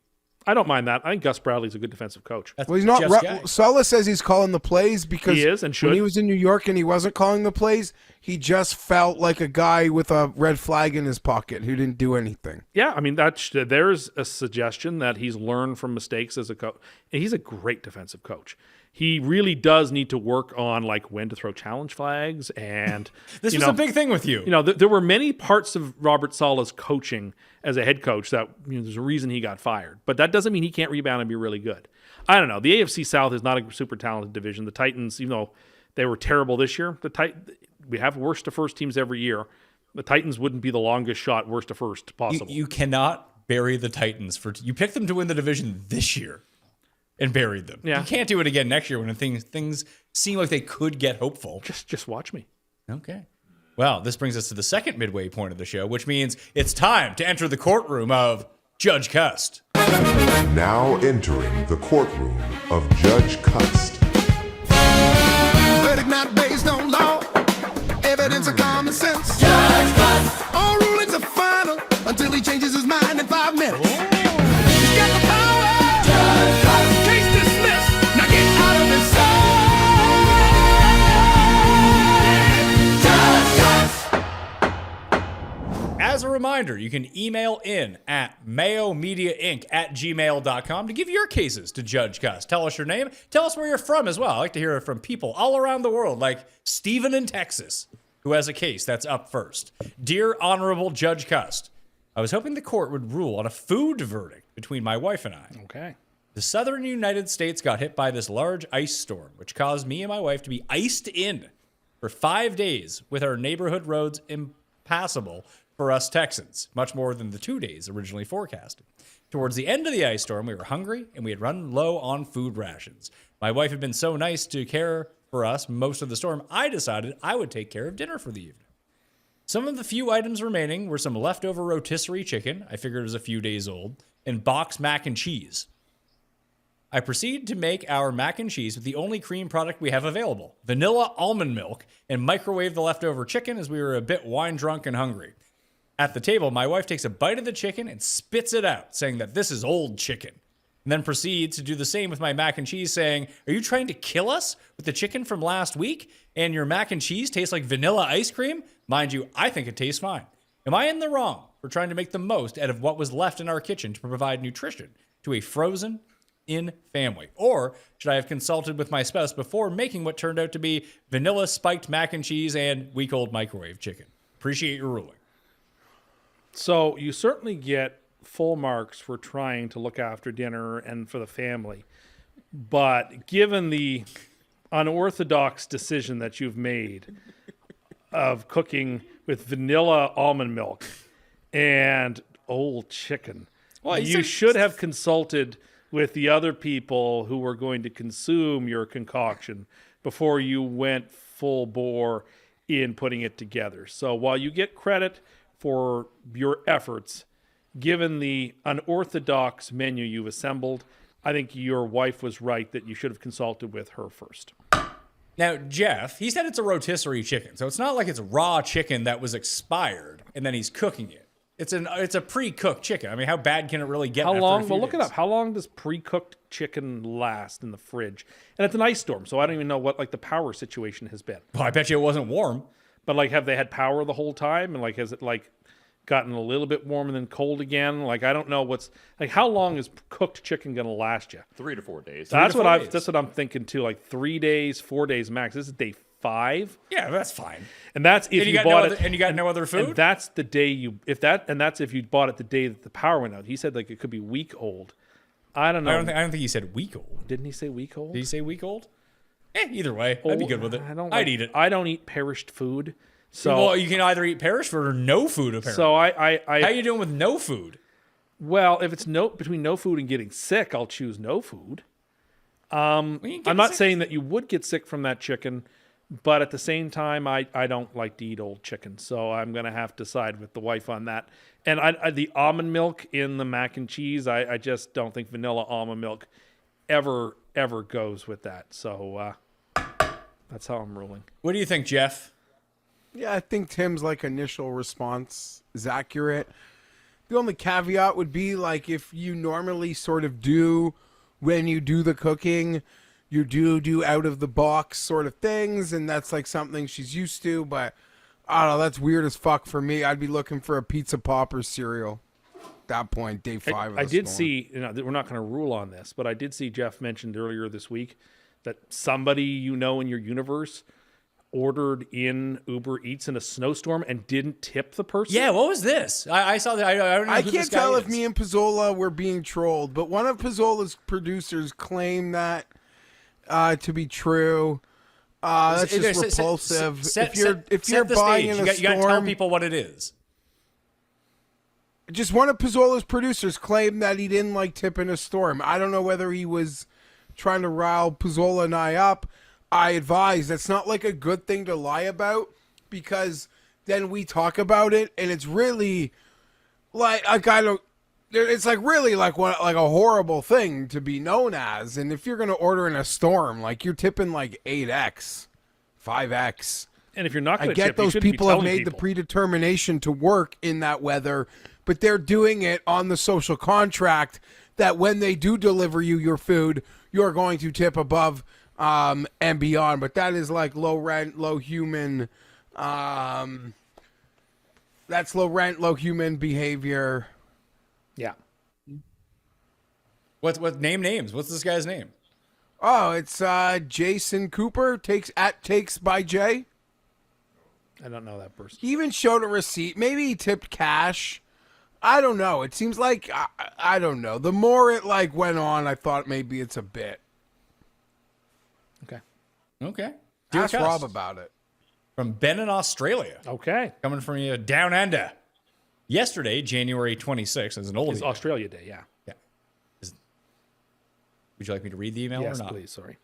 I don't mind that. I think Gus Bradley's a good defensive coach. That's Well, he's not. Jeff's guy. Sulla says he's calling the plays because He is and should. when he was in New York and he wasn't calling the plays, he just felt like a guy with a red flag in his pocket who didn't do anything. Yeah, I mean there's a suggestion that he's learned from mistakes as a coach. And he's a great defensive coach. He really does need to work on when to throw challenge flags and This was a big thing with you. There were many parts of Robert Saleh's coaching as a head coach that there's a reason he got fired. But that doesn't mean he can't rebound and be really good. I don't know. The AFC South is not a super talented division. The Titans, even though they were terrible this year, we have worst to first teams every year. The Titans wouldn't be the longest shot worst to first possible. You cannot bury the Titans you picked them to win the division this year and buried them. Yeah. You can't do it again next year when things seem like they could get hopeful. Just watch me. Okay. Well, this brings us to the second midway point of the show, which means it's time to enter the courtroom of Judge Cust. Now entering the courtroom of Judge Cust. Verdict not based on law, evidence of common sense. As a reminder, you can email in at mayomediainc@gmail.com to give your cases to Judge Cust. Tell us your name. Tell us where you're from as well. I like to hear from people all around the world, like Steven in Texas, who has a case that's up first. Dear Honorable Judge Cust, I was hoping the court would rule on a food verdict between my wife and I. Okay. The southern United States got hit by this large ice storm, which caused me and my wife to be iced in for 5 days with our neighborhood roads impassable for us Texans, much more than the 2 days originally forecasted. Towards the end of the ice storm, we were hungry and we had run low on food rations. My wife had been so nice to care for us most of the storm, I decided I would take care of dinner for the evening. Some of the few items remaining were some leftover rotisserie chicken, I figured it was a few days old, and boxed mac and cheese. I proceed to make our mac and cheese with the only cream product we have available, vanilla almond milk, and microwave the leftover chicken as we were a bit wine drunk and hungry. At the table, my wife takes a bite of the chicken and spits it out, saying that this is old chicken, and then proceeds to do the same with my mac and cheese, saying, "Are you trying to kill us with the chicken from last week? And your mac and cheese tastes like vanilla ice cream? Mind you, I think it tastes fine. Am I in the wrong for trying to make the most out of what was left in our kitchen to provide nutrition to a frozen in family? Or should I have consulted with my spouse before making what turned out to be vanilla spiked mac and cheese and week-old microwave chicken? Appreciate your ruling." So you certainly get full marks for trying to look after dinner and for the family. But given the unorthodox decision that you've made of cooking with vanilla almond milk and old chicken, you should have consulted with the other people who were going to consume your concoction before you went full bore in putting it together. So while you get credit for your efforts, given the unorthodox menu you've assembled, I think your wife was right that you should have consulted with her first. Now, Jeff, he said it's a rotisserie chicken, so it's not like it's raw chicken that was expired and then he's cooking it. It's a pre-cooked chicken. I mean, how bad can it really get? How after long? a few Well, look it days? up. How long does pre-cooked chicken last in the fridge? And it's an ice storm, so I don't even know what like the power situation has been. Well, I bet you it wasn't warm. But like, have they had power the whole time? And like, has it like gotten a little bit warm and then cold again? Like, I don't know what's like. How long is cooked chicken going to last you? 3 to 4 days. That's to what 4 days. That's what I'm thinking too. Like 3 days, 4 days max. This is day 5, Yeah, that's fine. and that's if And you got bought no it. other, and you got no other food. And that's the day you and that's if you bought it the day that the power went out. He said like it could be week old. I don't know. I don't think he said week old. Didn't he say week old? Did he say week old? Either way, I'd be good with it. I'd eat it. I don't eat perished food. So Well, you can either eat perished food or no food. Apparently. so How you doing with no food? well, if it's between no food and getting sick, I'll choose no food. Well, you can I'm not sick. saying that you would get sick from that chicken, but at the same time, I don't like to eat old chicken, so I'm gonna have to side with the wife on that. And the almond milk in the mac and cheese, I just don't think vanilla almond milk ever goes with that. So that's how I'm ruling. What do you think, Jeff? Yeah, I think Tim's like initial response is accurate. The only caveat would be like if you normally sort of do when you do the cooking, you do out of the box sort of things, and that's like something she's used to, but I don't know, that's weird as fuck for me. I'd be looking for a pizza pop or cereal at that point, day 5 of the I did storm. see, we're not going to rule on this, but I did see Jeff mentioned earlier this week that somebody in your universe ordered in Uber Eats in a snowstorm and didn't tip the person. Yeah, what was this? I saw that. I don't know. I who can't this guy tell if is. me and Pizzola were being trolled, but one of Pizzola's producers claimed that to be true. That's just repulsive. If you're the buying stage. in a You got to tell storm, people what it is. just one of Pizzola's producers claimed that he didn't like tip in a storm. I don't know whether he was trying to rile Pizzola and I up. I advise that's not like a good thing to lie about, because then we talk about it and it's really like it's like really like what like a horrible thing to be known as. And if you're gonna order in a storm, like you're tipping like 8x, 5x. And if you're not going I to get tip, you those shouldn't be people have telling made the people. predetermination to work in that weather, but they're doing it on the social contract that when they do deliver you your food, you're going to tip above and beyond. But that is like low rent, low human That's low rent, low human behavior. Yeah. What name names? What's this guy's name? Oh, it's Jason Cooper, takes by Jay. I don't know that person. He even showed a receipt. Maybe he tipped cash. I don't know. It seems like, I don't know. The more it like went on, I thought maybe it's a bit. Okay. Okay. Ask Cust. Rob about it. From Ben in Australia. Okay. Coming from you down under. Yesterday, January 26th, as an old It's email. Australia Day, yeah. Yeah. Would you like me to read the email Yes, or not? please. Sorry.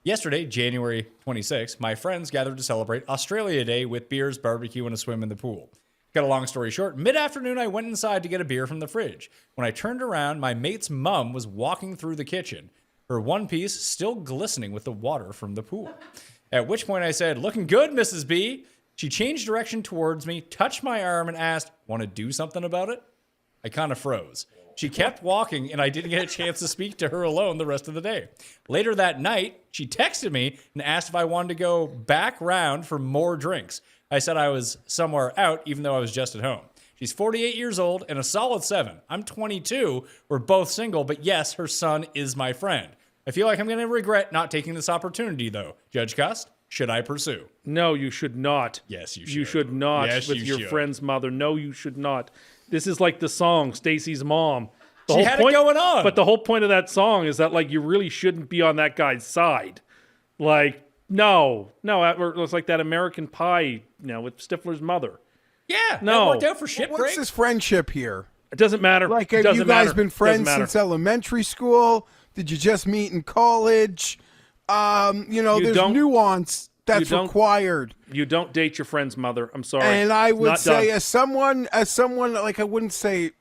Yesterday, January 26th, my friends gathered to celebrate Australia Day with beers, barbecue, and a swim in the pool. Cut a long story short, mid-afternoon, I went inside to get a beer from the fridge. When I turned around, my mate's mum was walking through the kitchen, her one piece still glistening with the water from the pool. At which point I said, "Looking good, Mrs. B." She changed direction towards me, touched my arm, and asked, "Want to do something about it?" I kind of froze. She kept walking, and I didn't get a chance to speak to her alone the rest of the day. Later that night, she texted me and asked if I wanted to go back round for more drinks. I said I was somewhere out, even though I was just at home. She's 48 years old and a solid 7. I'm 22. We're both single, but yes, her son is my friend. I feel like I'm going to regret not taking this opportunity, though. Judge Cust, should I pursue? No, you should not. Yes, you You should. should not Yes, with you your should. friend's mother. No, you should not. This is like the song Stacy's Mom. She had it going on. But the whole point of that song is that like you really shouldn't be on that guy's side. Like no, it's like that American Pie, with Stifler's mother. Yeah, No. that worked out for shit What's break. this friendship here? It doesn't matter. Like, It have doesn't you guys matter. been Doesn't friends matter. since elementary school? Did you just meet in college? There's don't- nuance that's don't- required. You don't date your friend's mother. I'm sorry. And I It's would not say, done. as someone, like, I wouldn't say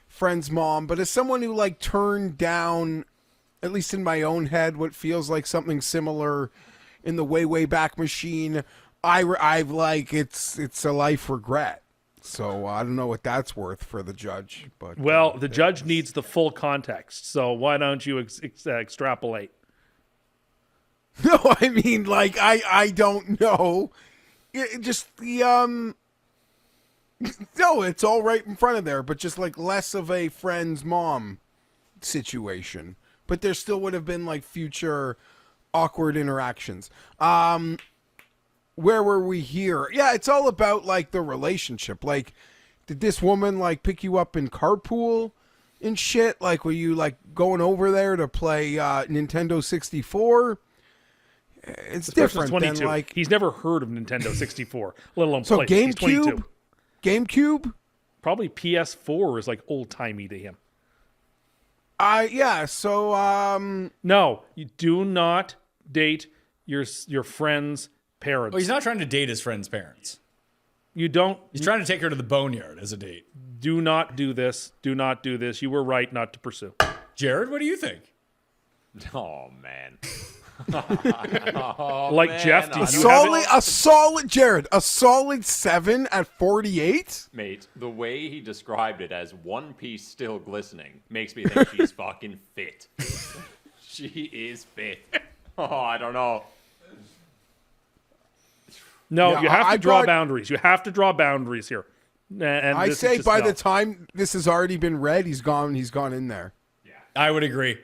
friend's mom, but as someone who, like, turned down, at least in my own head, what feels like something similar in the way back machine, I've like, it's a life regret. So I don't know what that's worth for the judge. But Well, the judge needs the full context. So why don't you extrapolate? No, I mean, like, I don't know. It just the no, it's all right in front of there, but just like less of a friend's mom situation. But there still would have been like future awkward interactions. Where were we here? Yeah, it's all about like the relationship. Like, did this woman like pick you up in carpool and shit? Like, were you like going over there to play Nintendo 64? It's This person's different 22. than like He's never heard of Nintendo 64, let alone so play. He's 22. GameCube. Probably PS4 is like old timey to him. Yeah. So No, you do not date your friend's parents. Well, he's not trying to date his friend's parents. You don't. He's trying to take her to the boneyard as a date. Do not do this. Do not do this. You were right not to pursue. Jared, what do you think? Oh man. Like Jeff, did you a solid Jared, a solid 7 at 48. Mate, the way he described it as one piece still glistening makes me think she's fucking fit. She is fit. Oh, I don't know. No, Yeah, you have I to draw brought- boundaries. You have to draw boundaries here. And I this is say just by no. the time this has already been read, he's gone in there. I would agree.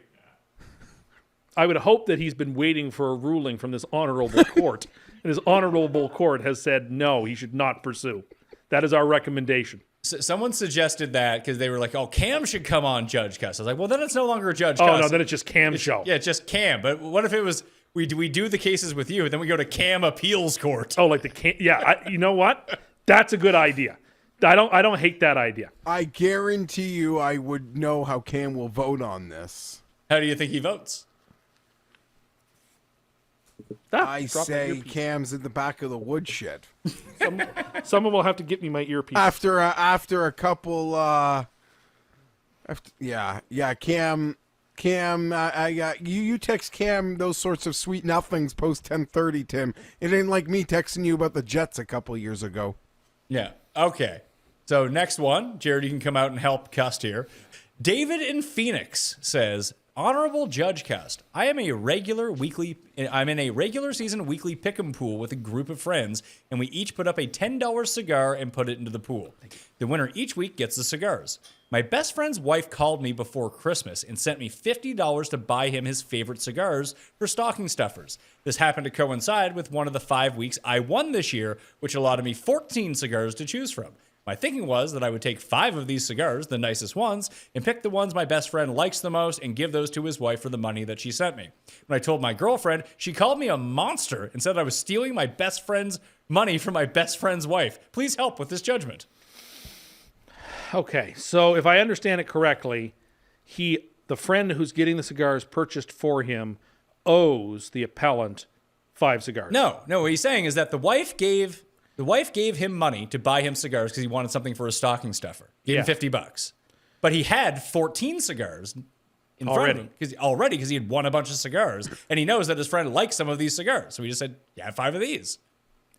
I would hope that he's been waiting for a ruling from this honorable court, and his honorable court has said no, he should not pursue. That is our recommendation. Someone suggested that because they were like, "Oh, Cam should come on Judge Cust." I was like, "Well, then it's no longer a Judge Oh Cust. no, then it's just Cam's show. Yeah, it's just Cam. But what if it was we do the cases with you, and then we go to Cam appeals court? Oh, like the Cam. Yeah, you know what? That's a good idea. I don't hate that idea. I guarantee you, I would know how Cam will vote on this. How do you think he votes? I Drop my say earpiece. Cam's in the back of the woodshed. Someone will have to get me my earpiece. After a couple, Cam, I got you text Cam those sorts of sweet nothings post 10:30, Tim. It ain't like me texting you about the Jets a couple years ago. Yeah. Okay. So next one, Jared, you can come out and help Cust here. David in Phoenix says, Honorable Judge Cust. I'm in a regular season weekly pick'em pool with a group of friends, and we each put up a $10 cigar and put it into the pool. The winner each week gets the cigars. My best friend's wife called me before Christmas and sent me $50 to buy him his favorite cigars for stocking stuffers. This happened to coincide with one of the 5 weeks I won this year, which allotted me 14 cigars to choose from. My thinking was that I would take 5 of these cigars, the nicest ones, and pick the ones my best friend likes the most and give those to his wife for the money that she sent me. When I told my girlfriend, she called me a monster and said I was stealing my best friend's money from my best friend's wife. Please help with this judgment. Okay, so if I understand it correctly, the friend who's getting the cigars purchased for him owes the appellant 5 cigars. No, what he's saying is that the wife gave him money to buy him cigars because he wanted something for a stocking stuffer. Gave him $50. But he had 14 cigars in front of him because he had won a bunch of cigars, and he knows that his friend likes some of these cigars. So he just said, yeah, 5 of these.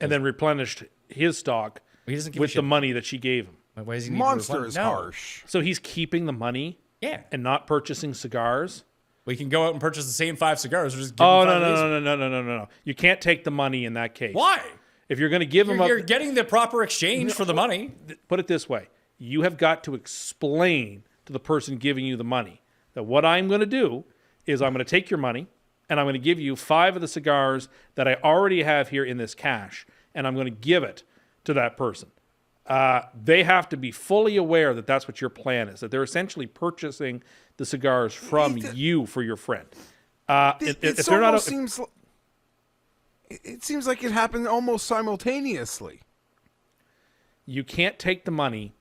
And then replenished his stock with the money that she gave him. Why does he need Monster is harsh. So he's keeping the money and not purchasing cigars? We can go out and purchase the same 5 cigars. Or just give Oh, him 5 of these. no. You can't take the money in that case. Why? If you're going to give him You're getting the proper exchange for the money. Put it this way. You have got to explain to the person giving you the money that what I'm going to do is I'm going to take your money and I'm going to give you 5 of the cigars that I already have here in this cash, and I'm going to give it to that person. They have to be fully aware that that's what your plan is, that they're essentially purchasing the cigars from you for your friend. It seems like it happened almost simultaneously. You can't take the money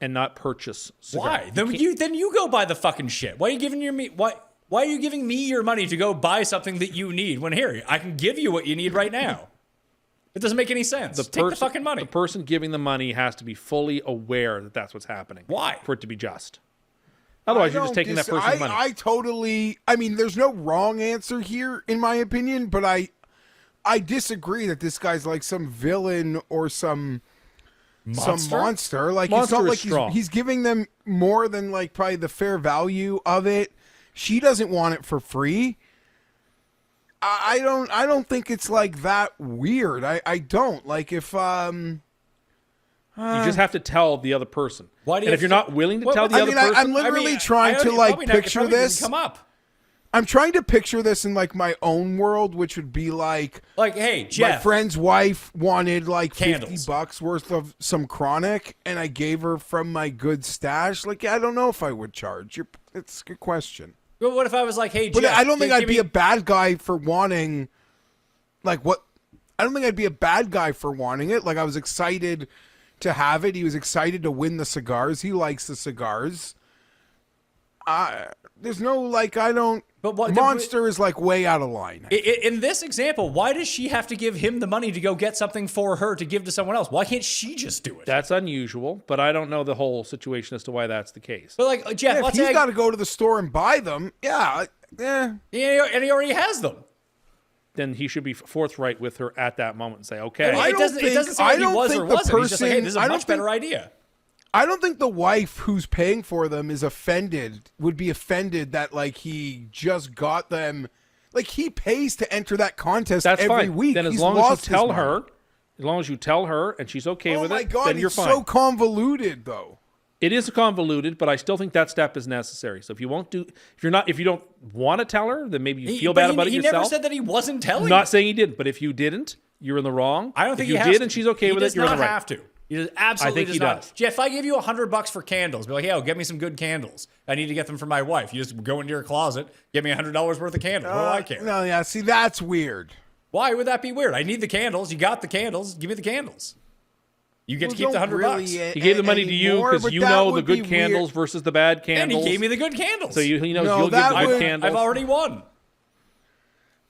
and not purchase cigars. Why? Then you go buy the fucking shit. Why are you giving Why are you giving me your money to go buy something that you need when here I can give you what you need right now? It doesn't make any sense. Take the fucking money. The person giving the money has to be fully aware that that's what's happening. Why? For it to be just. Otherwise, you're just taking that person's money. I mean, there's no wrong answer here, in my opinion, but I disagree that this guy's like some villain or some monster. Like, it's not like he's giving them more than like probably the fair value of it. She doesn't want it for free. I don't think it's like that weird. I don't like if you just have to tell the other person. Why do you and if you're not willing to tell the other person, I'm literally trying to like picture this. Come up. I'm trying to picture this in like my own world, which would be like, hey, Jeff, my friend's wife wanted like candles. $50 worth of some chronic, and I gave her from my good stash. Like, I don't know if I would charge. It's a good question. But what if I was like, hey, Jeff, but I don't think I'd be a bad guy for wanting, like, what? I don't think I'd be a bad guy for wanting it. Like, I was excited to have it. He was excited to win the cigars. He likes the cigars. There's no, like, I don't. But what monster is like way out of line. In this example, why does she have to give him the money to go get something for her to give to someone else? Why can't she just do it? That's unusual, but I don't know the whole situation as to why that's the case. But like, Jeff, if he's got to go to the store and buy them, yeah, and he already has them. Then he should be forthright with her at that moment and say, okay. It doesn't seem like he was or wasn't. He's just like, hey, this is a much better idea. I don't think the wife who's paying for them would be offended that like he just got them. Like, he pays to enter that contest every week. Then as long as you tell her and she's okay with it, then you're fine. Oh my God, it's so convoluted though. It is convoluted, but I still think that step is necessary. So if you don't want to tell her, then maybe you feel bad about it yourself. He never said that he wasn't telling. I'm not saying he didn't, but if you didn't, you're in the wrong. I don't think if you did and she's okay with it, you're in the right. He does not have to. He does absolutely does not. Jeff, if I give you $100 for candles, be like, hey, get me some good candles. I need to get them for my wife. You just go into your closet, get me $100 worth of candles. What do I care? No, yeah, see, that's weird. Why would that be weird? I need the candles. You got the candles. Give me the candles. You get to keep the $100. He gave the money to you because you know the good candles versus the bad candles. And he gave me the good candles. So he knows you'll give the good candles. I've already won.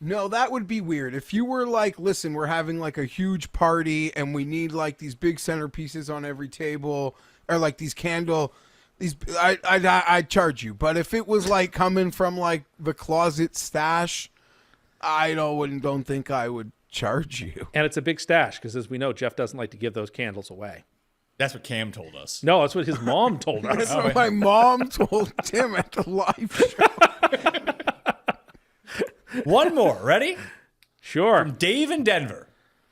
No, that would be weird. If you were like, listen, we're having like a huge party and we need like these big centerpieces on every table, or like these I'd charge you. But if it was like coming from like the closet stash, I don't think I would charge you. And it's a big stash because, as we know, Jeff doesn't like to give those candles away. That's what Cam told us. No, that's what his mom told us. That's what my mom told Tim at the live show. One more. Ready? Sure. Dave in Denver.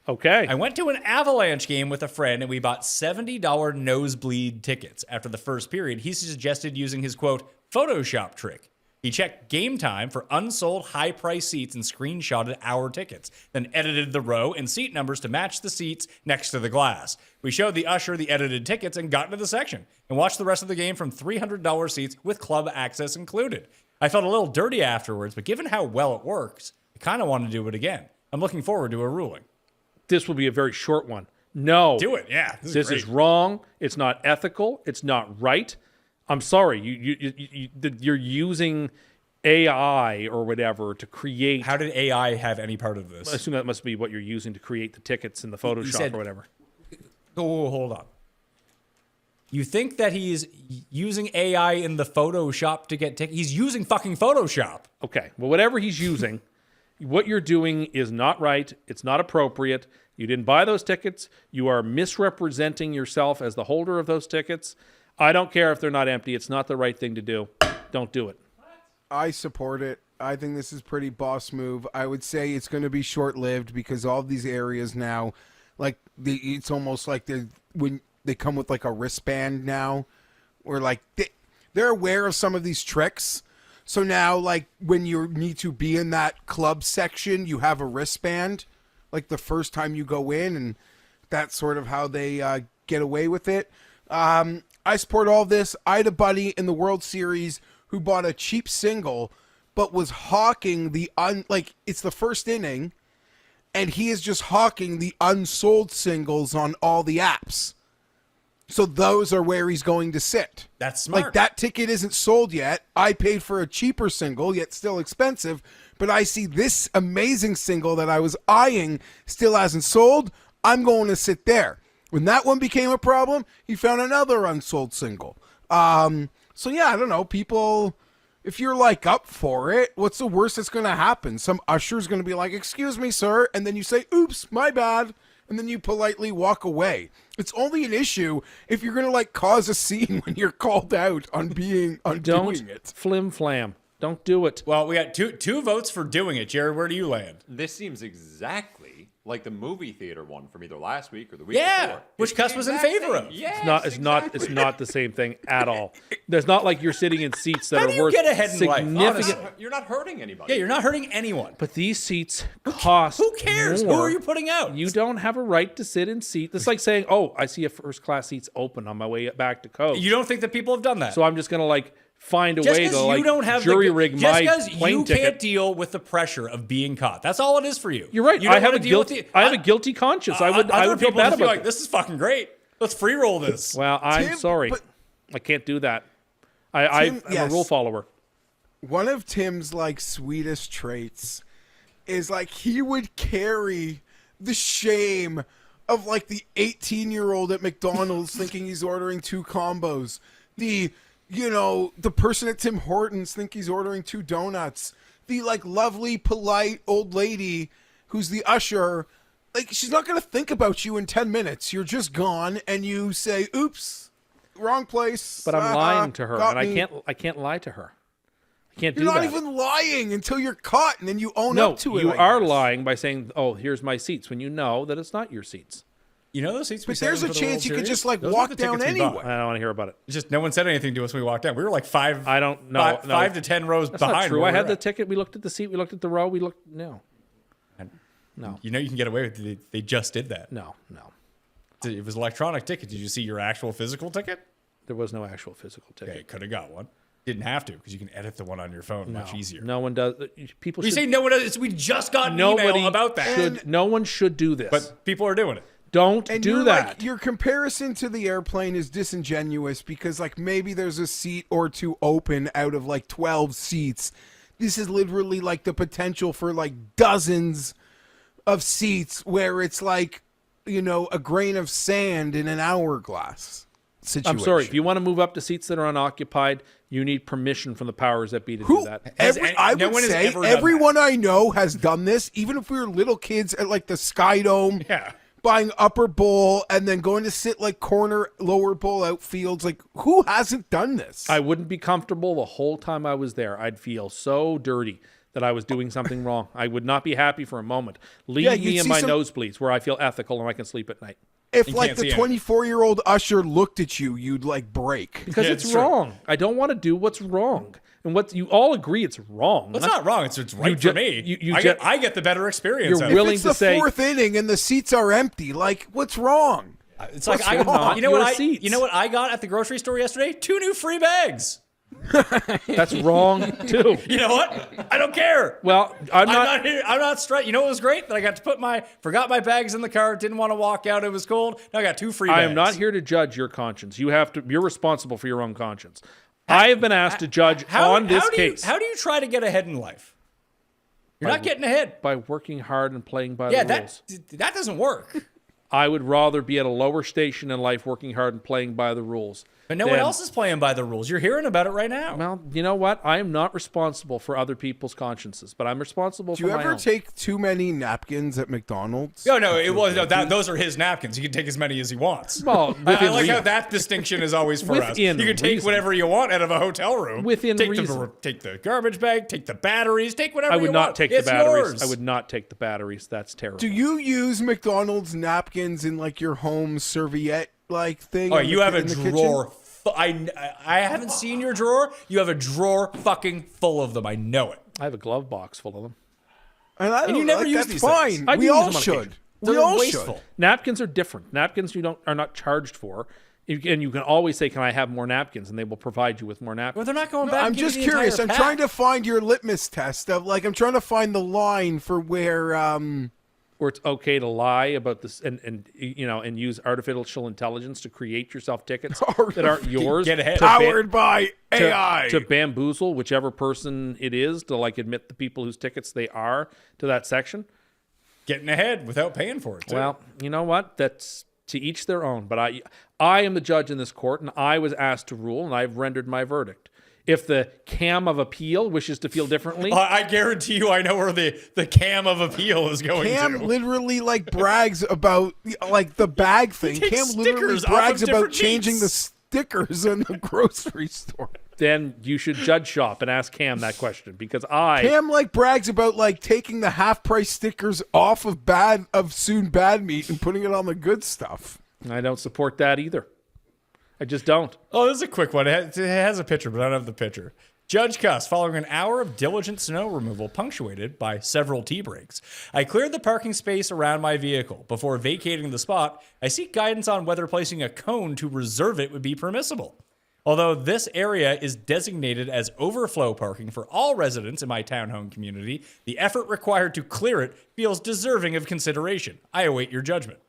Okay. I went to an Avalanche game with a friend and we bought $70 nosebleed tickets. After the first period, he suggested using his, quote, Photoshop trick. He checked game time for unsold high-price seats and screenshotted our tickets, then edited the row and seat numbers to match the seats next to the glass. We showed the usher the edited tickets and got into the section and watched the rest of the game from $300 seats with club access included. I felt a little dirty afterwards, but given how well it works, I kind of want to do it again. I'm looking forward to a ruling. This will be a very short one. No. Do it, yeah. This is wrong. It's not ethical. It's not right. I'm sorry. You're using AI or whatever to create. How did AI have any part of this? I assume that must be what you're using to create the tickets in the Photoshop said- or whatever. Oh, hold on. You think that he's using AI in the Photoshop to get tickets? He's using fucking Photoshop. Okay. Well, whatever he's using, what you're doing is not right. It's not appropriate. You didn't buy those tickets. You are misrepresenting yourself as the holder of those tickets. I don't care if they're not empty. It's not the right thing to do. Don't do it. I support it. I think this is pretty boss move. I would say it's going to be short-lived because all of these areas now, like it's almost like when they come with like a wristband now, where like they're aware of some of these tricks. So now, like when you need to be in that club section, you have a wristband, like the first time you go in, and that's sort of how they get away with it. I support all this. I had a buddy in the World Series who bought a cheap single, but was hawking it's the first inning, and he is just hawking the unsold singles on all the apps. So those are where he's going to sit. That's smart. Like that ticket isn't sold yet. I paid for a cheaper single, yet still expensive, but I see this amazing single that I was eyeing still hasn't sold. I'm going to sit there. When that one became a problem, he found another unsold single. So yeah, I don't know. People, if you're like up for it, what's the worst that's going to happen? Some usher's going to be like, "Excuse me, sir," and then you say, "Oops, my bad," and then you politely walk away. It's only an issue if you're going to like cause a scene when you're called out on doing it. Flim flam. Don't do it. Well, we got two votes for doing it. Jared, where do you land? This seems exactly like the movie theater one from either last week or the week before. Which Cust was in favor of. Yes, It's not the same thing at all. There's not like you're sitting in seats that How are do you worth get ahead in life, significant. honestly? You're not hurting anybody. Yeah, you're not hurting anyone. But these seats cost. Who cares? more. Who are you putting out? You don't have a right to sit in seat. That's like saying, "Oh, I see a first class seat's open on my way back to coach." You don't think that people have done that? So I'm just gonna like find a just way because to you like don't have jury rig just my because plane you ticket. can't deal with the pressure of being caught. That's all it is for you. You're right. You don't I have wanna a deal with guilty. I have a guilty conscience. I would feel people bad just be about like, "This is fucking great. Let's free roll this." Well, I'm Tim, sorry. but- I can't do that. I'm a yes. rule follower. One of Tim's like sweetest traits is like he would carry the shame of like the 18-year-old at McDonald's thinking he's ordering 2 combos. The person at Tim Hortons think he's ordering 2 donuts. The like lovely, polite old lady who's the usher, like she's not going to think about you in 10 minutes. You're just gone and you say, "Oops, wrong place." But I'm lying to her, got and me. I can't lie to her. I can't You're do not that. even lying until you're caught, and then you own No, up to it. you I are guess. lying by saying, "Oh, here's my seats," when you know that it's not your seats. You know those seats. we But sat there's in a for the World chance you could Series? just like Those were walk the down tickets we bought. anyway. I don't want to hear about it. It's just no one said anything to us when we walked down. We were like five. I don't know. Five, no. 5 to 10 rows That's behind. not true. where I had we're the at. ticket. We looked at the seat. We looked at the row. We looked. No. You know you can get away with it. They just did that. No. It was electronic ticket. Did you see your actual physical ticket? There was no actual physical ticket. Okay, could have got one. Didn't have to because you can edit the one on your phone much easier. No one does. People You should. say no one does. We just got an Nobody email about that. should. No one should do this. But people are doing it. don't And do you're that. like, your comparison to the airplane is disingenuous because like maybe there's a seat or 2 open out of like 12 seats. This is literally like the potential for like dozens of seats where it's like, a grain of sand in an hourglass situation. I'm sorry. If you want to move up to seats that are unoccupied, you need permission from the powers that be to do Who? that. I no would one has say ever done everyone I know has done this, even if we were little kids at like the Sky Dome, Yeah. buying upper bowl and then going to sit like corner, lower bowl outfields. Like, who hasn't done this? I wouldn't be comfortable the whole time I was there. I'd feel so dirty that I was doing something wrong. I would not be happy for a moment. Leave Yeah, me you'd in see my some- nosebleeds where I feel ethical and I can sleep at night. If You like can't the see anything. 24-year-old usher looked at you, you'd like break. Because Yeah, it's it's true. wrong. I don't want to do what's wrong. And what you all agree it's wrong. It's not wrong. It's right ju- for me. you I, ju- get, I get the better experience. You're out of it. willing It's to the say- fourth inning and the seats are empty. Like, what's wrong? It's like What's I wrong? you know what Your I seats. you know what I got at the grocery store yesterday? 2 new free bags. That's wrong too. You know what? I don't care. Well, I'm not. I'm not stressed. You know what was great? That I got to forgot my bags in the car. Didn't want to walk out. It was cold. Now I got 2 free bags. I am not here to judge your conscience. You're responsible for your own conscience. I have been asked to judge on this case How do you try to get ahead in life? You're not getting ahead. by working hard and playing by Yeah, the rules. that doesn't work. I would rather be at a lower station in life working hard and playing by the rules. But no one else is playing by the rules. You're hearing about it right now. Well, you know what? I am not responsible for other people's consciences, but I'm responsible Do for you my ever own. take too many napkins at McDonald's? No, it was those are his napkins. He can take as many as he wants. Well, I within like how reason. that distinction is always for us. You Within can take reason. whatever you want out of a hotel room. Within take reason. take the garbage bag, take the batteries, take whatever I you would want. not take It's the batteries. yours. I would not take the batteries. That's terrible. Do you use McDonald's napkins in like your home serviette like thing? Oh, in you the- have a in the kitchen? drawer. I haven't seen your drawer. You have a drawer fucking full of them. I know it. I have a glove box full of them. And, I don't, you never like, use that's these fine. things. I do We use all them on should. occasion. We They're all wasteful. should. Napkins are different. Napkins are not charged for. And you can always say, "Can I have more napkins?" And they will provide you with more Well, napkins. they're not going back. I'm and giving just you the curious. entire I'm pack. trying to find your litmus test of like I'm trying to find the line for where Where it's okay to lie about this and use artificial intelligence to create yourself tickets that aren't yours. Get ahead. to ba- powered by to- AI. to bamboozle whichever person it is to like admit the people whose tickets they are to that section. Getting ahead without paying for it. Too. Well, you know what? That's to each their own. But I am the judge in this court, and I was asked to rule, and I've rendered my verdict. If the cam of appeal wishes to feel differently, I guarantee you, I know where the cam of appeal is going Cam to. literally like brags about like the bag thing. takes Cam literally stickers off brags of about different changing the meats. stickers in the grocery store. then you should judge shop and ask Cam that question because I Cam like brags about like taking the half price stickers off of soon bad meat and putting it on the good stuff. don't support that either. I just don't. Oh, this is a quick one. It has a picture, but I don't have the picture. Judge Cust, following an hour of diligent snow removal punctuated by several tea breaks, I cleared the parking space around my vehicle. Before vacating the spot, I seek guidance on whether placing a cone to reserve it would be permissible. Although this area is designated as overflow parking for all residents in my townhome community, the effort required to clear it feels deserving of consideration. I await your judgment.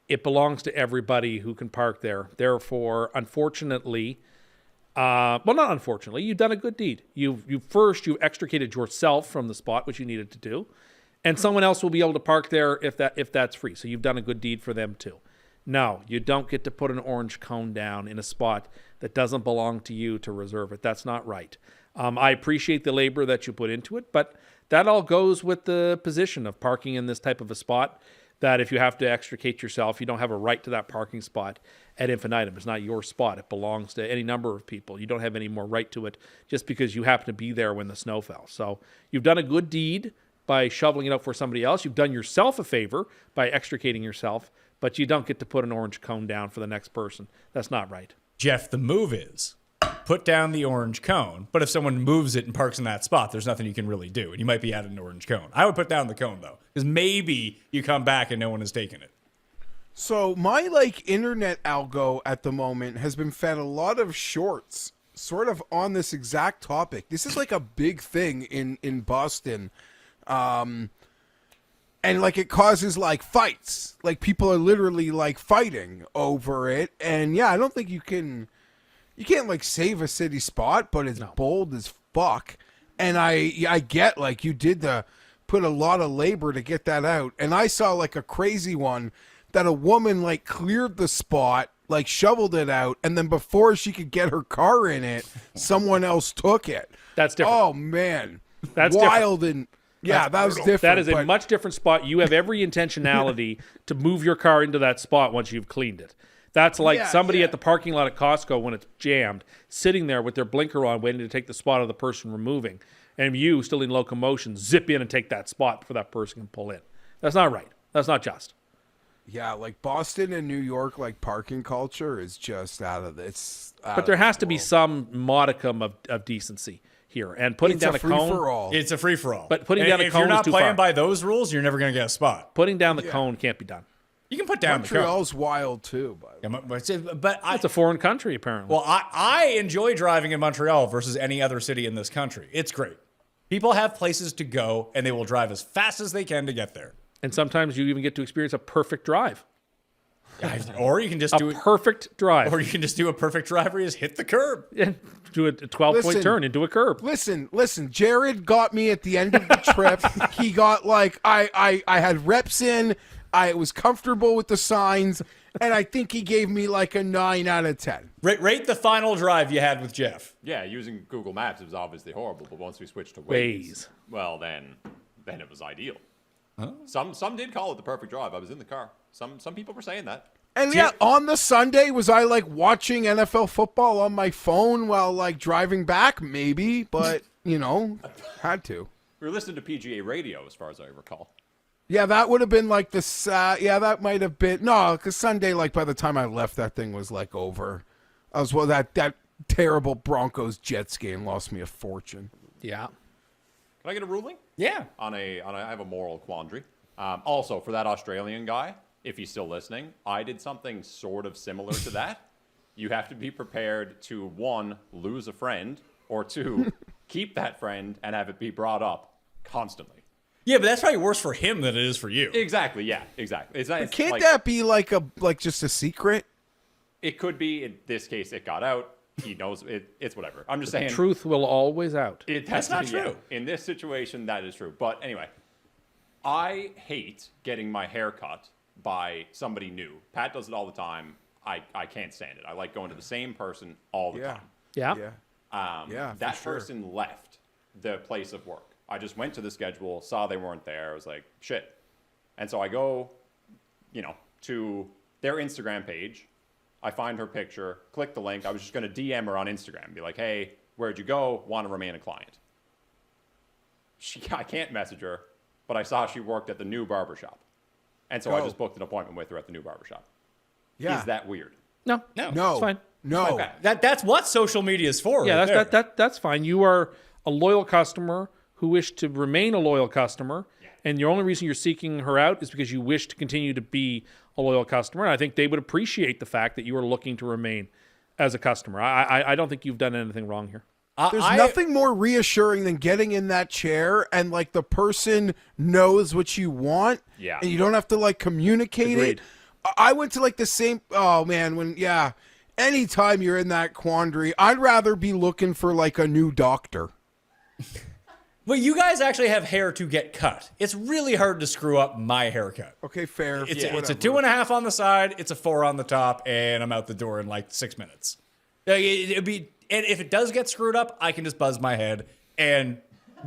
It belongs to everybody who can park there. Therefore, unfortunately, not unfortunately, you've done a good deed. You extricated yourself from the spot, which you needed to do, and someone else will be able to park there if that's free. So you've done a good deed for them too. No, you don't get to put an orange cone down in a spot that doesn't belong to you to reserve it. That's not right. I appreciate the labor that you put into it, but that all goes with the position of parking in this type of a spot. That if you have to extricate yourself, you don't have a right to that parking spot ad infinitum. It's not your spot. It belongs to any number of people. You don't have any more right to it just because you happen to be there when the snow fell. So you've done a good deed by shoveling it out for somebody else. You've done yourself a favor by extricating yourself, but you don't get to put an orange cone down for the next person. That's not right. Jeff, the move is put down the orange cone, but if someone moves it and parks in that spot, there's nothing you can really do, and you might be at an orange cone. I would put down the cone, though, because maybe you come back and no one has taken it. So my like internet algo at the moment has been fed a lot of shorts sort of on this exact topic. This is like a big thing in Boston. And like it causes like fights. Like people are literally like fighting over it. And yeah, I don't think you can't like save a city spot, but it's bold as fuck. And I get like you did put a lot of labor to get that out. And I saw like a crazy one that a woman like cleared the spot, like shoveled it out, and then before she could get her car in it, someone else took it. That's different. Oh man. That's wild and yeah, that was different. That is a but- much different spot. You have every intentionality to move your car into that spot once you've cleaned it. That's like Yeah, somebody yeah. at the parking lot at Costco when it's jammed, sitting there with their blinker on, waiting to take the spot of the person removing. and you, still in locomotion, zip in and take that spot before that person can pull in. That's not right. That's not just. Yeah, like Boston and New York, like parking culture is just out of this. But there has to be some modicum of decency here. And putting It's down a a free cone, for all. It's a free for all. But putting down a if cone you're is not too playing far. by those rules, you're never going to get a spot. putting down the cone can't be done. You can put down the cone. Montreal's wild too, by the way. But It's a foreign country, apparently. well, I enjoy driving in Montreal versus any other city in this country. It's great. People have places to go, and they will drive as fast as they can to get there. And sometimes you even get to experience a perfect drive. Or you can just do A it. perfect drive. Or you can just do a perfect drive where you just hit the curb. And do a 12-point Listen. turn into a curb. Listen. Jared got me at the end of the trip. He got like I had reps in. I was comfortable with the signs, and I think he gave me like a 9 out of 10. Rate the final drive you had with Jeff. Yeah, using Google Maps, it was obviously horrible, but once we switched to Waze. Waze, well, then it was ideal. Some did call it the perfect drive. I was in the car. Some people were saying that. And yeah, on the Sunday, was I like watching NFL football on my phone while like driving back? Maybe, but had to. We were listening to PGA radio, as far as I recall. Yeah, that would have been like the yeah, that might have been no, because Sunday, like by the time I left, that thing was like over. That terrible Broncos Jets game lost me a fortune. Yeah. Can I get a ruling? Yeah. I have a moral quandary. Also, for that Australian guy, if he's still listening, I did something sort of similar to that. You have to be prepared to, 1, lose a friend, or 2, keep that friend and have it be brought up constantly. Yeah, but that's probably worse for him than it is for you. Exactly, yeah, exactly. It's not, Can't like, that be like just a secret? It could be. In this case, it got out. He knows it. It's whatever. I'm just saying. Truth will always out. That's not true. In this situation, that is true. But anyway, I hate getting my hair cut by somebody new. Pat does it all the time. I can't stand it. I like going to the same person all the time. Yeah. Yeah, That for sure. person left the place of work. I just went to the schedule, saw they weren't there. I was like, shit. And so I go, to their Instagram page. I find her picture, click the link. I was just going to DM her on Instagram, be like, hey, where'd you go? Want to remain a client. I can't message her, but I saw she worked at the new barbershop. And so I just booked an appointment with her at the new barbershop. Yeah. Is that weird? No. No. It's fine. No. Okay. That's what social media is for. Yeah, right there. that's fine. You are a loyal customer who wish to remain a loyal customer, and the only reason you're seeking her out is because you wish to continue to be a loyal customer. And I think they would appreciate the fact that you are looking to remain as a customer. I don't think you've done anything wrong here. There's nothing more reassuring than getting in that chair and like the person knows what you want. Yeah. And you don't have to like communicate Agreed. it. I went to like the same. Oh man, anytime you're in that quandary, I'd rather be looking for like a new doctor. Well, you guys actually have hair to get cut. It's really hard to screw up my haircut. Okay, fair. It's a Whatever. 2.5 on the side, it's a 4 on the top, and I'm out the door in like 6 minutes. It'd be, and if it does get screwed up, I can just buzz my head and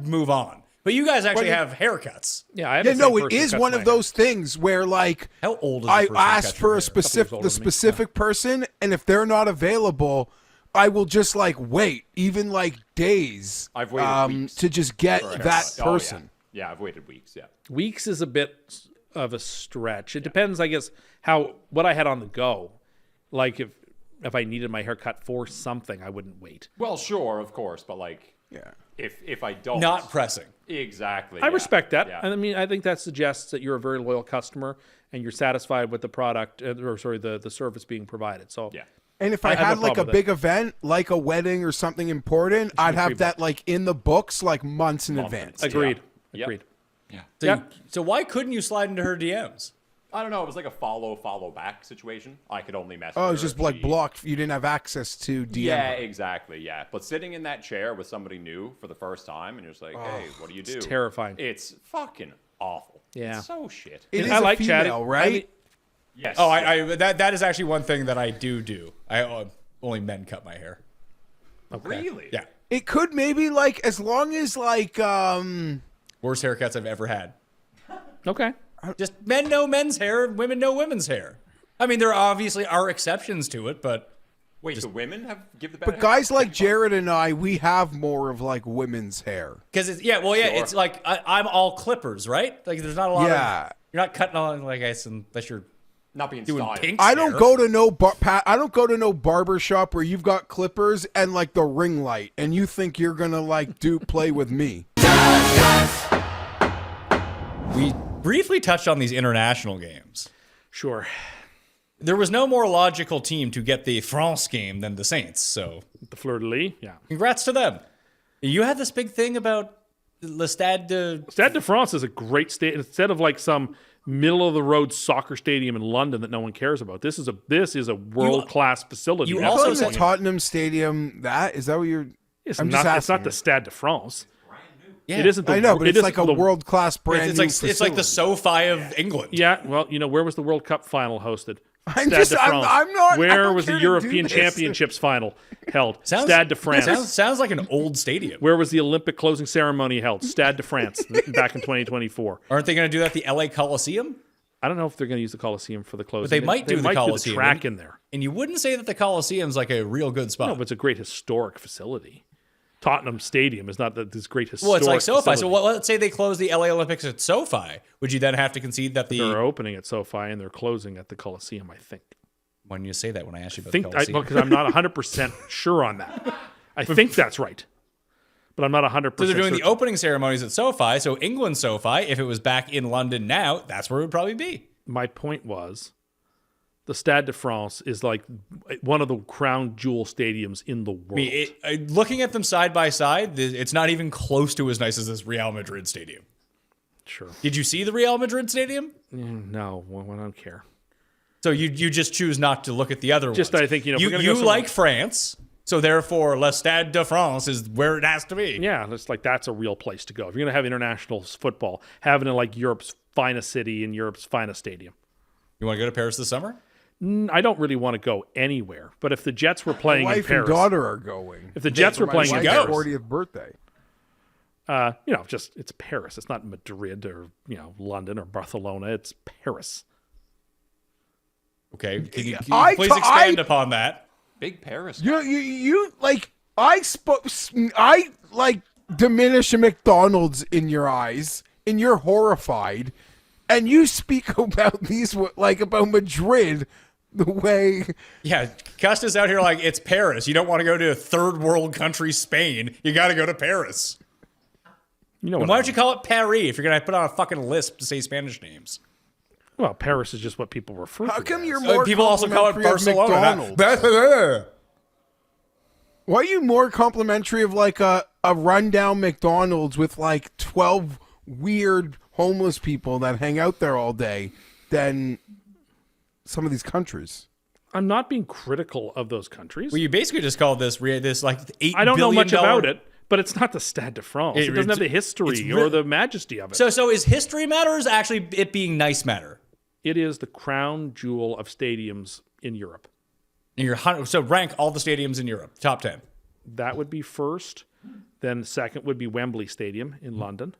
move on. But you guys actually have haircuts. Yeah, I have Yeah, the same no, it person is cuts one my of hair. those things where like How old is the I person who asked cuts for your a hair? specific older the than me, specific person, and if they're not available, I will just like wait, even like days, I've waited weeks to just get for a that haircut. person. Yeah, I've waited weeks, yeah. Weeks is a bit of a stretch. It depends, I guess, what I had on the go. Like if I needed my hair cut for something, I wouldn't wait. Well, sure, of course, but like, Yeah. if I don't. Not pressing. Exactly. I respect that. Yeah. I mean, I think that suggests that you're a very loyal customer and you're satisfied with the product, the service being provided. So Yeah. And if I I have no had like a problem with big event, like a wedding or something important, I'd free have that like in the books like months in Months. advance. agreed. Yeah. Agreed. So why couldn't you slide into her DMs? I don't know. It was like a follow back situation. I could only message Oh, it was her just if like she- blocked. You didn't have access to DM. Yeah, her. exactly. Yeah. But sitting in that chair with somebody new for the first time and you're just like, hey, what do you do? terrifying. It's fucking awful. Yeah. It's so shit. It is I a like female, chatting. right? Yes. Oh, that is actually one thing that I do. Only men cut my hair. Really? Yeah. It could maybe like as long as like Worst haircuts I've ever had. Okay. Just men know men's hair, women know women's hair. I mean, there obviously are exceptions to it, but Wait, the women give the better But guys like Jared and I, we have more of like women's hair. Because it's like I'm all clippers, right? Like there's not a lot of you're not cutting on like I guess unless you're not being doing styled. pink. I don't go to no I don't go to no barber shop where you've got clippers and like the ring light, and you think you're gonna like play with me. We briefly touched on these international games. Sure. There was no more logical team to get the France game than the Saints, so The fleur-de-lis, yeah. congrats to them. You had this big thing about Le Stade de... Stade de France is a great stadium. Instead of like some middle-of-the-road soccer stadium in London that no one cares about, this is a world-class facility. you That's also what Also, said- the Tottenham Stadium. Is that what you're? It's I'm not, just it's not asking. the Stade de France. Yeah. It isn't. The, I know, but it it's isn't like a the- world-class brand It's new like the facility. SoFi of England. Yeah, well, where was the World Cup final hosted? I'm Stade just- de I'm- France. I'm not- I Where don't was the care to do European this. Championships final held? Stade de France. Sounds like an old stadium. Where was the Olympic closing ceremony held? Stade de France back in 2024. Aren't they going to do that at the LA Coliseum? I don't know if they're going to use the Coliseum for the closing. But they might do the Coliseum. track in there. And you wouldn't say that the Coliseum's like a real good spot. No, but it's a great historic facility. Tottenham Stadium is not this great historic. Well, it's like SoFi. facility. So let's say they close the LA Olympics at SoFi. Would you then have to concede that They're opening at SoFi and they're closing at the Coliseum, I think. When you say that, when I asked you about Think the Coliseum. because I'm not 100% sure on that. I think that's right, but I'm not 100%. So they're doing the certain. opening ceremonies at SoFi. So England SoFi, if it was back in London now, that's where it would probably be. My point was, the Stade de France is like one of the crown jewel stadiums in the world. I mean, looking at them side by side, it's not even close to as nice as this Real Madrid stadium. Sure. Did you see the Real Madrid stadium? No, well, I don't care. So you just choose not to look at the other Just ones. I think, if you we're gonna go somewhere- like France, so therefore Le Stade de France is where it has to be. Yeah, it's like that's a real place to go. If you're going to have international football, have it in like Europe's finest city and Europe's finest stadium. You want to go to Paris this summer? I don't really want to go anywhere, but if the Jets were playing My in wife and Paris, daughter are going. if the Jets were My playing in wife's Paris, 40th birthday. just it's Paris. It's not Madrid or London or Barcelona. It's Paris. Okay. Can you I please t- expand I- upon that? Big Paris. You like I like diminish a McDonald's in your eyes, and you're horrified, and you speak about about Madrid the way. Yeah, Cust is out here like it's Paris. You don't want to go to a third world country, Spain. You got to go to Paris. You know And what? why don't you call it Paris if you're going to put on a fucking lisp to say Spanish names? Well, Paris is just what people refer to. How come as. you're more? People also call it complimentary of Barcelona. McDonald's? Why are you more complimentary of like a rundown McDonald's with like 12 weird homeless people that hang out there all day than some of these countries? I'm not being critical of those countries. Well, you basically just called this like $8 I don't know billion much about it, but it's not the Stade de France. It doesn't have the history or the majesty of it. So is history matter or is actually it being nice matter? It is the crown jewel of stadiums in Europe. So rank all the stadiums in Europe, top 10. That would be first. Then second would be Wembley Stadium in London.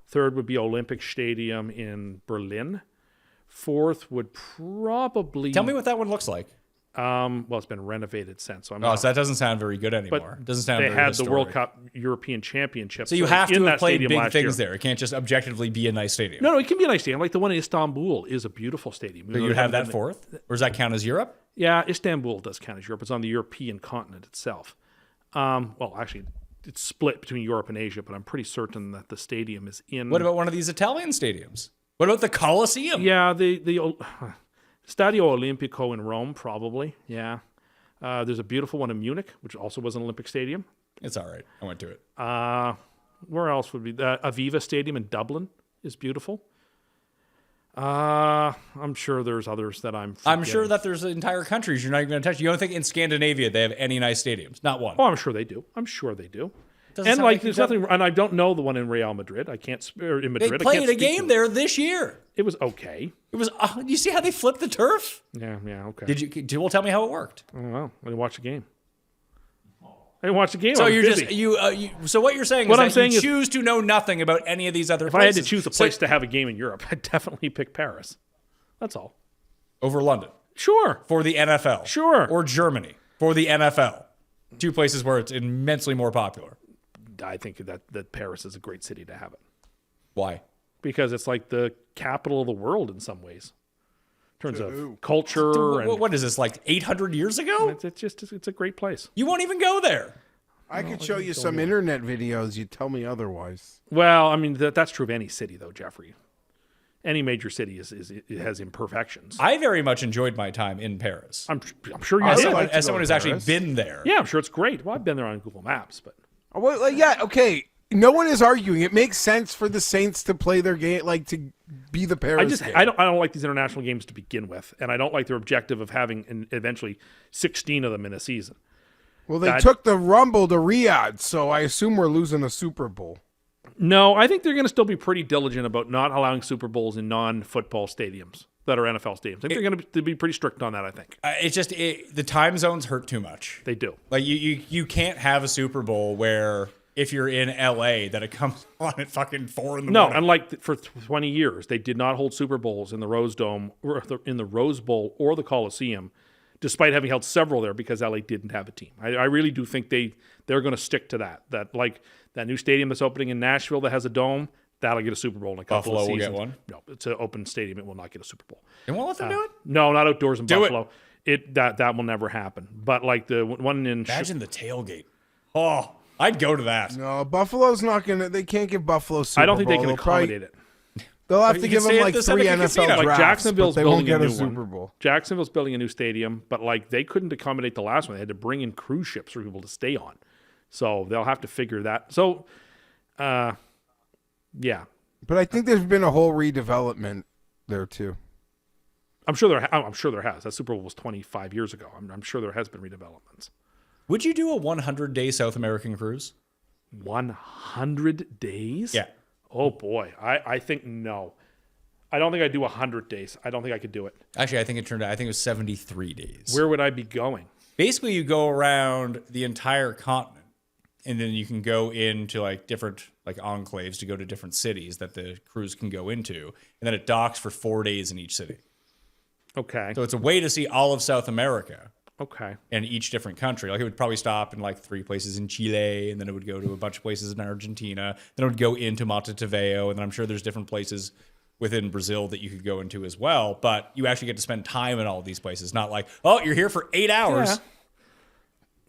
Third would be Olympic Stadium in Berlin. Fourth would probably... Tell me what that one looks like. Well, it's been renovated since. So I'm Oh, not, so that doesn't sound very good anymore. but It doesn't sound they very had the World historic. Cup European Championship. So you have to in have that played stadium big last things year. there. It can't just objectively be a nice stadium. No, it can be a nice stadium. Like the one in Istanbul is a beautiful stadium. So you have that fourth? Or does that count as Europe? Yeah, Istanbul does count as Europe. It's on the European continent itself. Well, actually, it's split between Europe and Asia, but I'm pretty certain that the stadium is in... What about one of these Italian stadiums? What about the Coliseum? Yeah, the Stadio Olimpico in Rome, probably. Yeah. There's a beautiful one in Munich, which also was an Olympic stadium. It's all right. I went to it. Where else would be... Aviva Stadium in Dublin is beautiful. I'm sure there's others that I'm sure that there's entire countries you're not even going to touch. You don't think in Scandinavia they have any nice stadiums? Not one. Oh, I'm sure they do. I'm sure they do. Doesn't And sound like, you've there's done- nothing... And I don't know the one in Real Madrid. I can't... Or in They Madrid. I played can't a speak game to it. there this year. It was okay. It was. You see how they flipped the turf? Yeah, okay. Did you? Well, tell me how it worked. Oh, well, I didn't watch the game. I didn't watch the game. So I was you're busy. just So what you're saying What is I'm that saying you is- choose to know nothing about any of these other If I places. had to choose a place to have a game in Europe, I'd definitely pick Paris. That's all. over London Sure. for the NFL, Sure. or Germany. for the NFL. Two places where it's immensely more popular. I think that Paris is a great city to have it Why? because it's like the capital of the world in some ways, in terms of culture. And What is this, like 800 years ago? it's a great place. You won't even go there. I could show you some internet videos. You tell me otherwise. Well, I mean that's true of any city though, Jeffrey. Any major city it has imperfections. I very much enjoyed my time in Paris. I'm sure you As did. someone, like to as go someone to who's actually Paris. been there. Yeah, I'm sure it's great. Well, I've been there on Google Maps, but Oh, well, like, yeah, okay. No one is arguing. It makes sense for the Saints to play their game, like to be the Paris. game. I don't like these international games to begin with, and I don't like their objective of having eventually 16 of them in a season. Well, they took the Rumble to Riyadh, so I assume we're losing a Super Bowl. No, I think they're going to still be pretty diligent about not allowing Super Bowls in non-football stadiums that are NFL stadiums. I think they're going to be pretty strict on that, I think. The time zones hurt too much. They do. Like you can't have a Super Bowl where if you're in LA that it comes on at fucking 4 in the No, morning. unlike for 20 years, they did not hold Super Bowls in the Rose Dome, or in the Rose Bowl or the Coliseum, despite having held several there because LA didn't have a team. I really do think they're going to stick to that. That new stadium that's opening in Nashville that has a dome, that'll get a Super Bowl in a couple Buffalo of will seasons. get one? No, it's an open stadium. It will not get a Super Bowl. They won't let them do it? No, not outdoors in Do it. Buffalo. That will never happen. But like the one in Imagine the tailgate. Oh, I'd go to that. No, Buffalo's not gonna. They can't give Buffalo Super Bowl. I don't think they can They'll accommodate it. They'll have You to can give stay them at like the 3 Seneca NFL Casino. drafts, Like Jacksonville's but they won't building get a a new Super one. Bowl. Jacksonville's building a new stadium, but like they couldn't accommodate the last one. They had to bring in cruise ships for people to stay on. So they'll have to figure that. So, yeah, But I think there's been a whole redevelopment there too. I'm sure there has. That Super Bowl was 25 years ago. I'm sure there has been redevelopments. Would you do a 100-day South American cruise? 100 days? Yeah. Oh boy, I think no. I don't think I'd do 100 days. I don't think I could do it. Actually, I think it was 73 days. Where would I be going? Basically, you go around the entire continent, and then you can go into like different like enclaves to go to different cities that the cruise can go into, and then it docks for 4 days in each city. Okay. So it's a way to see all of South America Okay. and each different country. Like it would probably stop in like 3 places in Chile, and then it would go to a bunch of places in Argentina. Then it would go into Montevideo, and then I'm sure there's different places within Brazil that you could go into as well. But you actually get to spend time in all of these places, not like, oh, you're here for 8 hours. Yeah.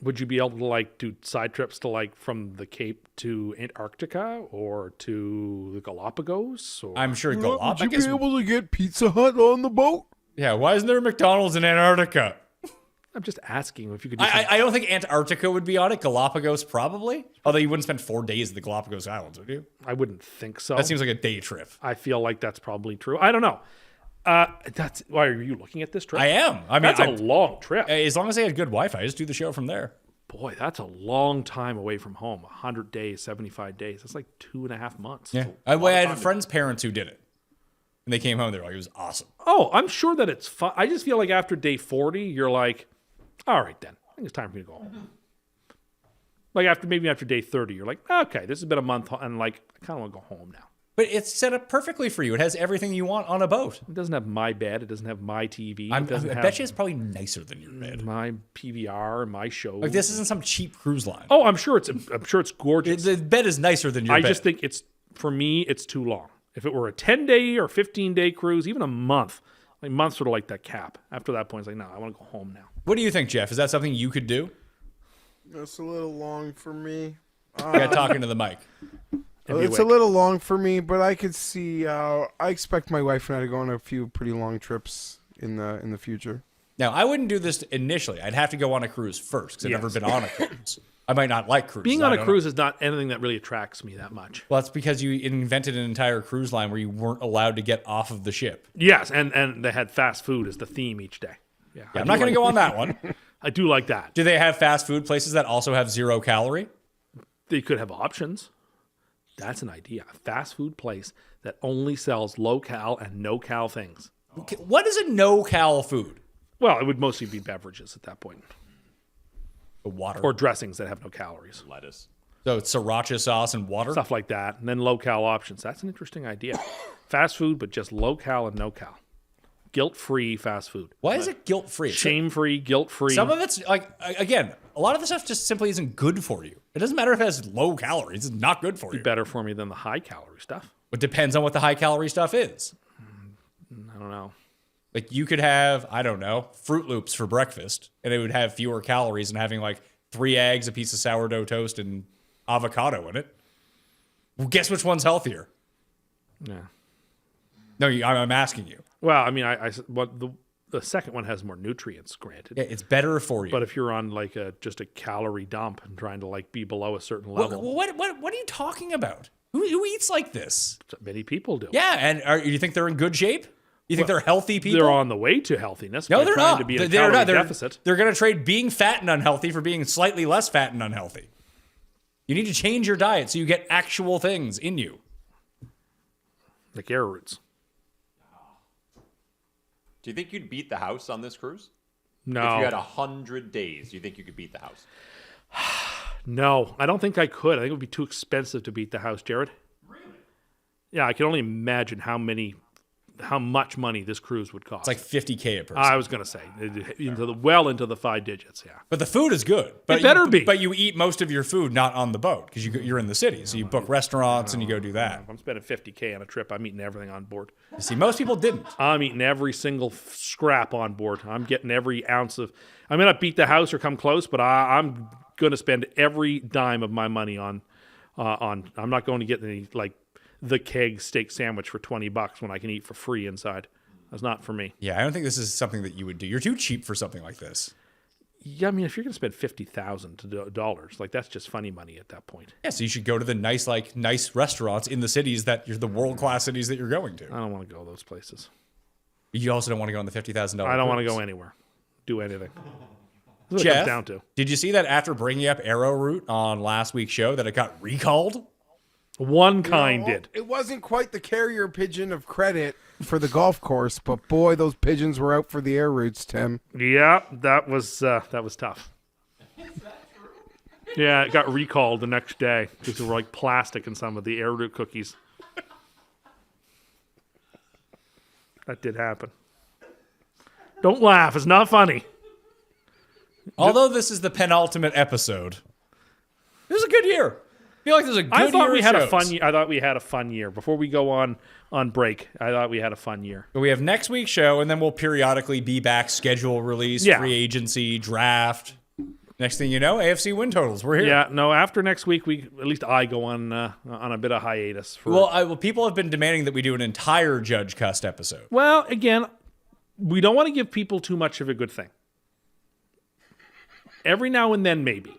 Would you be able to like do side trips to like from the Cape to Antarctica or to the Galapagos? Or I'm sure Would you Galapagos. be able to get Pizza Hut on the boat? Yeah, why isn't there a McDonald's in Antarctica? I'm just asking if you could do I don't think Antarctica would be on it. Galapagos probably. Although you wouldn't spend 4 days at the Galapagos Islands, would you? I wouldn't think so. That seems like a day trip. I feel like that's probably true. I don't know. That's why are you looking at this trip? I am. I mean, That's a long trip. as long as I had good Wi-Fi, I just do the show from there. Boy, that's a long time away from home. 100 days, 75 days. That's like 2.5 months. Yeah. I had friends' parents who did it. And they came home, they were like, it was awesome. Oh, I'm sure that it's fun. I just feel like after day 40, you're like, all right, then. I think it's time for me to go home. Like maybe after day 30, you're like, okay, this has been a month, and like, I kind of want to go home now. But it's set up perfectly for you. It has everything you want on a boat. It doesn't have my bed. It doesn't have my TV. I It doesn't have bet you it's probably nicer than your bed. my PVR, my show. Like this isn't some cheap cruise line. Oh, I'm sure it's gorgeous. The bed is nicer than your I bed. just think for me, it's too long. If it were a 10-day or 15-day cruise, even a month, like months sort of like that cap. After that point, it's like, no, I want to go home now. What do you think, Jeff? Is that something you could do? That's a little long for me. You got talking to the mic. It's a little long for me, but I could see. I expect my wife and I to go on a few pretty long trips in the future. Now, I wouldn't do this initially. I'd have to go on a cruise first because I've never been on a cruise. I might not like cruises. Being on I a don't cruise know. is not anything that really attracts me that much. Well, that's because you invented an entire cruise line where you weren't allowed to get off of the ship. Yes, and they had fast food as the theme each day. Yeah, Yeah, I'm not going to go on that one. I do like that. Do they have fast food places that also have 0 calorie? They could have options. That's an idea. A fast food place that only sells low-cal and no-cal things. Okay, what is a no-cal food? Well, it would mostly be beverages at that point. Water. Or dressings that have no calories. Lettuce. So it's sriracha sauce and water? Stuff like that. And then low-cal options. That's an interesting idea. Fast food, but just low-cal and no-cal. guilt-free fast food. Why is it guilt-free? Shame-free, guilt-free. Some of it's like, again, a lot of the stuff just simply isn't good for you. It doesn't matter if it has low calories. It's not good for you. better for me than the high-calorie stuff. It depends on what the high-calorie stuff is. I don't know. Like you could have, I don't know, Fruit Loops for breakfast, and it would have fewer calories than having like 3 eggs, a piece of sourdough toast, and avocado in it. Well, guess which one's healthier? Yeah. No, I'm asking you. Well, I mean, the second one has more nutrients, granted. Yeah, it's better for you. But if you're on like just a calorie dump and trying to like be below a certain level, what are you talking about? Who eats like this? many people do. Yeah, and you think they're in good shape? You think they're healthy people? They're on the way to healthiness. No, by they're trying not. To be in a They're calorie not. deficit. They're going to trade being fat and unhealthy for being slightly less fat and unhealthy. You need to change your diet so you get actual things in you. Like arrowroots. Do you think you'd beat the house on this cruise? No. If you had 100 days, do you think you could beat the house? No, I don't think I could. I think it would be too expensive to beat the house, Jared. Really? Yeah, I can only imagine how much money this cruise would cost. It's like $50K a person. I was going to say into the 5 digits. Yeah, but the food is good. But it better be. But you eat most of your food not on the boat because you're in the city, so you book restaurants and you go do that. If I'm spending $50K on a trip, I'm eating everything on board. You see, most people didn't. I'm eating every single scrap on board. I'm getting every ounce of. I may not beat the house or come close, but I'm going to spend every dime of my money on. I'm not going to get any like the keg steak sandwich for $20 when I can eat for free inside. That's not for me. Yeah, I don't think this is something that you would do. You're too cheap for something like this. Yeah, I mean, if you're going to spend $50,000, like that's just funny money at that point. Yeah, so you should go to the nice restaurants in the cities that you're the world-class cities that you're going to. I don't want to go those places. You also don't want to go on the $50,000 I don't want to cruise. go anywhere. Do anything. That's what it Jeff, comes down to. Did you see that after bringing up arrowroot on last week's show that it got recalled? One kind did. It wasn't quite the carrier pigeon of credit for the golf course, but boy, those pigeons were out for the air routes, Tim. Yeah, that was tough. Yeah, it got recalled the next day because there were like plastic in some of the arrowroot cookies. That did happen. Don't laugh. It's not funny. Although this is the penultimate episode, it was a good year. I feel like there's a good I thought year we of had shows. a fun year. I thought we had a fun year. Before we go on break, I thought we had a fun year. But we have next week's show, and then we'll periodically be back, schedule release, Yeah. free agency, draft. Next thing you know, AFC win totals. We're here. Yeah, no. After next week, at least I go on a bit of hiatus. Well, people have been demanding that we do an entire Judge Cust episode. Well, again, we don't want to give people too much of a good thing. Every now and then, maybe.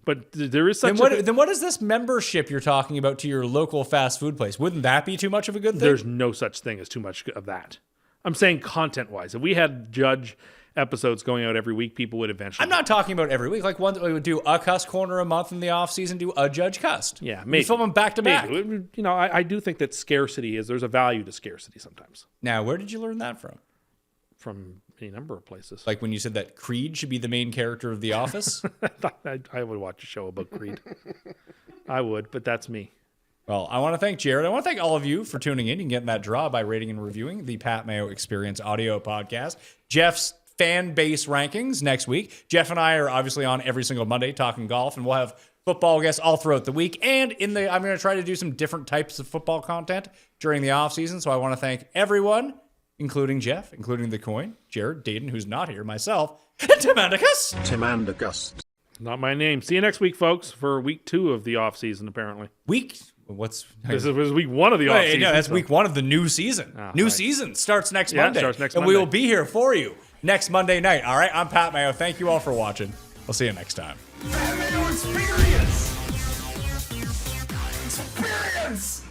But there is such Then what is this membership you're talking about to your local fast food place? Wouldn't that be too much of a good thing? There's no such thing as too much of that. I'm saying content-wise. If we had Judge episodes going out every week, people would eventually. I'm not talking about every week. Like we would do a Cust Corner a month in the off season, do a Judge Cust. Yeah, maybe. We film them back to back. You know, I do think that scarcity there's a value to scarcity sometimes. Now, where did you learn that from? From any number of places. Like when you said that Creed should be the main character of The Office? I would watch a show about Creed. I would, but that's me. Well, I want to thank Jared. I want to thank all of you for tuning in and getting that draw by rating and reviewing the Pat Mayo Experience audio podcast. Jeff's fan base rankings next week. Jeff and I are obviously on every single Monday talking golf, and we'll have football guests all throughout the week. And I'm going to try to do some different types of football content during the off season. So I want to thank everyone, including Jeff, including the coin, Jared, Dayton, who's not here, myself, and Tim Andicus. Not my name. See you next week, folks, for week 2 of the off season. Apparently, this was week 1 of the off season. No, that's week 1 of the new season. New season starts next Monday. Starts next and Monday. we will be here for you next Monday night. All right, I'm Pat Mayo. Thank you all for watching. We'll see you next time. Mayo Experience! Experience!